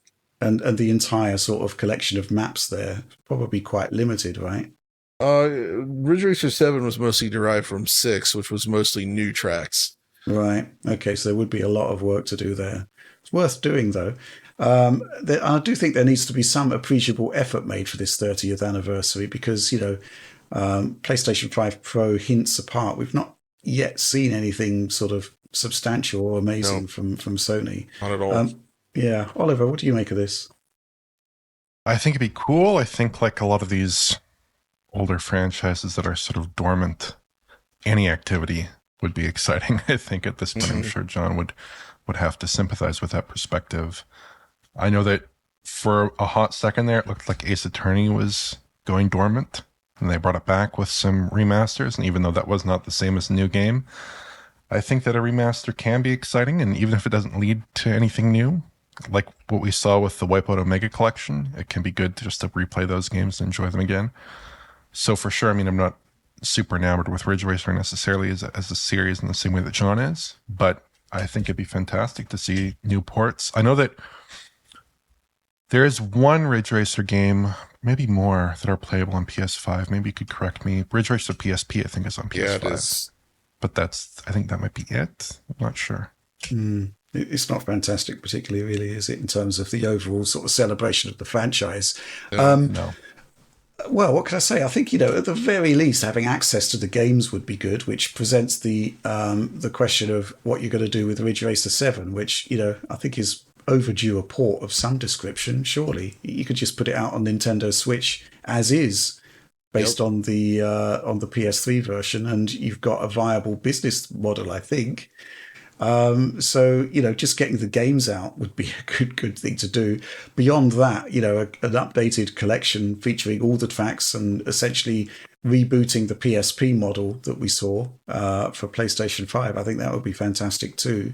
And the entire sort of collection of maps there, probably quite limited, right? Ridge Racer 7 was mostly derived from 6, which was mostly new tracks. Right. Okay, so there would be a lot of work to do there. It's worth doing, though. I do think there needs to be some appreciable effort made for this 30th anniversary because, PlayStation 5 Pro hints apart, we've not yet seen anything sort of substantial or amazing from Sony. Not at all. Yeah. Oliver, what do you make of this? I think it'd be cool. I think like a lot of these older franchises that are sort of dormant, any activity would be exciting. I think at this point, I'm sure John would have to sympathize with that perspective. I know that for a hot second there, it looked like Ace Attorney was going dormant, and they brought it back with some remasters. And even though that was not the same as a new game, I think that a remaster can be exciting. And even if it doesn't lead to anything new, like what we saw with the Wipeout Omega Collection, it can be good to just to replay those games and enjoy them again. So for sure, I mean, I'm not super enamored with Ridge Racer necessarily as a series in the same way that John is, but I think it'd be fantastic to see new ports. I know that there is one Ridge Racer game, maybe more, that are playable on PS5. Maybe you could correct me. Ridge Racer PSP, I think, is on PS5. Yeah, it is. But I think that might be it. I'm not sure. It's not fantastic, particularly, really, is it, in terms of the overall sort of celebration of the franchise? No. Well, what can I say? I think, at the very least, having access to the games would be good, which presents the question of what you're going to do with Ridge Racer 7, which, I think is overdue a port of some description, surely. You could just put it out on Nintendo Switch as is, based on the PS3 version, and you've got a viable business model, I think. So, just getting the games out would be a good thing to do. Beyond that, an updated collection featuring all the tracks and essentially rebooting the PSP model that we saw for PlayStation 5, I think that would be fantastic too.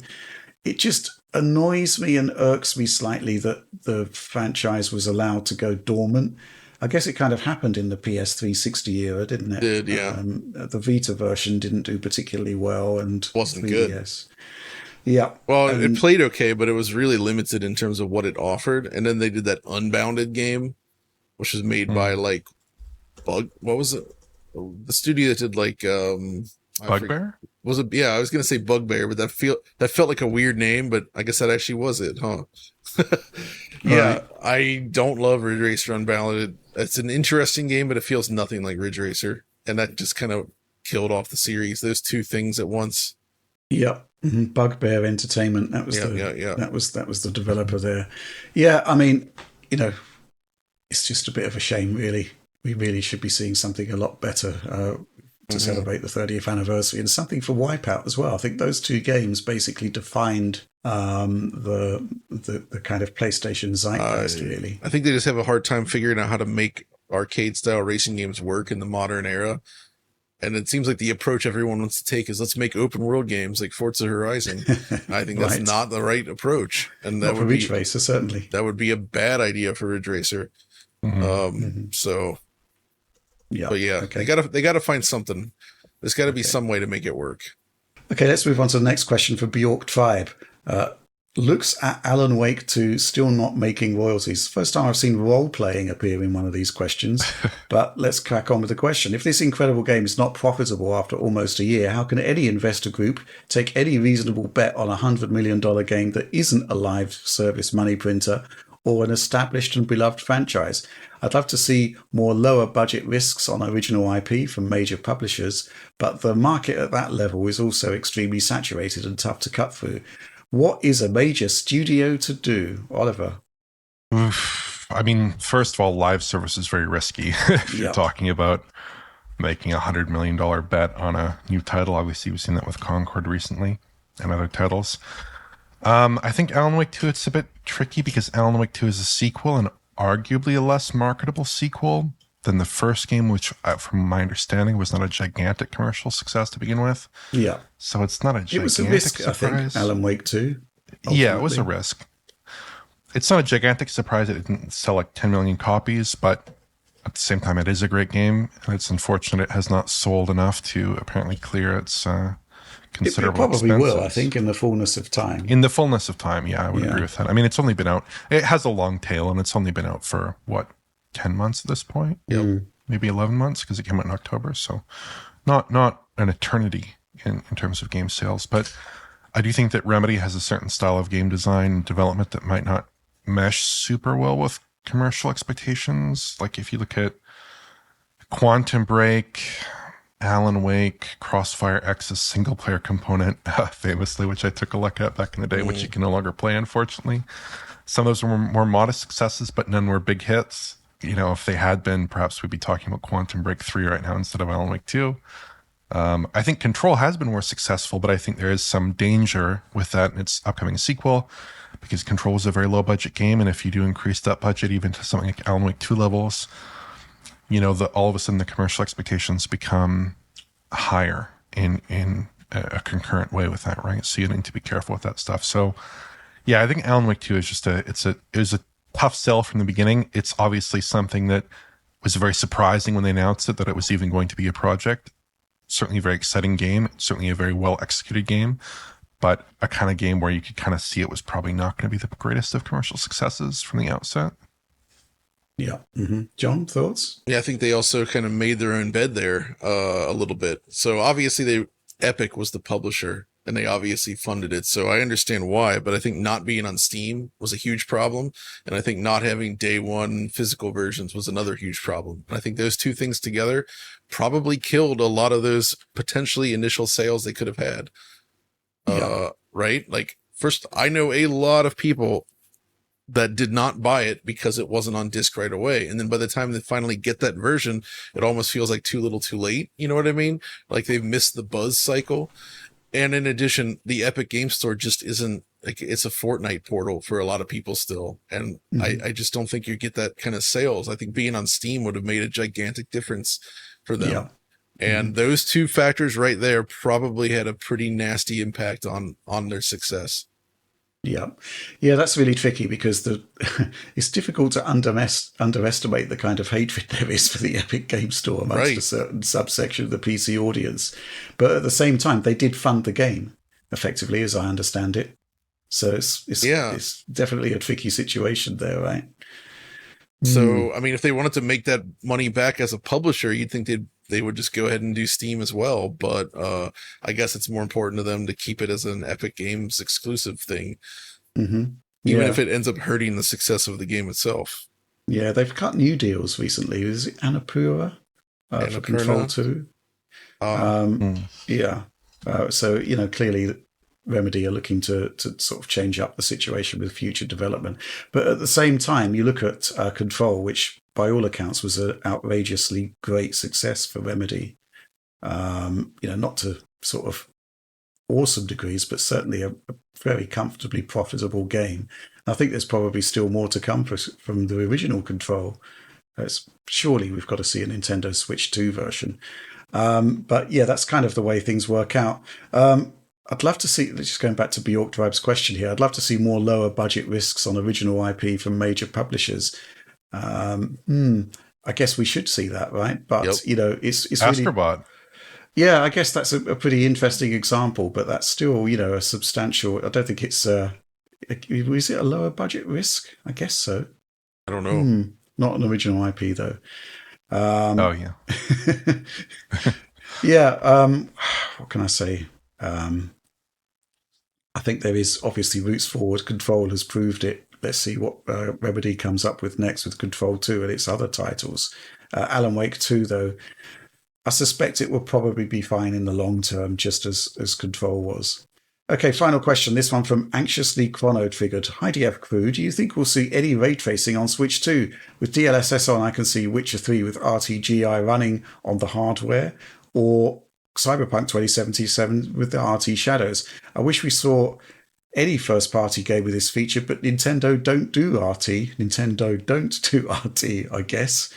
It just annoys me and irks me slightly that the franchise was allowed to go dormant. I guess it kind of happened in the PS360 era, didn't it? It did, yeah. The Vita version didn't do particularly well, and wasn't 3DS. Good. Yeah. Well, it played okay, but it was really limited in terms of what it offered. And then they did that Unbounded game, which was made by like what was it? The studio that did like Bugbear? Was it? Yeah, I was gonna say Bugbear, but that felt like a weird name, but I guess that actually was it, huh? Yeah, right. I don't love Ridge Racer Unbounded. It's an interesting game, but it feels nothing like Ridge Racer, and that just kind of killed off the series. Those two things at once. Yep. Mm-hmm. Bugbear Entertainment. That was that was the developer there. Yeah, I mean, it's just a bit of a shame, really. We really should be seeing something a lot better to celebrate the 30th anniversary, and something for Wipeout as well. I think those two games basically defined the kind of PlayStation zeitgeist, really. I think they just have a hard time figuring out how to make arcade style racing games work in the modern era. And it seems like the approach everyone wants to take is let's make open world games like Forza Horizon. I think that's not the right approach. And that would be Ridge Racer, certainly. That would be a bad idea for Ridge Racer. So yeah. But yeah, okay. They gotta find something. There's gotta be some way to make it work. Okay, let's move on to the next question for Bjork Tribe. Looks at Alan Wake 2 still not making royalties. First time I've seen role-playing appear in one of these questions. But let's crack on with the question. If this incredible game is not profitable after almost a year, how can any investor group take any reasonable bet on a $100 million game that isn't a live service money printer or an established and beloved franchise? I'd love to see more lower budget risks on original IP from major publishers, but the market at that level is also extremely saturated and tough to cut through. What is a major studio to do, Oliver? I mean, first of all, live service is very risky. If you're talking about making $100 million bet on a new title, obviously we've seen that with Concord recently and other titles. I think Alan Wake 2, it's a bit tricky because Alan Wake 2 is a sequel and arguably a less marketable sequel than the first game, which, from my understanding, was not a gigantic commercial success to begin with. Yeah. So it's not a gigantic It was a risk, surprise. I think, Alan Wake 2. Yeah, it was a ultimately. risk. It's not a gigantic surprise it didn't sell like 10 million copies, but at the same time, it is a great game. And it's unfortunate it has not sold enough to apparently clear its It considerable probably will, I expenses. think, in the fullness of time. In the fullness of time, yeah, I would agree Yeah. with that. I mean, it's only been out, it has a long tail, and it's only been out for, what, 10 months at this point? Yep. Maybe 11 months, because it came out in October. So not an eternity in terms of game sales. But I do think that Remedy has a certain style of game design and development that might not mesh super well with commercial expectations. Like if you look at Quantum Break, Alan Wake, Crossfire X's single player component, famously, which I took a look at back in the day, which you can no longer play, unfortunately. Some of those were more modest successes, but none were big hits. You know, if they had been, perhaps we'd be talking about Quantum Break 3 right now instead of Alan Wake 2. I think Control has been more successful, but I think there is some danger with that in its upcoming sequel, because Control is a very low budget game, and if you do increase that budget even to something like Alan Wake 2 levels, you know, all of a sudden the commercial expectations become higher in a concurrent way with that, right? So you need to be careful with that stuff. So yeah, I think Alan Wake 2 is just it was a tough sell from the beginning. It's obviously something that was very surprising when they announced it, that it was even going to be a project. Certainly a very exciting game, certainly a very well executed game, but a kind of game where you could kind of see it was probably not going to be the greatest of commercial successes from the outset. Yeah. John, thoughts? Yeah, I think they also kind of made their own bed there a little bit. So obviously Epic was the publisher and they obviously funded it. So I understand why, but I think not being on Steam was a huge problem. And I think not having day one physical versions was another huge problem. And I think those two things together probably killed a lot of those potentially initial sales they could have had. Right? Like first, I know a lot of people that did not buy it because it wasn't on disc right away. And then by the time they finally get that version, it almost feels like too little too late. You know what I mean? Like they've missed the buzz cycle. And in addition, the Epic Game Store just isn't like, it's a Fortnite portal for a lot of people still. And I just don't think you get that kind of sales. I think being on Steam would have made a gigantic difference for them. Yeah. And those two factors right there probably had a pretty nasty impact on their success. Yeah, that's really tricky because it's difficult to underestimate the kind of hatred there is for the Epic Game Store amongst a certain subsection of the PC audience. But at the same time, they did fund the game effectively, as I understand it. So it's definitely a tricky situation there, right? So, I mean, if they wanted to make that money back as a publisher, you'd think they would just go ahead and do Steam as well. But I guess it's more important to them to keep it as an Epic Games exclusive thing, even if it ends up hurting the success of the game itself. Yeah, they've cut new deals recently. Is it Annapurna for Control 2? Yeah. So, you know, clearly Remedy are looking to sort of change up the situation with future development. But at the same time, you look at Control, which by all accounts was an outrageously great success for Remedy. You know, not to sort of awesome degrees, but certainly a very comfortably profitable game. I think there's probably still more to come from the original Control. Surely we've got to see a Nintendo Switch 2 version. But yeah, that's kind of the way things work out. I'd love to see, just going back to Bjork Drive's question here, I'd love to see more lower budget risks on original IP from major publishers. I guess we should see that, right? But, you know, it's Astro really... Bot. Yeah, I guess that's a pretty interesting example, but that's still, you know, a substantial... I don't think it's... is it a lower budget risk? I guess so. I don't know. Not an original IP, though. Oh, yeah. Yeah, what can I say? I think there is obviously routes forward. Control has proved it. Let's see what Remedy comes up with next with Control 2 and its other titles. Alan Wake 2, though, I suspect it will probably be fine in the long term, just as Control was. Okay, final question. This one from Anxiously Chronoed Figured. Hi, DF Crew. Do you think we'll see any ray tracing on Switch 2? With DLSS on, I can see Witcher 3 with RTGI running on the hardware, or Cyberpunk 2077 with the RT shadows. I wish we saw any first-party game with this feature, but Nintendo don't do RT. Nintendo don't do RT, I guess.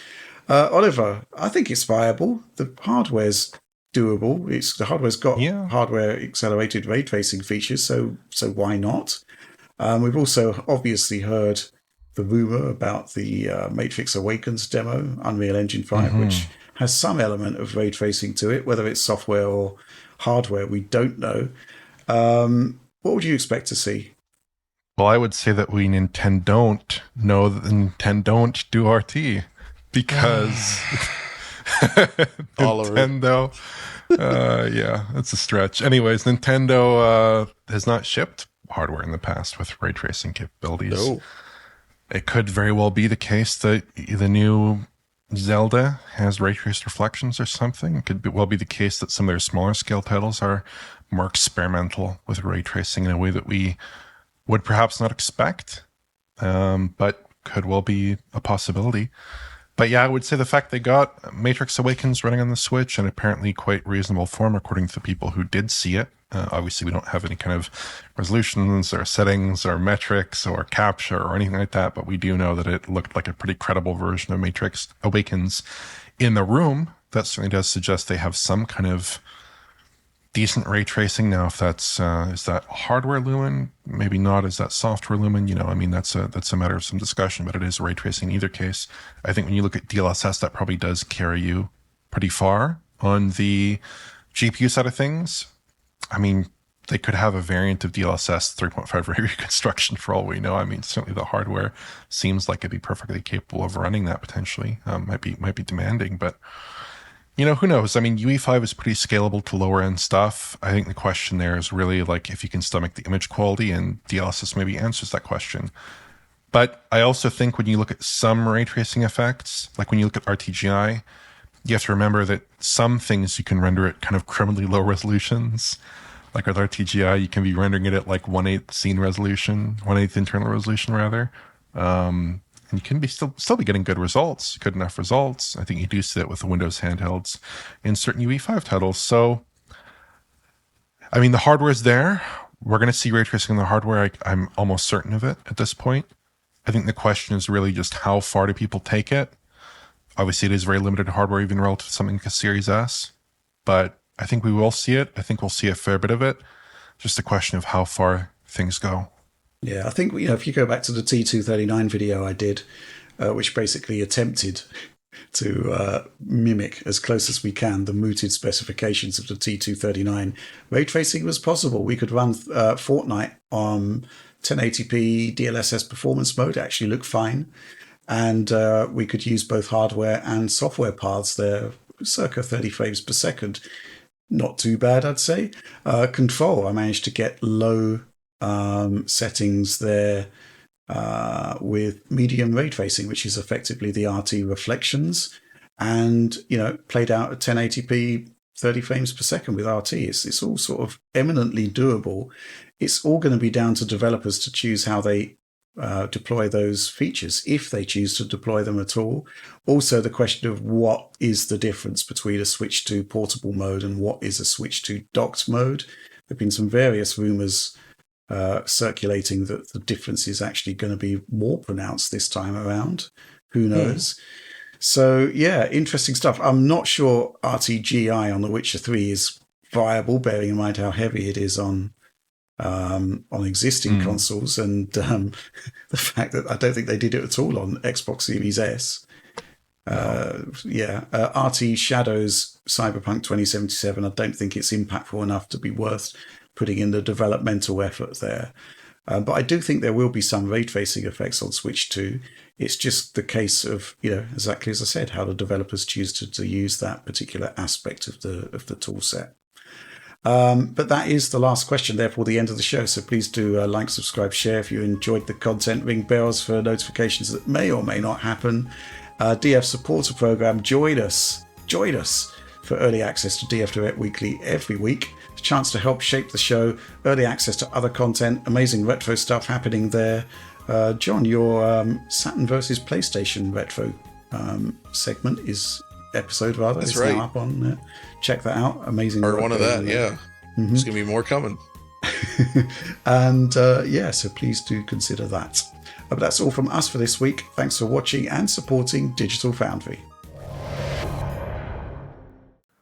Oliver, I think it's viable. The hardware's doable. The hardware's got hardware accelerated ray tracing features, so why not? We've also obviously heard the rumor about the Matrix Awakens demo, Unreal Engine 5, which has some element of ray tracing to it, whether it's software or hardware, we don't know. What would you expect to see? Well, I would say that we Nintendo know that Nintendo don't do RT because Nintendo, yeah, it's a stretch. Anyways, Nintendo has not shipped hardware in the past with ray tracing capabilities. No. It could very well be the case that the new Zelda has ray traced reflections or something. It could well be the case that some of their smaller scale titles are more experimental with ray tracing in a way that we would perhaps not expect, but could well be a possibility. But yeah, I would say the fact they got Matrix Awakens running on the Switch in apparently quite reasonable form, according to the people who did see it. Obviously, we don't have any kind of resolutions or settings or metrics or capture or anything like that, but we do know that it looked like a pretty credible version of Matrix Awakens in the room. That certainly does suggest they have some kind of decent ray tracing. Now, if that's is that hardware lumen, maybe not. Is that software lumen? You know, I mean, that's a matter of some discussion, but it is ray tracing in either case. I think when you look at DLSS, that probably does carry you pretty far on the GPU side of things. I mean, they could have a variant of DLSS 3.5 ray reconstruction for all we know. I mean, certainly the hardware seems like it'd be perfectly capable of running that potentially. Might be demanding, but you know, who knows? I mean, UE5 is pretty scalable to lower end stuff. I think the question there is really like if you can stomach the image quality, and DLSS maybe answers that question. But I also think when you look at some ray tracing effects, like when you look at RTGI, you have to remember that some things you can render at kind of criminally low resolutions. Like with RTGI, you can be rendering it at like 1/8 scene resolution, 1/8 internal resolution rather. And you can be still be getting good results, good enough results. I think you do see that with the Windows handhelds in certain UE5 titles. So, I mean, the hardware is there. We're going to see ray tracing in the hardware. I'm almost certain of it at this point. I think the question is really just how far do people take it? Obviously, it is very limited hardware, even relative to something like a Series S. But I think we will see it. I think we'll see a fair bit of it. Just a question of how far things go. Yeah, I think, you know, if you go back to the T239 video I did, which basically attempted to mimic as close as we can the mooted specifications of the T239, ray tracing was possible. We could run Fortnite on 1080p DLSS performance mode, it actually looked fine. And we could use both hardware and software paths there, circa 30 frames per second. Not too bad, I'd say. Control, I managed to get low settings there with medium ray tracing, which is effectively the RT reflections, and, you know, played out at 1080p 30 frames per second with RT. It's all sort of eminently doable. It's all going to be down to developers to choose how they deploy those features, if they choose to deploy them at all. Also, the question of what is the difference between a switch to portable mode and what is a switch to docked mode. There have been some various rumors circulating that the difference is actually going to be more pronounced this time around. Who knows? So, yeah, interesting stuff. I'm not sure RTGI on The Witcher 3 is viable, bearing in mind how heavy it is on existing consoles, and the fact that I don't think they did it at all on Xbox Series S. RT Shadows Cyberpunk 2077, I don't think it's impactful enough to be worth putting in the developmental effort there. But I do think there will be some ray tracing effects on Switch 2. It's just the case of, you know, exactly as I said, how the developers choose to use that particular aspect of the tool set. But that is the last question, therefore the end of the show. So please do like, subscribe, share if you enjoyed the content. Ring bells for notifications that may or may not happen. DF supporter program. Join us for early access to DF Direct Weekly every week. A chance to help shape the show. Early access to other content. Amazing retro stuff happening there. John, your Saturn versus PlayStation retro segment is That's right. now up on there. Check that out. Amazing. Part one of that, yeah. Mm-hmm. There's going to be more coming. And so please do consider that. But that's all from us for this week. Thanks for watching and supporting Digital Foundry.